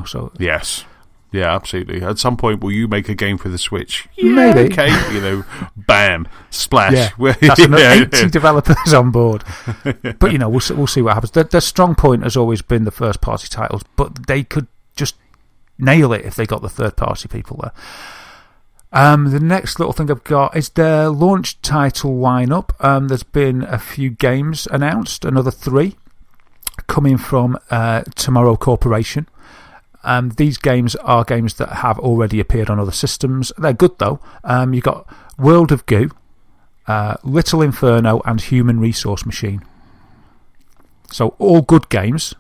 So yes. Yeah, absolutely. At some point, will you make a game for the Switch? Yeah, maybe. Okay, bam, splash. Yeah, that's another 80 developers on board. But, we'll see what happens. The strong point has always been the first-party titles, but they could just nail it if they got the third-party people there. The next little thing I've got is their launch title lineup. There's been a few games announced, another 3, coming from Tomorrow Corporation. These games are games that have already appeared on other systems. They're good, though. You've got World of Goo, Little Inferno, and Human Resource Machine. So all good games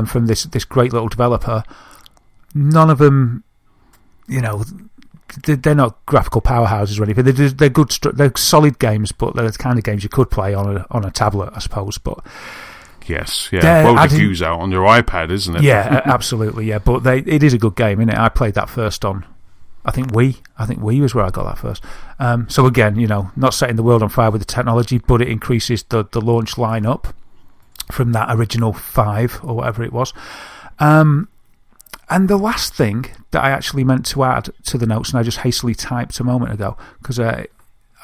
from this great little developer. None of them, they're not graphical powerhouses or anything. They're good, they're solid games, but they're the kind of games you could play on a tablet, I suppose. But yes, yeah. Well, the goose out on your iPad, isn't it? Yeah, absolutely, yeah. But it is a good game, isn't it? I played that first on, I think Wii. I think Wii was where I got that first. So again, not setting the world on fire with the technology, but it increases the launch lineup from that original 5 or whatever it was. And the last thing that I actually meant to add to the notes, and I just hastily typed a moment ago because I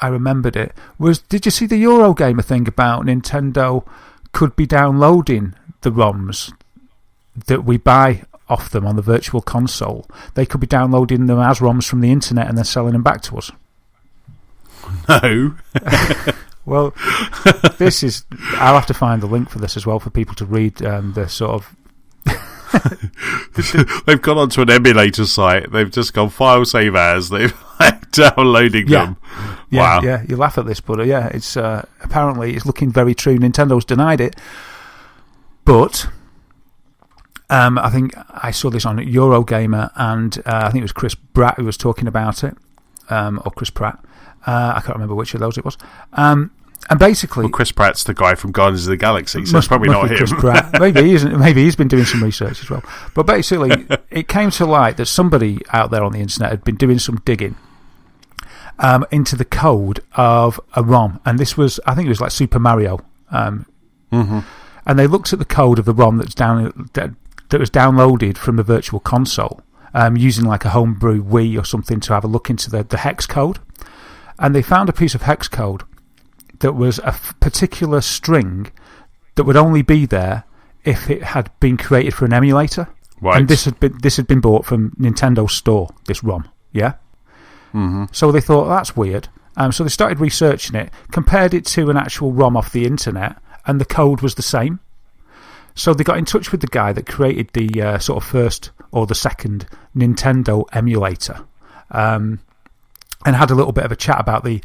remembered it, was, did you see the Eurogamer thing about Nintendo could be downloading the ROMs that we buy off them on the virtual console? They could be downloading them as ROMs from the internet and then selling them back to us. No. Well, I'll have to find the link for this as well for people to read the sort of... They've gone onto an emulator site. They've just gone file save as. They've downloading them. Yeah, wow. Yeah, you laugh at this, but it's apparently it's looking very true. Nintendo's denied it, but I think I saw this on Eurogamer, and I think it was Chris Pratt who was talking about it, or Chris Pratt. I can't remember which of those it was. And basically, Chris Pratt's the guy from Guardians of the Galaxy, so it's probably not him. Chris Pratt. Maybe he's been doing some research as well. But basically, it came to light that somebody out there on the internet had been doing some digging into the code of a ROM, and this was, I think it was like Super Mario. And they looked at the code of the ROM that was downloaded from the virtual console, using like a homebrew Wii or something to have a look into the hex code, and they found a piece of hex code that was a particular string that would only be there if it had been created for an emulator. Right. And this had been bought from Nintendo's store, this ROM, yeah? So they thought, that's weird. So they started researching it, compared it to an actual ROM off the internet, and the code was the same. So they got in touch with the guy that created the sort of first or the second Nintendo emulator, and had a little bit of a chat about the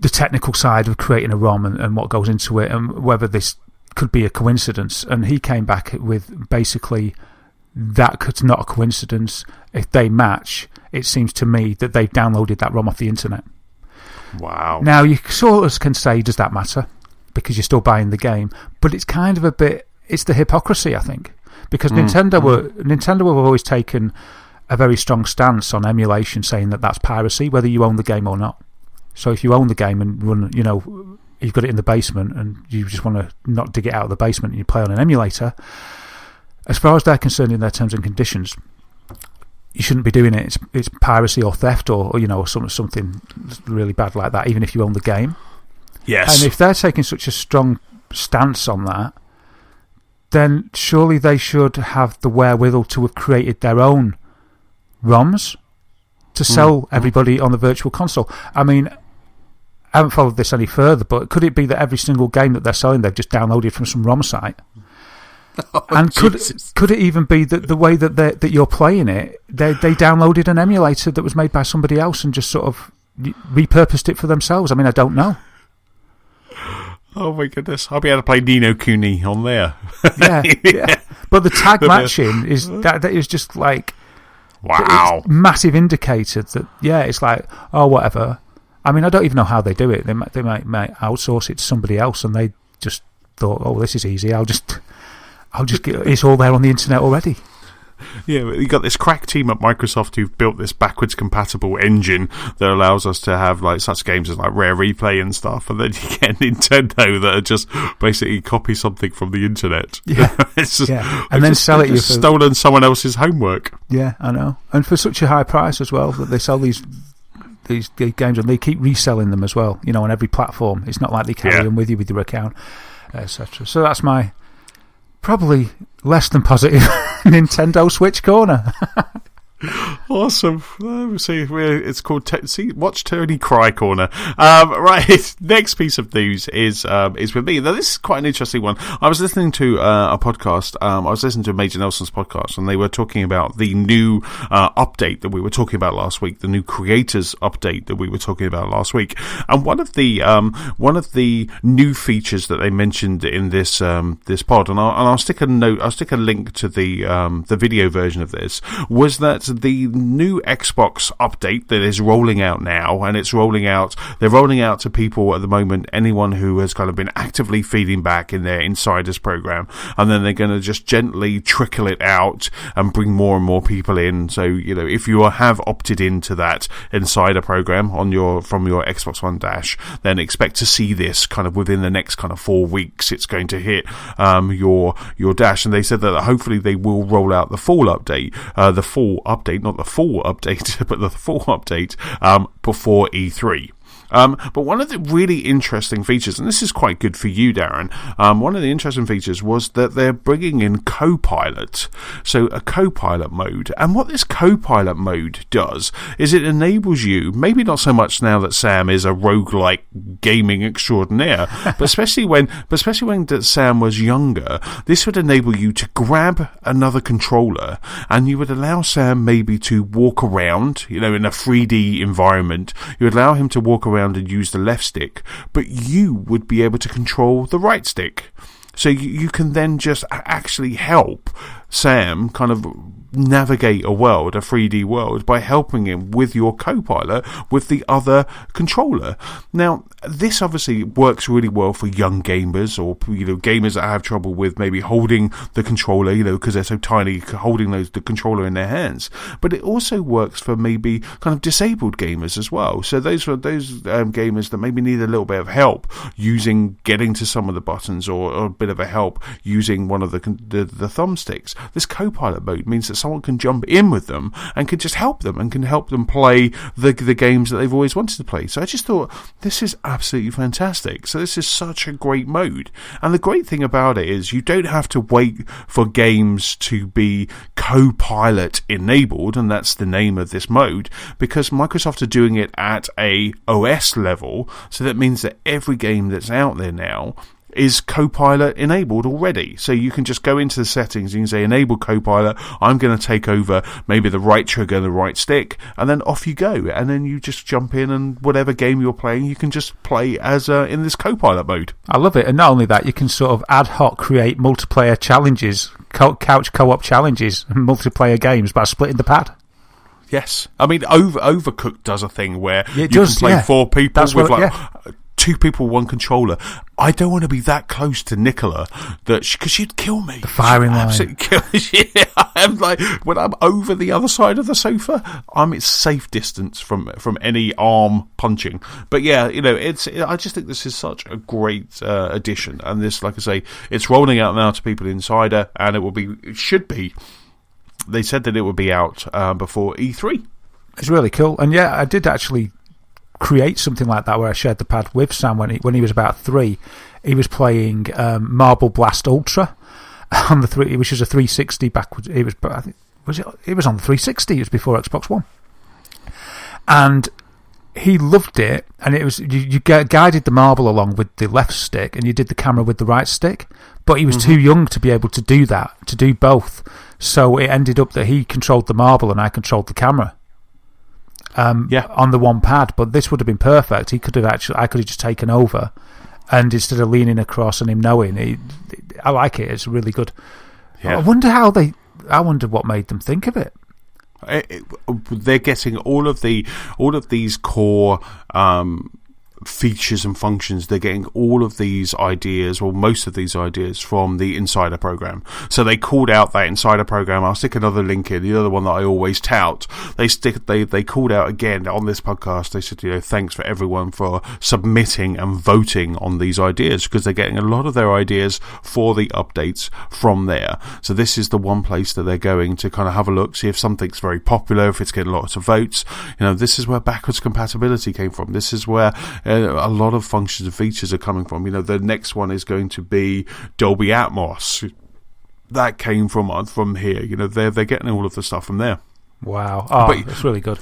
technical side of creating a ROM and what goes into it, and whether this could be a coincidence. And he came back with basically that could not a coincidence. If they match, it seems to me that they've downloaded that ROM off the internet. Wow. Now, you sort of can say, does that matter? Because you're still buying the game. But it's kind of it's the hypocrisy, I think. Because Nintendo have always taken a very strong stance on emulation, saying that that's piracy, whether you own the game or not. So if you own the game and run, you've got it in the basement and you just want to not dig it out of the basement and you play on an emulator, as far as they're concerned in their terms and conditions, you shouldn't be doing it. It's piracy or theft or something really bad like that, even if you own the game. Yes. And if they're taking such a strong stance on that, then surely they should have the wherewithal to have created their own ROMs to sell everybody on the virtual console. I mean, I haven't followed this any further, but could it be that every single game that they're selling they've just downloaded from some ROM site? And could it even be that the way that you're playing it, they downloaded an emulator that was made by somebody else and just sort of repurposed it for themselves? I mean, I don't know. Oh my goodness! I'll be able to play Ni no Kuni on there. Yeah. But the tag matching that is just like, wow, it's massive indicator that it's like, oh, whatever. I mean, I don't even know how they do it. They might outsource it to somebody else, and they just thought, oh, this is easy. I'll just get it's all there on the internet already. Yeah, you got this crack team at Microsoft who've built this backwards compatible engine that allows us to have like such games as like Rare Replay and stuff, and then you get Nintendo that are just basically copy something from the internet. Yeah, it's just, and then sell it. You've stolen someone else's homework. Yeah, I know, and for such a high price as well that they sell these games, and they keep reselling them as well. On every platform. It's not like they carry them with you with your account, etc. So that's my probably less than positive Nintendo Switch corner. Awesome. See, it's called Watch Tony Cry Corner. Right, next piece of news is with me. Now, this is quite an interesting one. I was listening to a podcast. I was listening to Major Nelson's podcast, and they were talking about the new update that we were talking about last week, the new creators update that we were talking about last week. And one of the new features that they mentioned in this pod, and I'll stick a link to the video version of this, was that the new Xbox update that is rolling out now, and they're rolling out to people at the moment, anyone who has kind of been actively feeding back in their insiders program, and then they're going to just gently trickle it out and bring more and more people in. So, if you have opted into that insider program from your Xbox One Dash, then expect to see this kind of within the next kind of 4 weeks. It's going to hit your Dash, and they said that hopefully they will roll out the full update, not the full update, but the full update before E3. But one of the really interesting features, and this is quite good for you, Darren, one of the interesting features was that they're bringing in Copilot. So a Copilot mode. And what this Copilot mode does is it enables you, maybe not so much now that Sam is a roguelike gaming extraordinaire, but especially when Sam was younger, this would enable you to grab another controller, and you would allow Sam maybe to walk around, in a 3D environment. You would allow him to walk around and use the left stick, but you would be able to control the right stick. So you can then just actually help Sam kind of navigate a 3D world, by helping him with your Copilot with the other controller. Now, this obviously works really well for young gamers, or gamers that have trouble with maybe holding the controller, because they're so tiny, holding the controller in their hands. But it also works for maybe kind of disabled gamers as well. So those gamers that maybe need a little bit of help getting to some of the buttons, or a bit of a help using one of the thumbsticks. This Copilot mode means that someone can jump in with them and can just help them, and can help them play the games that they've always wanted to play. So I just thought, this is absolutely fantastic. So this is such a great mode. And the great thing about it is you don't have to wait for games to be Copilot enabled, and that's the name of this mode, because Microsoft are doing it at a OS level. So that means that every game that's out there now is Copilot enabled already. So you can just go into the settings, you can say enable Copilot, I'm going to take over maybe the right trigger and the right stick, and then off you go. And then you just jump in, and whatever game you're playing, you can just play as in this Copilot mode. I love it. And not only that, you can sort of ad hoc create multiplayer challenges, couch co-op challenges, and multiplayer games by splitting the pad. Yes. I mean, Overcooked does a thing where you can play 4 people with 2 people, 1 controller. I don't want to be that close to Nicola because she'd kill me. The firing line. Absolutely kill me. Yeah, I'm like, when I'm over the other side of the sofa, I'm at safe distance from any arm punching. But yeah, I just think this is such a great addition. And this, like I say, it's rolling out now to people Insider, and it should be. They said that it would be out before E3. It's really cool. And yeah, I did actually create something like that where I shared the pad with Sam when he was about 3. He was playing Marble Blast Ultra on the 3, which was a 360 backwards. It was on the 360. It was before Xbox One, and he loved it. And it was you guided the marble along with the left stick, and you did the camera with the right stick. But he was too young to be able to do that, to do both. So it ended up that he controlled the marble and I controlled the camera. On the one pad, but this would have been perfect. I could have just taken over, and instead of leaning across and him knowing, I like it. It's really good. Yeah. I wonder what made them think of it. They're getting all of these core features and functions. They're getting all of these ideas, or most of these ideas, from the Insider program. So they called out that Insider program. I'll stick another link in, the other one that I always tout. They called out again on this podcast. They said, thanks for everyone for submitting and voting on these ideas, because they're getting a lot of their ideas for the updates from there. So this is the one place that they're going to kind of have a look, see if something's very popular, if it's getting lots of votes. This is where backwards compatibility came from. This is where a lot of functions and features are coming from. The next one is going to be Dolby Atmos. That came from here. They're getting all of the stuff from there. Wow. Oh, it's really good.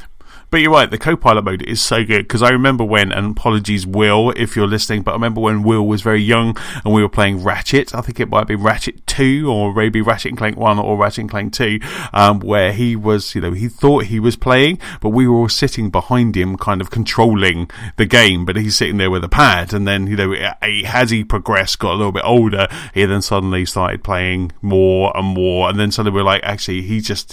But you're right, the co-pilot mode is so good, because I remember when, and apologies Will if you're listening, but I remember when Will was very young and we were playing Ratchet. I think it might be Ratchet 2 or maybe Ratchet and Clank 1 or Ratchet and Clank 2, where he was, he thought he was playing, but we were all sitting behind him kind of controlling the game, but he's sitting there with a pad, and then, as he progressed, got a little bit older, he then suddenly started playing more and more, and then suddenly we're like, actually, he just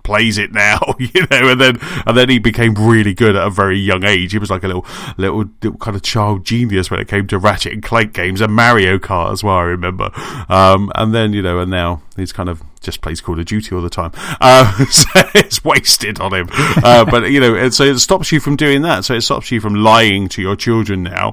plays it now, and then he became really good at a very young age. He was like a little kind of child genius when it came to Ratchet and Clank games and Mario Kart as well, I remember. And then, and now he's kind of just plays Call of Duty all the time. So it's wasted on him. But, so it stops you from doing that. So it stops you from lying to your children now.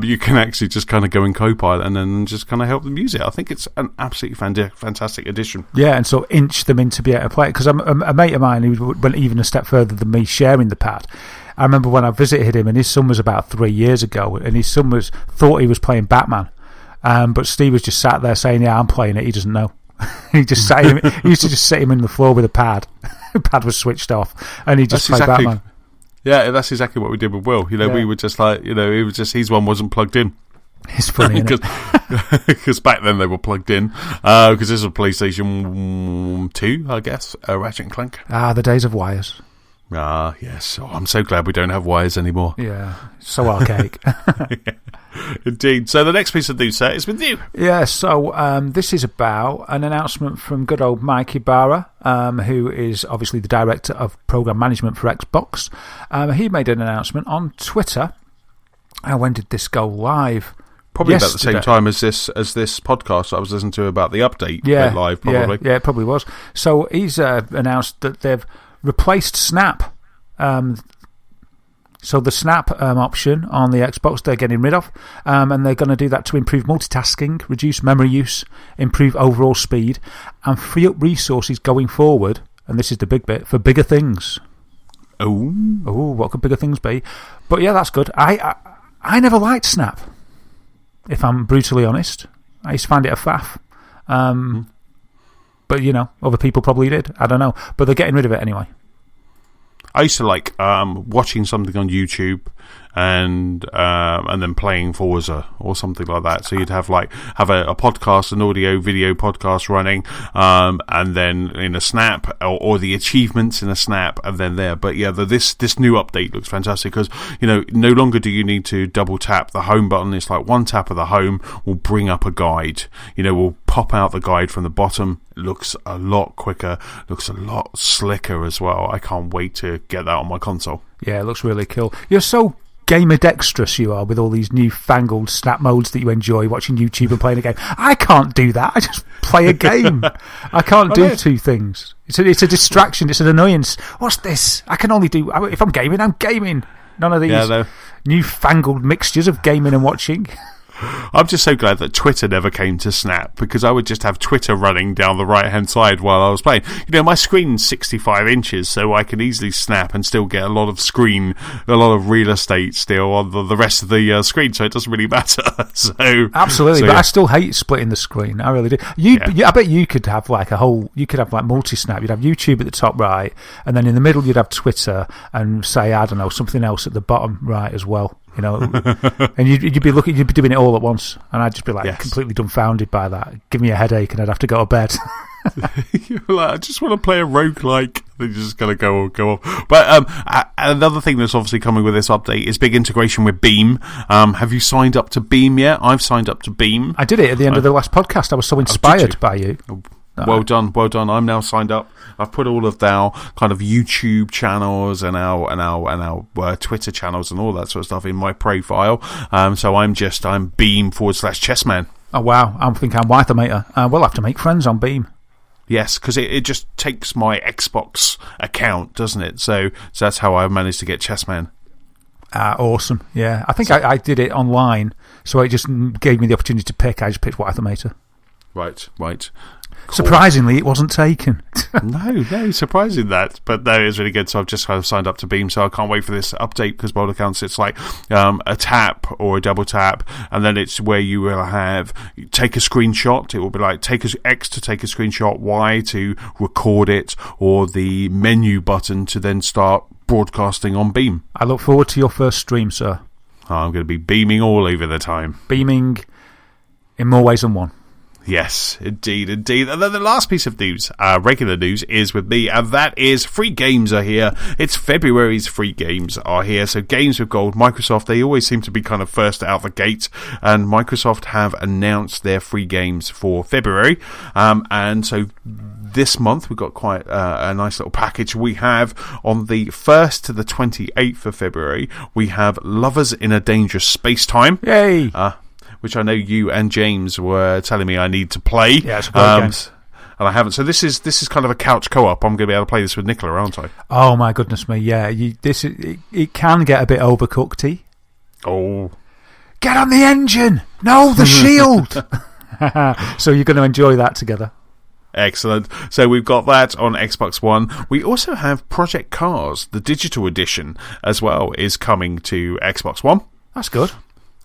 You can actually just kind of go in co-pilot and then just kind of help them use it. I think it's an absolutely fantastic addition. Yeah, and so inch them in to be able to play it. Because a mate of mine who went even a step further than me sharing the pad. I remember when I visited him, and his son was about 3 years ago, and his son thought he was playing Batman. But Steve was just sat there saying, yeah, I'm playing it. He doesn't know. He used to just sit him in the floor with a pad. The pad was switched off, and he just played Batman. Yeah, that's exactly what we did with Will. We were just like, his one wasn't plugged in. It's funny, because back then they were plugged in. Because this was PlayStation 2, I guess, Ratchet and Clank. The days of wires. Yes. Oh, I'm so glad we don't have wires anymore. Yeah, so archaic. Yeah, indeed. So the next piece of news set is with you. Yeah, so this is about an announcement from good old Mike Ibarra, who is obviously the Director of Program Management for Xbox. He made an announcement on Twitter. When did this go live? Probably about the same time as this podcast I was listening to about the update. Yeah, live, probably. Yeah, it probably was. So he's announced that they've replaced Snap. So the Snap option on the Xbox they're getting rid of, and they're going to do that to improve multitasking, reduce memory use, improve overall speed, and free up resources going forward, and this is the big bit, for bigger things. Oh, what could bigger things be? But yeah, that's good. I never liked Snap, if I'm brutally honest. I used to find it a faff. But, other people probably did. I don't know. But they're getting rid of it anyway. I used to like watching something on YouTube and then playing Forza or something like that. So you'd have a podcast, an audio video podcast running, and then in a Snap or the achievements in a Snap, and then there. But yeah, this new update looks fantastic because no longer do you need to double tap the home button. It's like one tap of the home will bring up a guide. Will pop out the guide from the bottom. It looks a lot quicker, looks a lot slicker as well. I can't wait to get that on my console. Yeah, it looks really cool. You're so gamer dexterous you are with all these newfangled Snap modes that you enjoy, watching YouTube and playing a game. I can't do that. I just play a game. I can't do two things. It's a distraction. It's an annoyance. What's this? I can only do... If I'm gaming, I'm gaming. None of these newfangled mixtures of gaming and watching. I'm just so glad that Twitter never came to Snap, because I would just have Twitter running down the right-hand side while I was playing. My screen's 65 inches, so I can easily snap and still get a lot of real estate still on the rest of the screen, so it doesn't really matter. Absolutely, but I still hate splitting the screen. I really do. I bet you could have multi-snap. You'd have YouTube at the top right, and then in the middle you'd have Twitter, and say, I don't know, something else at the bottom right as well. And you'd be doing it all at once, and I'd just be completely dumbfounded by that. Give me a headache, and I'd have to go to bed. You're like, I just want to play a roguelike. They're just going to go off. But another thing that's obviously coming with this update is big integration with Beam. Have you signed up to Beam yet? I've signed up to Beam. I did it at the end of the last podcast. I was so inspired by you. Well done. I'm now signed up. I've put all of our kind of YouTube channels and our Twitter channels and all that sort of stuff in my profile. So I'm Beam/Chessman. Oh wow! I think I'm whitepaper. We'll have to make friends on Beam. Yes, because it just takes my Xbox account, doesn't it? So that's how I managed to get Chessman. Awesome. Yeah, I think I did it online, so it just gave me the opportunity to pick. I just picked whitepaper. Right. Cool. Surprisingly, it wasn't taken. No, surprising that. But no, it's really good. So I've just kind of signed up to Beam, so I can't wait for this update because by all accounts it's like a tap or a double tap, and then it's where you will take a screenshot. It will be like X to take a screenshot, Y to record it, or the menu button to then start broadcasting on Beam. I look forward to your first stream, sir. I'm going to be beaming all over the time. Beaming in more ways than one. Yes, indeed. And then the last piece of news, regular news, is with me, and that is free games are here. It's February's free games are here. So Games with Gold, Microsoft, they always seem to be kind of first out the gate, and Microsoft have announced their free games for February. And so this month we've got quite a nice little package. We have on the 1st to the 28th of February, we have Lovers in a Dangerous Space-Time. Yay! Which I know you and James were telling me I need to play. Yeah, it's a great game. And I haven't. So this is kind of a couch co-op. I'm going to be able to play this with Nicola, aren't I? Oh my goodness me! Yeah, it can get a bit overcookedy. Oh, get on the engine! No, the shield. So you're going to enjoy that together. Excellent. So we've got that on Xbox One. We also have Project Cars, the digital edition, as well, is coming to Xbox One. That's good.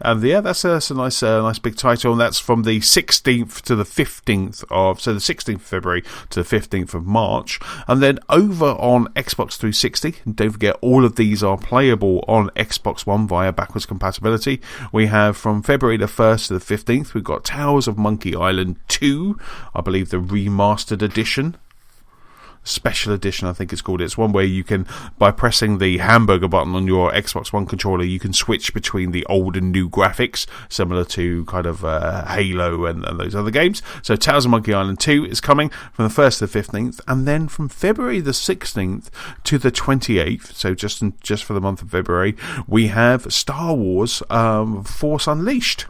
And yeah, that's a nice big title, and that's from the 16th to the 15th the 16th of February to the 15th of March. And then over on Xbox 360, and don't forget all of these are playable on Xbox One via backwards compatibility. We have from February the 1st to the 15th, we've got Tales of Monkey Island 2, I believe the remastered edition. Special edition, I think it's called. It's one where you can, by pressing the hamburger button on your Xbox One controller, you can switch between the old and new graphics, similar to kind of Halo and those other games. So Tales of Monkey Island 2 is coming from the 1st to the 15th, and then from February the 16th to the 28th, so just for the month of February, we have Star Wars Force Unleashed.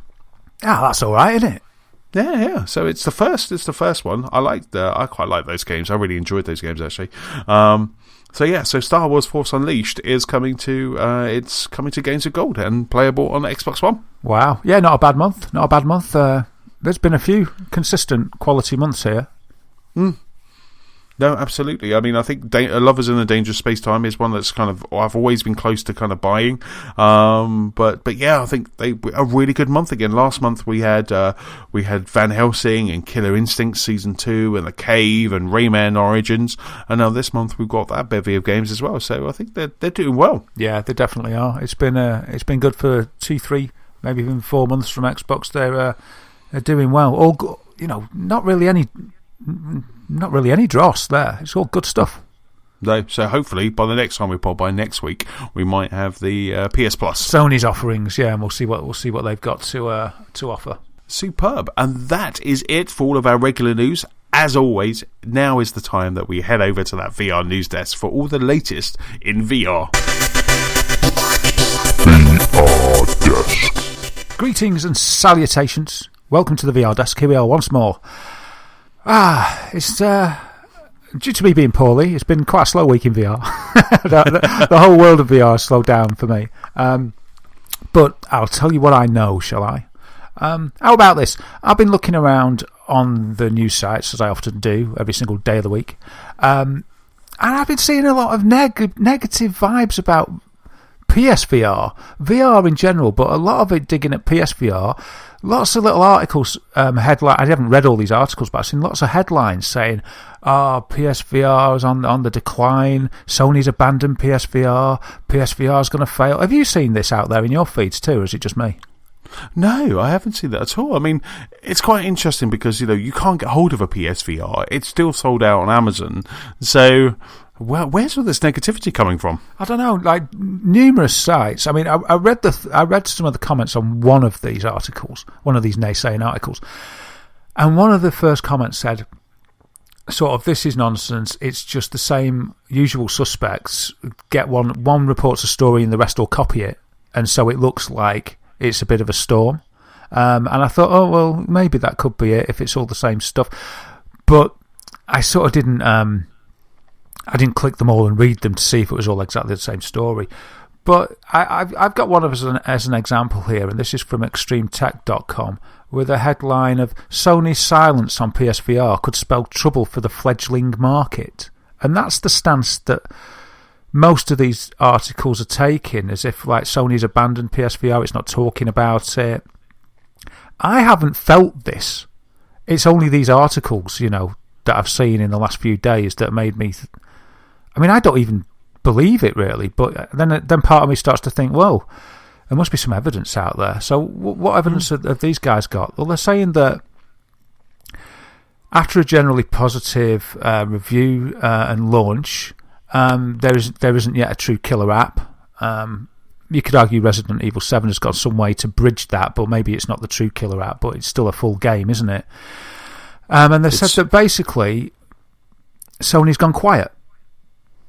Ah, that's all right, isn't it? Yeah. So it's the first one. I quite like those games. I really enjoyed those games actually. So Star Wars Force Unleashed is coming to Games of Gold and playable on Xbox One. Wow. Yeah, not a bad month. There's been a few consistent quality months here. No, absolutely. I mean, I think Lovers in a Dangerous Space-Time is one that's kind of I've always been close to kind of buying. But yeah, I think they were a really good month again. Last month we had Van Helsing and Killer Instinct Season 2 and The Cave and Rayman Origins, and now this month we've got that bevy of games as well. So I think they're doing well. Yeah, they definitely are. It's been good for 2, 3, maybe even 4 months from Xbox. They're doing well. All not really any dross there. It's all good stuff. No, so hopefully by the next time we pop by next week, we might have the PS Plus, Sony's offerings. Yeah, and we'll see what they've got to offer. Superb, and that is it for all of our regular news. As always, now is the time that we head over to that VR news desk for all the latest in VR. VR Desk. Greetings and salutations. Welcome to the VR Desk. Here we are once more. It's due to me being poorly, it's been quite a slow week in VR. the whole world of VR has slowed down for me. But I'll tell you what I know, shall I? How about this? I've been looking around on the news sites, as I often do, every single day of the week. And I've been seeing a lot of negative vibes about PSVR, VR in general, but a lot of it digging at PSVR. Lots of little articles, headline. I haven't read all these articles, but I've seen lots of headlines saying, PSVR is on the decline, Sony's abandoned PSVR is going to fail. Have you seen this out there in your feeds too, or is it just me? No, I haven't seen that at all. I mean, it's quite interesting because, you can't get hold of a PSVR. It's still sold out on Amazon. So, well, where's all this negativity coming from? I don't know. Like numerous sites. I mean, I read some of the comments on one of these articles, one of these naysaying articles, and one of the first comments said, "Sort of, this is nonsense. It's just the same usual suspects. Get one reports a story and the rest will copy it, and so it looks like it's a bit of a storm." And I thought, oh well, maybe that could be it if it's all the same stuff. But I sort of didn't. I didn't click them all and read them to see if it was all exactly the same story. But I've got one of us as an example here, and this is from extremetech.com, with a headline of Sony's silence on PSVR could spell trouble for the fledgling market. And that's the stance that most of these articles are taking, as if like Sony's abandoned PSVR, it's not talking about it. I haven't felt this. It's only these articles, that I've seen in the last few days that made me... I don't even believe it really, but then part of me starts to think, well, there must be some evidence out there. So what evidence have these guys got? Well, they're saying that after a generally positive review and launch, there isn't yet a true killer app. You could argue Resident Evil 7 has got some way to bridge that, but maybe it's not the true killer app, but it's still a full game, isn't it? And they said that basically Sony's gone quiet.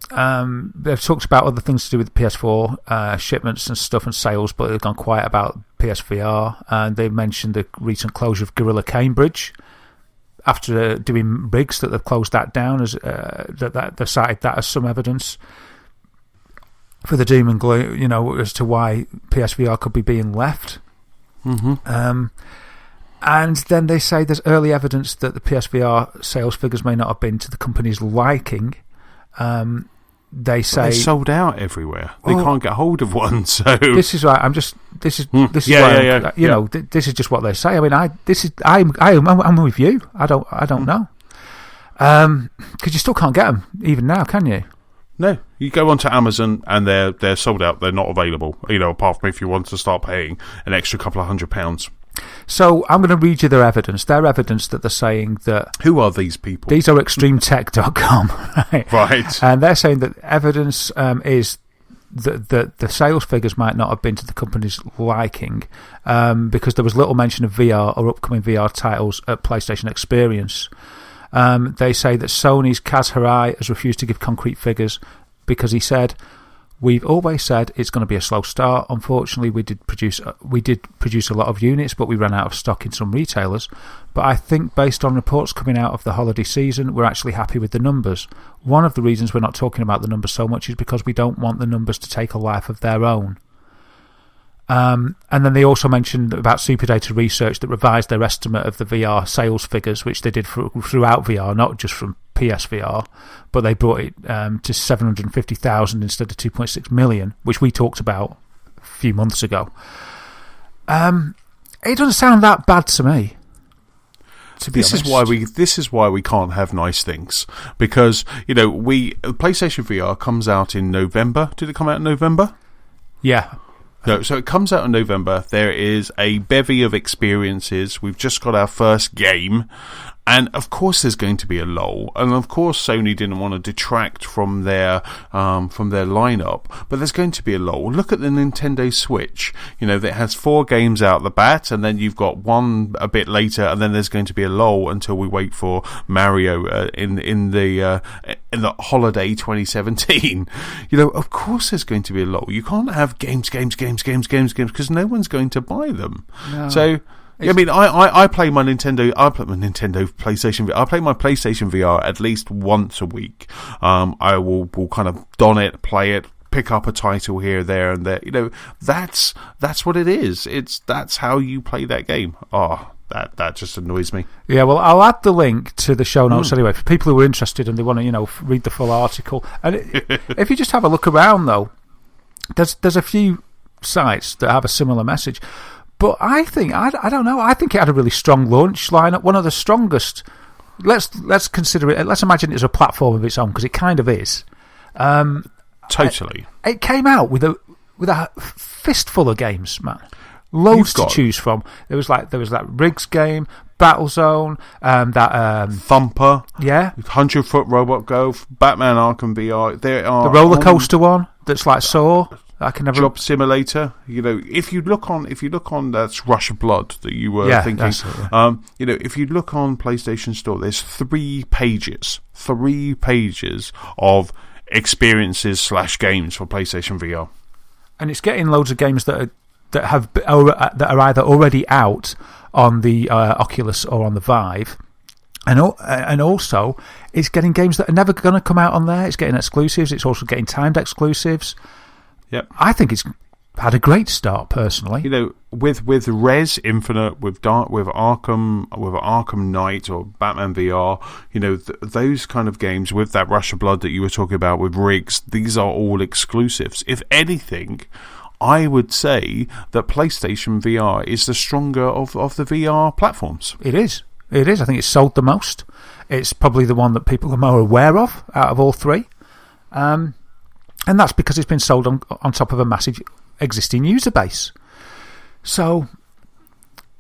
They've talked about other things to do with PS4 shipments and stuff and sales, but they've gone quiet about PSVR. And they mentioned the recent closure of Gorilla Cambridge after doing rigs, that they've closed that down, as that they cited that as some evidence for the doom and gloom, as to why PSVR could be being left. Mm-hmm. And then they say there's early evidence that the PSVR sales figures may not have been to the company's liking. They say they're sold out everywhere. They can't get hold of one. So this is right. This is just what they say. I'm with you. I don't know. Because you still can't get them even now, can you? No, you go onto Amazon and they're sold out. They're not available. Apart from if you want to start paying an extra couple of £100. So I'm going to read you their evidence. Their evidence that they're saying that... Who are these people? These are extremetech.com. Right. And they're saying that evidence is that the sales figures might not have been to the company's liking because there was little mention of VR or upcoming VR titles at PlayStation Experience. They say that Sony's Kaz Hirai has refused to give concrete figures because he said... We've always said it's going to be a slow start. Unfortunately, we did produce a lot of units, but we ran out of stock in some retailers. But I think based on reports coming out of the holiday season, we're actually happy with the numbers. One of the reasons we're not talking about the numbers so much is because we don't want the numbers to take a life of their own. And then they also mentioned about Superdata Research that revised their estimate of the VR sales figures, which they did throughout VR, not just from PSVR, but they brought it to 750,000 instead of 2.6 million, which we talked about a few months ago. It doesn't sound that bad to me. This is why we can't have nice things, because PlayStation VR comes out in November. Did it come out in November? Yeah. No, so it comes out in November. There is a bevy of experiences. We've just got our first game. And of course there's going to be a lull. And of course Sony didn't want to detract from their lineup. But there's going to be a lull. Look at the Nintendo Switch. That has 4 games out the bat, and then you've got one a bit later, and then there's going to be a lull until we wait for Mario in the holiday 2017. Of course there's going to be a lull. You can't have games because no one's going to buy them. No. So I play my Nintendo. I play my PlayStation. I play my PlayStation VR at least once a week. I will kind of don it, play it, pick up a title here, there, and there. That's what it is. That's how you play that game. Oh, that just annoys me. Yeah, well, I'll add the link to the show notes anyway for people who are interested and they want to read the full article. And if you just have a look around though, there's a few sites that have a similar message. But I think I don't know. I think it had a really strong launch lineup, one of the strongest. Let's consider it. Let's imagine it's a platform of its own, because it kind of is. Totally. It came out with a fistful of games, man. Loads to choose from. There was that Rigs game, Battlezone, that Thumper, 100-foot Robot Golf, Batman Arkham VR. There are the roller coaster one that's like Saw. I can never Job Simulator. If you look on that's Rush of Blood that you were thinking. That's it, yeah. If you look on PlayStation Store, there's 3 pages of experiences / games for PlayStation VR, and it's getting loads of games that are either already out on the Oculus or on the Vive. And also, it's getting games that are never going to come out on there. It's getting exclusives. It's also getting timed exclusives. Yep. I think it's had a great start personally. You know, with Res Infinite, with Arkham Knight or Batman VR, you know, those kind of games with that Rush of Blood that you were talking about with Riggs, these are all exclusives. If anything, I would say that PlayStation VR is the stronger of the VR platforms. It is. I think it's sold the most. It's probably the one that people are more aware of out of all three. And that's because it's been sold on top of a massive existing user base. So,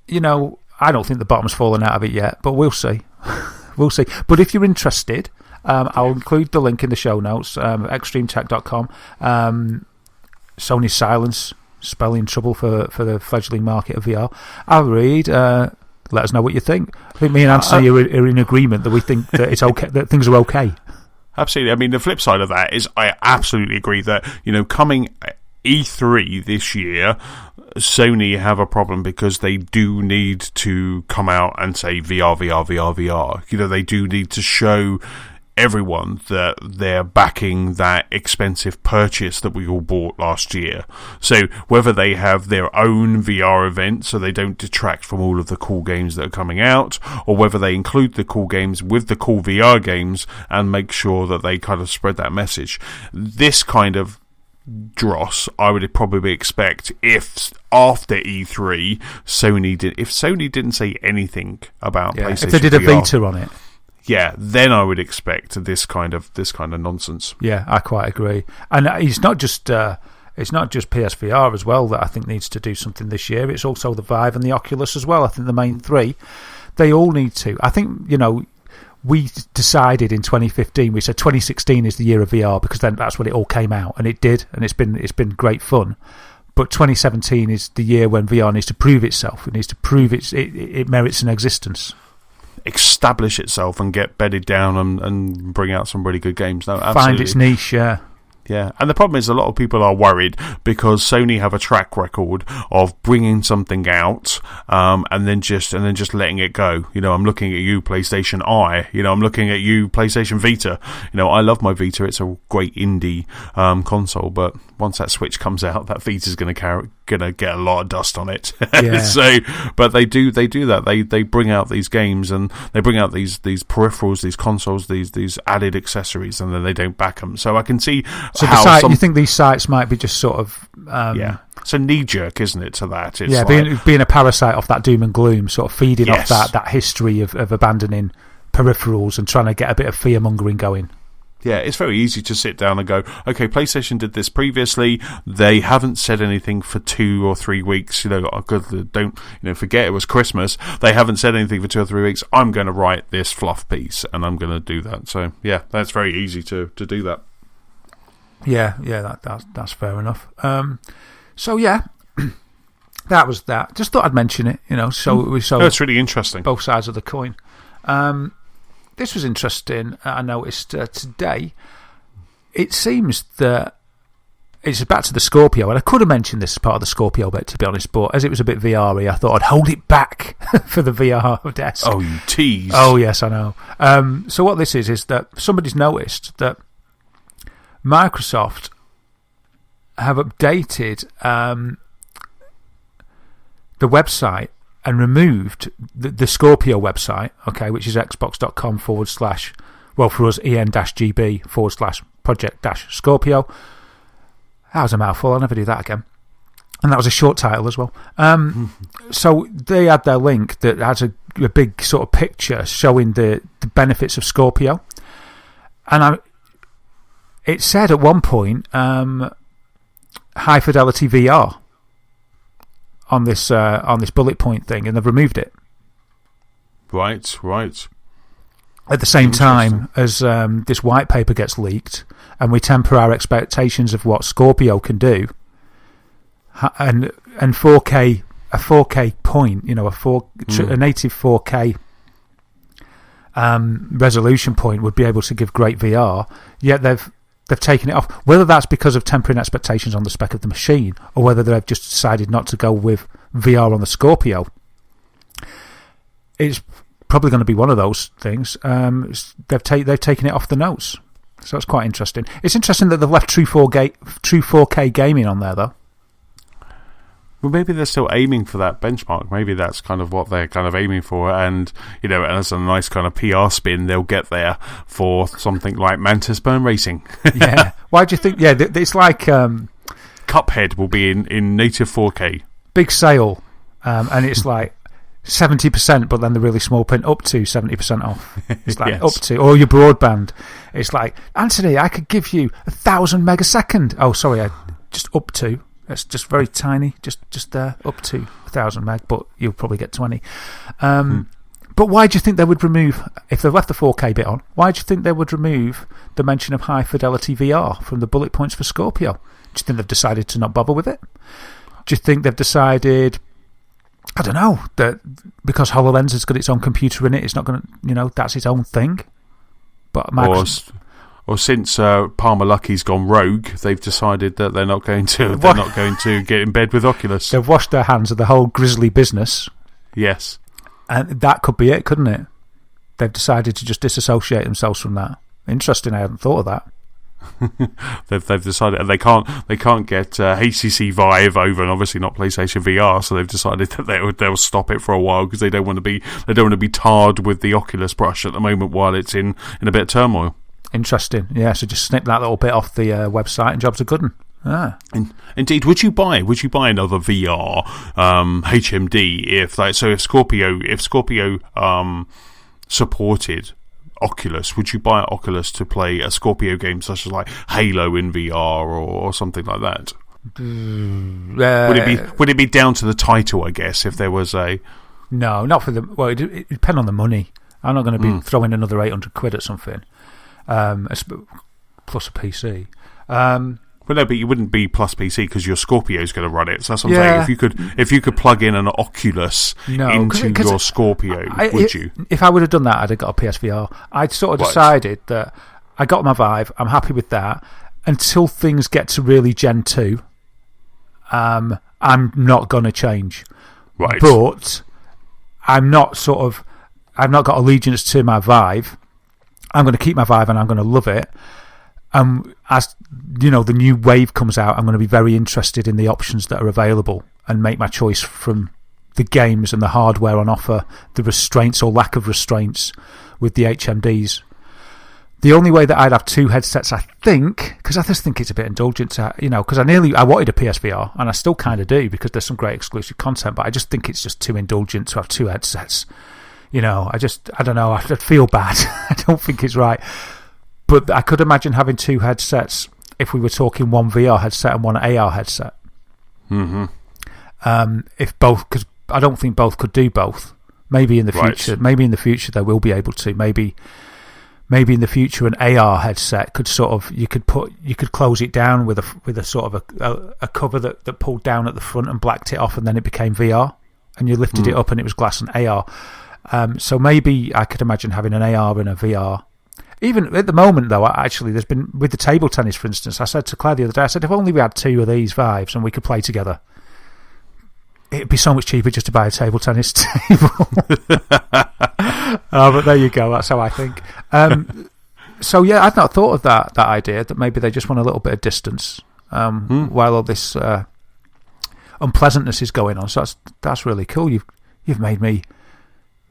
you know, I don't think the bottom's fallen out of it yet, but we'll see. We'll see. But if you're interested, I'll include the link in the show notes, extremetech.com. Sony's silence, spelling trouble for the fledgling market of VR. I'll read. Let us know what you think. I think me and Antony are in agreement that we think that it's okay, that things are okay. Absolutely. I mean, the flip side of that is I absolutely agree that, you know, coming E3 this year, Sony have a problem because they do need to come out and say VR, VR, VR, VR. You know, they do need to show everyone that they're backing that expensive purchase that we all bought last year. So whether they have their own VR event so they don't detract from all of the cool games that are coming out, or whether they include the cool games with the cool VR games and make sure that they kind of spread that message. This kind of dross I would probably expect if after E3 if Sony didn't say anything about PlayStation if they did a VR, Vita on it, then I would expect this kind of nonsense. Yeah, I quite agree. And it's not just PSVR as well that I think needs to do something this year. It's also the Vive and the Oculus as well. I think the main three, they all need to. I think, you know, we decided in 2015, we said 2016 is the year of VR because then that's when it all came out, and it did, and it's been great fun. But 2017 is the year when VR needs to prove itself. It needs to prove it merits an existence. Establish itself and get bedded down and bring out some really good games. No, absolutely. Find its niche, yeah. Yeah, and the problem is a lot of people are worried because Sony have a track record of bringing something out and then just letting it go. You know, I'm looking at you, PlayStation Eye. You know, I'm looking at you, PlayStation Vita. You know, I love my Vita. It's a great indie console, but once that Switch comes out, that Vita's going to get a lot of dust on it. Yeah. So, but they do that. They bring out these games and they bring out these peripherals, these consoles, these added accessories, and then they don't back them. So I can see. So you think these sites might be just sort of it's a knee jerk, isn't it? To that, it's being a parasite off that doom and gloom, sort of feeding off that history of abandoning peripherals and trying to get a bit of fear mongering going. Yeah, it's very easy to sit down and go, okay, PlayStation did this previously. They haven't said anything for 2 or 3 weeks. You know, don't forget it was Christmas. They haven't said anything for 2 or 3 weeks. I'm going to write this fluff piece, and I'm going to do that. So yeah, that's very easy to do that. Yeah, that's fair enough. So yeah, that was that. Just thought I'd mention it. You know, it's really interesting. Both sides of the coin. This was interesting. I noticed today. It seems that it's back to the Scorpio, and I could have mentioned this as part of the Scorpio bit, to be honest, but as it was a bit VR-y, I thought I'd hold it back for the VR desk. Oh, you tease. Oh, yes, I know. So what this is that somebody's noticed that Microsoft have updated the website and removed the Scorpio website, okay, which is xbox.com / for us, en-gb / project-Scorpio. That was a mouthful. I'll never do that again. And that was a short title as well. So they had their link that has a big sort of picture showing the benefits of Scorpio. And it said at one point, high fidelity VR on this bullet point thing, and they've removed it. Right. At the same time as this white paper gets leaked, and we temper our expectations of what Scorpio can do, and 4K, a 4K point, you know, a native 4K resolution point would be able to give great VR. Yet they've taken it off. Whether that's because of tempering expectations on the spec of the machine, or whether they've just decided not to go with VR on the Scorpio, it's probably going to be one of those things. They've taken it off the notes, so it's quite interesting. It's interesting that they've left true 4K gaming on there, though. Well, maybe they're still aiming for that benchmark. Maybe that's kind of what they're kind of aiming for, and as a nice kind of PR spin, they'll get there for something like Mantis Burn Racing. Yeah. Why do you think? Yeah, it's like Cuphead will be in native 4K. Big sale, and it's like 70%, but then the really small print up to 70% off. It's like Yes. up to, or your broadband. It's like, Anthony, I could give you 1,000 megasecond. Oh, sorry, just up to. It's just very tiny, just there, up to 1,000 meg, but you'll probably get 20. But why do you think they would remove, if they've left the 4K bit on, why do you think they would remove the mention of high fidelity VR from the bullet points for Scorpio? Do you think they've decided to not bother with it? Do you think they've decided, I don't know, that because HoloLens has got its own computer in it, it's not going to, that's its own thing? But Or since Palmer Lucky's gone rogue, they've decided that they're not going to get in bed with Oculus. They've washed their hands of the whole Grizzly business. Yes. And that could be it, couldn't it? They've decided to just disassociate themselves from that. Interesting, I hadn't thought of that. they've decided, and they can't get HTC Vive over, and obviously not PlayStation VR. So they've decided that they'll stop it for a while because they don't want to be tarred with the Oculus brush at the moment while it's in a bit of turmoil. Interesting, yeah. So just snip that little bit off the website, and jobs are good. Indeed, would you buy another VR HMD if Scorpio supported Oculus? Would you buy Oculus to play a Scorpio game such as like Halo in VR or something like that? Would it be down to the title? I guess if there was a no, not for the it depends on the money. I'm not going to be throwing another 800 quid at something. Plus a PC. Well, no, but you wouldn't be plus PC because your Scorpio's going to run it. So that's what I'm saying. If you could plug in an Oculus into your Scorpio, would you? If I would have done that, I'd have got a PSVR. I'd sort of decided that I got my Vive. I'm happy with that until things get to really Gen 2. I'm not going to change. Right. But I've not got allegiance to my Vive. I'm going to keep my Vive and I'm going to love it. As the new wave comes out, I'm going to be very interested in the options that are available and make my choice from the games and the hardware on offer, the restraints or lack of restraints with the HMDs. The only way that I'd have two headsets, I think, because I just think it's a bit indulgent to, because I wanted a PSVR and I still kind of do because there's some great exclusive content, but I just think it's just too indulgent to have two headsets. I don't know, I'd feel bad. I don't think it's right. But I could imagine having two headsets if we were talking one VR headset and one AR headset. Mm-hmm. If both, because I don't think both could do both. Maybe in the future. Right. Maybe in the future they will be able to. Maybe in the future an AR headset could you could close it down with a sort of a cover that pulled down at the front and blacked it off, and then it became VR, and you lifted it up and it was glass and AR. So maybe I could imagine having an AR and a VR. Even at the moment, though, actually, there's been, with the table tennis, for instance, I said to Claire the other day, I said, if only we had two of these Vives and we could play together, it'd be so much cheaper just to buy a table tennis table. But there you go, that's how I think. So, yeah, I've not thought of that idea, that maybe they just want a little bit of distance while all this unpleasantness is going on. So that's really cool. You've made me...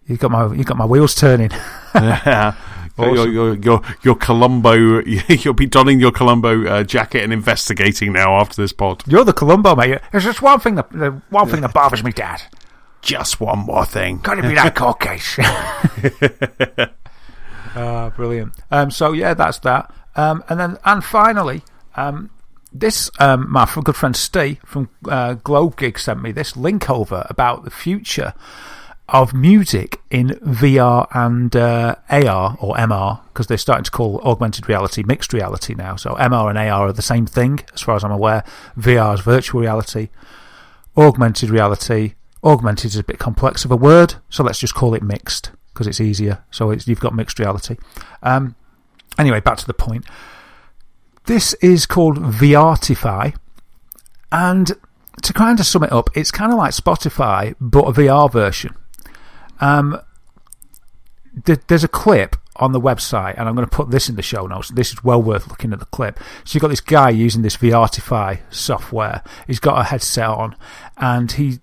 You've got my wheels turning. Yeah. Awesome. Your Columbo. You'll be donning your Columbo jacket and investigating now after this pod. You're the Columbo, mate. There's just one thing that bothers me, Dad. Just one more thing. Got to be that court case. Brilliant. So yeah, that's that. And finally, this my good friend Steve from Globe Gig sent me this link over about the future of music in VR and AR or MR, because they're starting to call augmented reality mixed reality now. So MR and AR are the same thing, as far as I'm aware. VR is virtual reality. Augmented reality. Augmented is a bit complex of a word, so let's just call it mixed, because it's easier. So you've got mixed reality. Anyway, back to the point. This is called VRtify, and to kind of sum it up, it's kind of like Spotify, but a VR version. There's a clip on the website, and I'm going to put this in the show notes. This is well worth looking at the clip. So you've got this guy using this VRtify software. He's got a headset on, and he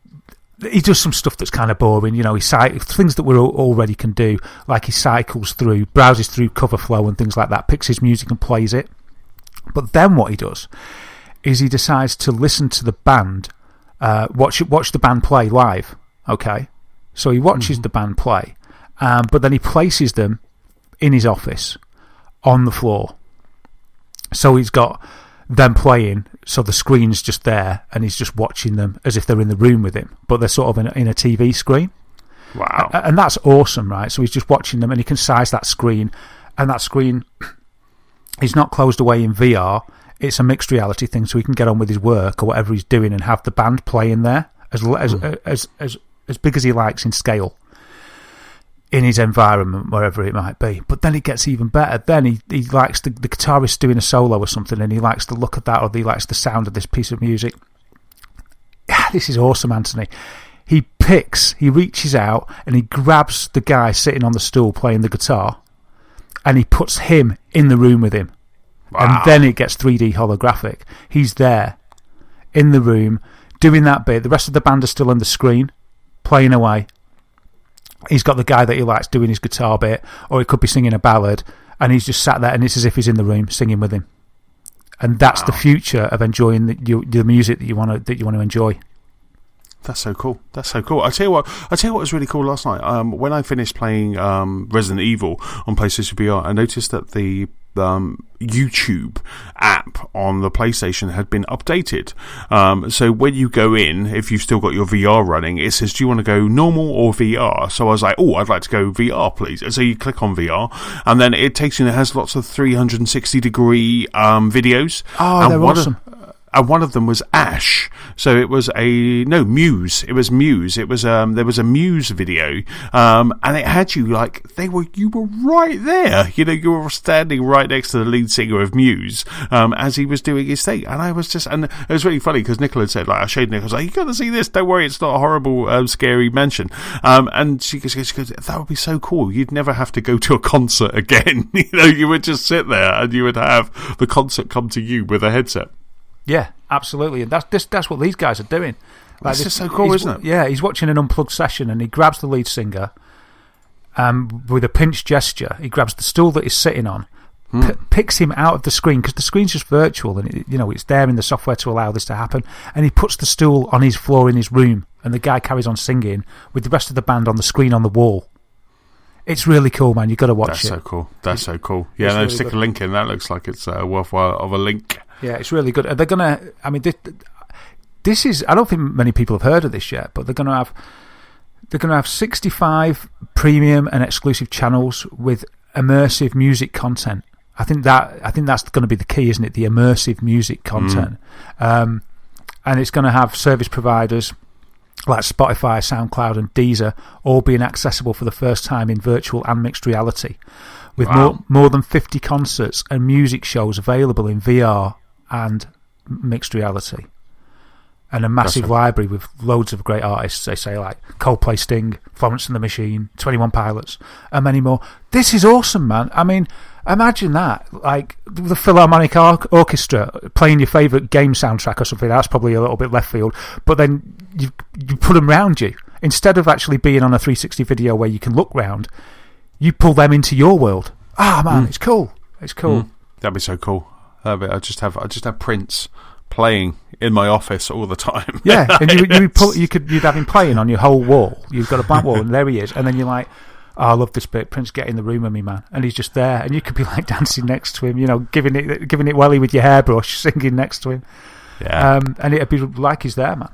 does some stuff that's kind of boring. You know, things that we already can do, like he cycles through, browses through cover flow and things like that, picks his music and plays it. But then what he does is he decides to listen to the band, watch the band play live. Okay, so he watches the band play, but then he places them in his office on the floor. So he's got them playing, so the screen's just there, and he's just watching them as if they're in the room with him, but they're sort of in a TV screen. Wow. And that's awesome, right? So he's just watching them, and he can size that screen, and that screen is not closed away in VR. It's a mixed reality thing, so he can get on with his work or whatever he's doing and have the band playing there as big as he likes in scale in his environment, wherever it might be. But then it gets even better. Then he likes the guitarist doing a solo or something, and he likes the look of that, or he likes the sound of this piece of music. This is awesome, Antony. He reaches out, and he grabs the guy sitting on the stool playing the guitar, and he puts him in the room with him. Wow. And then it gets 3D holographic. He's there, in the room, doing that bit. The rest of the band are still on the screen, playing away. He's got the guy that he likes doing his guitar bit, or he could be singing a ballad, and he's just sat there, and it's as if he's in the room singing with him. And that's the future of enjoying the music that you want to enjoy. That's so cool. That's so cool. I tell you what was really cool last night. When I finished playing Resident Evil on PlayStation VR, I noticed that the YouTube app on the PlayStation had been updated. So when you go in, if you've still got your VR running, it says, do you want to go normal or VR? So I was like, I'd like to go VR, please. And so you click on VR, and then it takes you, and it has lots of 360-degree videos. Oh, they're awesome. And one of them was Ash. So it was Muse. It was Muse. It was there was a Muse video, and it had you you were right there. You know, you were standing right next to the lead singer of Muse as he was doing his thing, and I was just, and it was really funny because Nicola had said, I showed Nicola, I was like, you got to see this. Don't worry, it's not a horrible, scary mention. And she goes, that would be so cool. You'd never have to go to a concert again. You know, you would just sit there and you would have the concert come to you with a headset. Yeah, absolutely, and that's what these guys are doing. It's just so cool, isn't it? Yeah, he's watching an unplugged session, and he grabs the lead singer, with a pinch gesture. He grabs the stool that he's sitting on, picks him out of the screen, because the screen's just virtual, and it's there in the software to allow this to happen. And he puts the stool on his floor in his room, and the guy carries on singing with the rest of the band on the screen on the wall. It's really cool, man. You've got to watch it. That's so cool. That's so cool. Yeah, really stick a link in. That looks like it's worthwhile of a link. Yeah, it's really good. They're going to... I mean, this is... I don't think many people have heard of this yet, but they're going to have 65 premium and exclusive channels with immersive music content. I think that's going to be the key, isn't it? The immersive music content. And it's going to have service providers like Spotify, SoundCloud and Deezer all being accessible for the first time in virtual and mixed reality, with more than 50 concerts and music shows available in VR and mixed reality, and a massive library with loads of great artists, they say, like Coldplay, Sting, Florence and the Machine, 21 Pilots, and many more. This is awesome, man. I mean, imagine that, like the Philharmonic Orchestra playing your favourite game soundtrack or something. That's probably a little bit left field, but then you put them round you. Instead of actually being on a 360 video where you can look round, you pull them into your world. Man, it's cool. It's cool. That'd be so cool. I just have Prince playing in my office all the time. Yeah, and you'd have him playing on your whole wall. You've got a blank wall, and there he is. And then you're like, I love this bit. Prince, get in the room with me, man. And he's just there, and you could be like dancing next to him, giving it welly with your hairbrush, singing next to him. Yeah. And it'd be like he's there, man.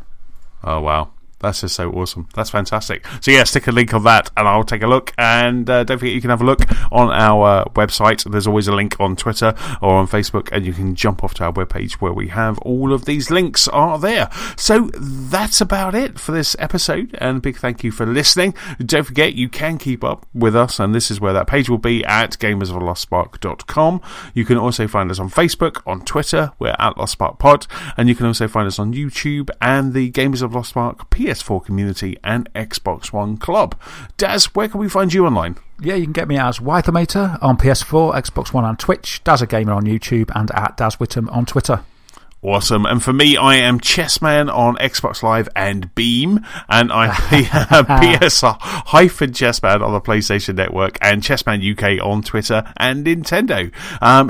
Oh wow. That's just so awesome. That's fantastic. So yeah, stick a link on that and I'll take a look. And don't forget, you can have a look on our website. There's always a link on Twitter or on Facebook, and you can jump off to our webpage where we have all of these links are there. So that's about it for this episode, and a big thank you for listening. Don't forget, you can keep up with us, and this is where that page will be, at gamersoflostspark.com. You can also find us on Facebook, on Twitter, we're at Lost Spark Pod, and you can also find us on YouTube and the Gamers of Lost Spark PS4 community and Xbox One club. Daz, where can we find you online? Yeah, you can get me as whitepaper on PS4, Xbox One and Twitch, Dazagamer on YouTube, and at Dazwitham on Twitter. Awesome. And for me, I am Chessman on Xbox Live and Beam, and I'm PS-Chessman on the PlayStation Network, and Chessman UK on Twitter and Nintendo.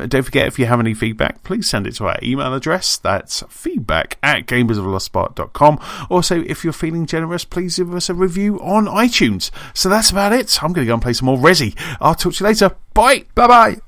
Don't forget, if you have any feedback, please send it to our email address. That's feedback@gamersoflostspot.com. Also, if you're feeling generous, please give us a review on iTunes. So that's about it. I'm going to go and play some more Resi. I'll talk to you later. Bye. Bye-bye.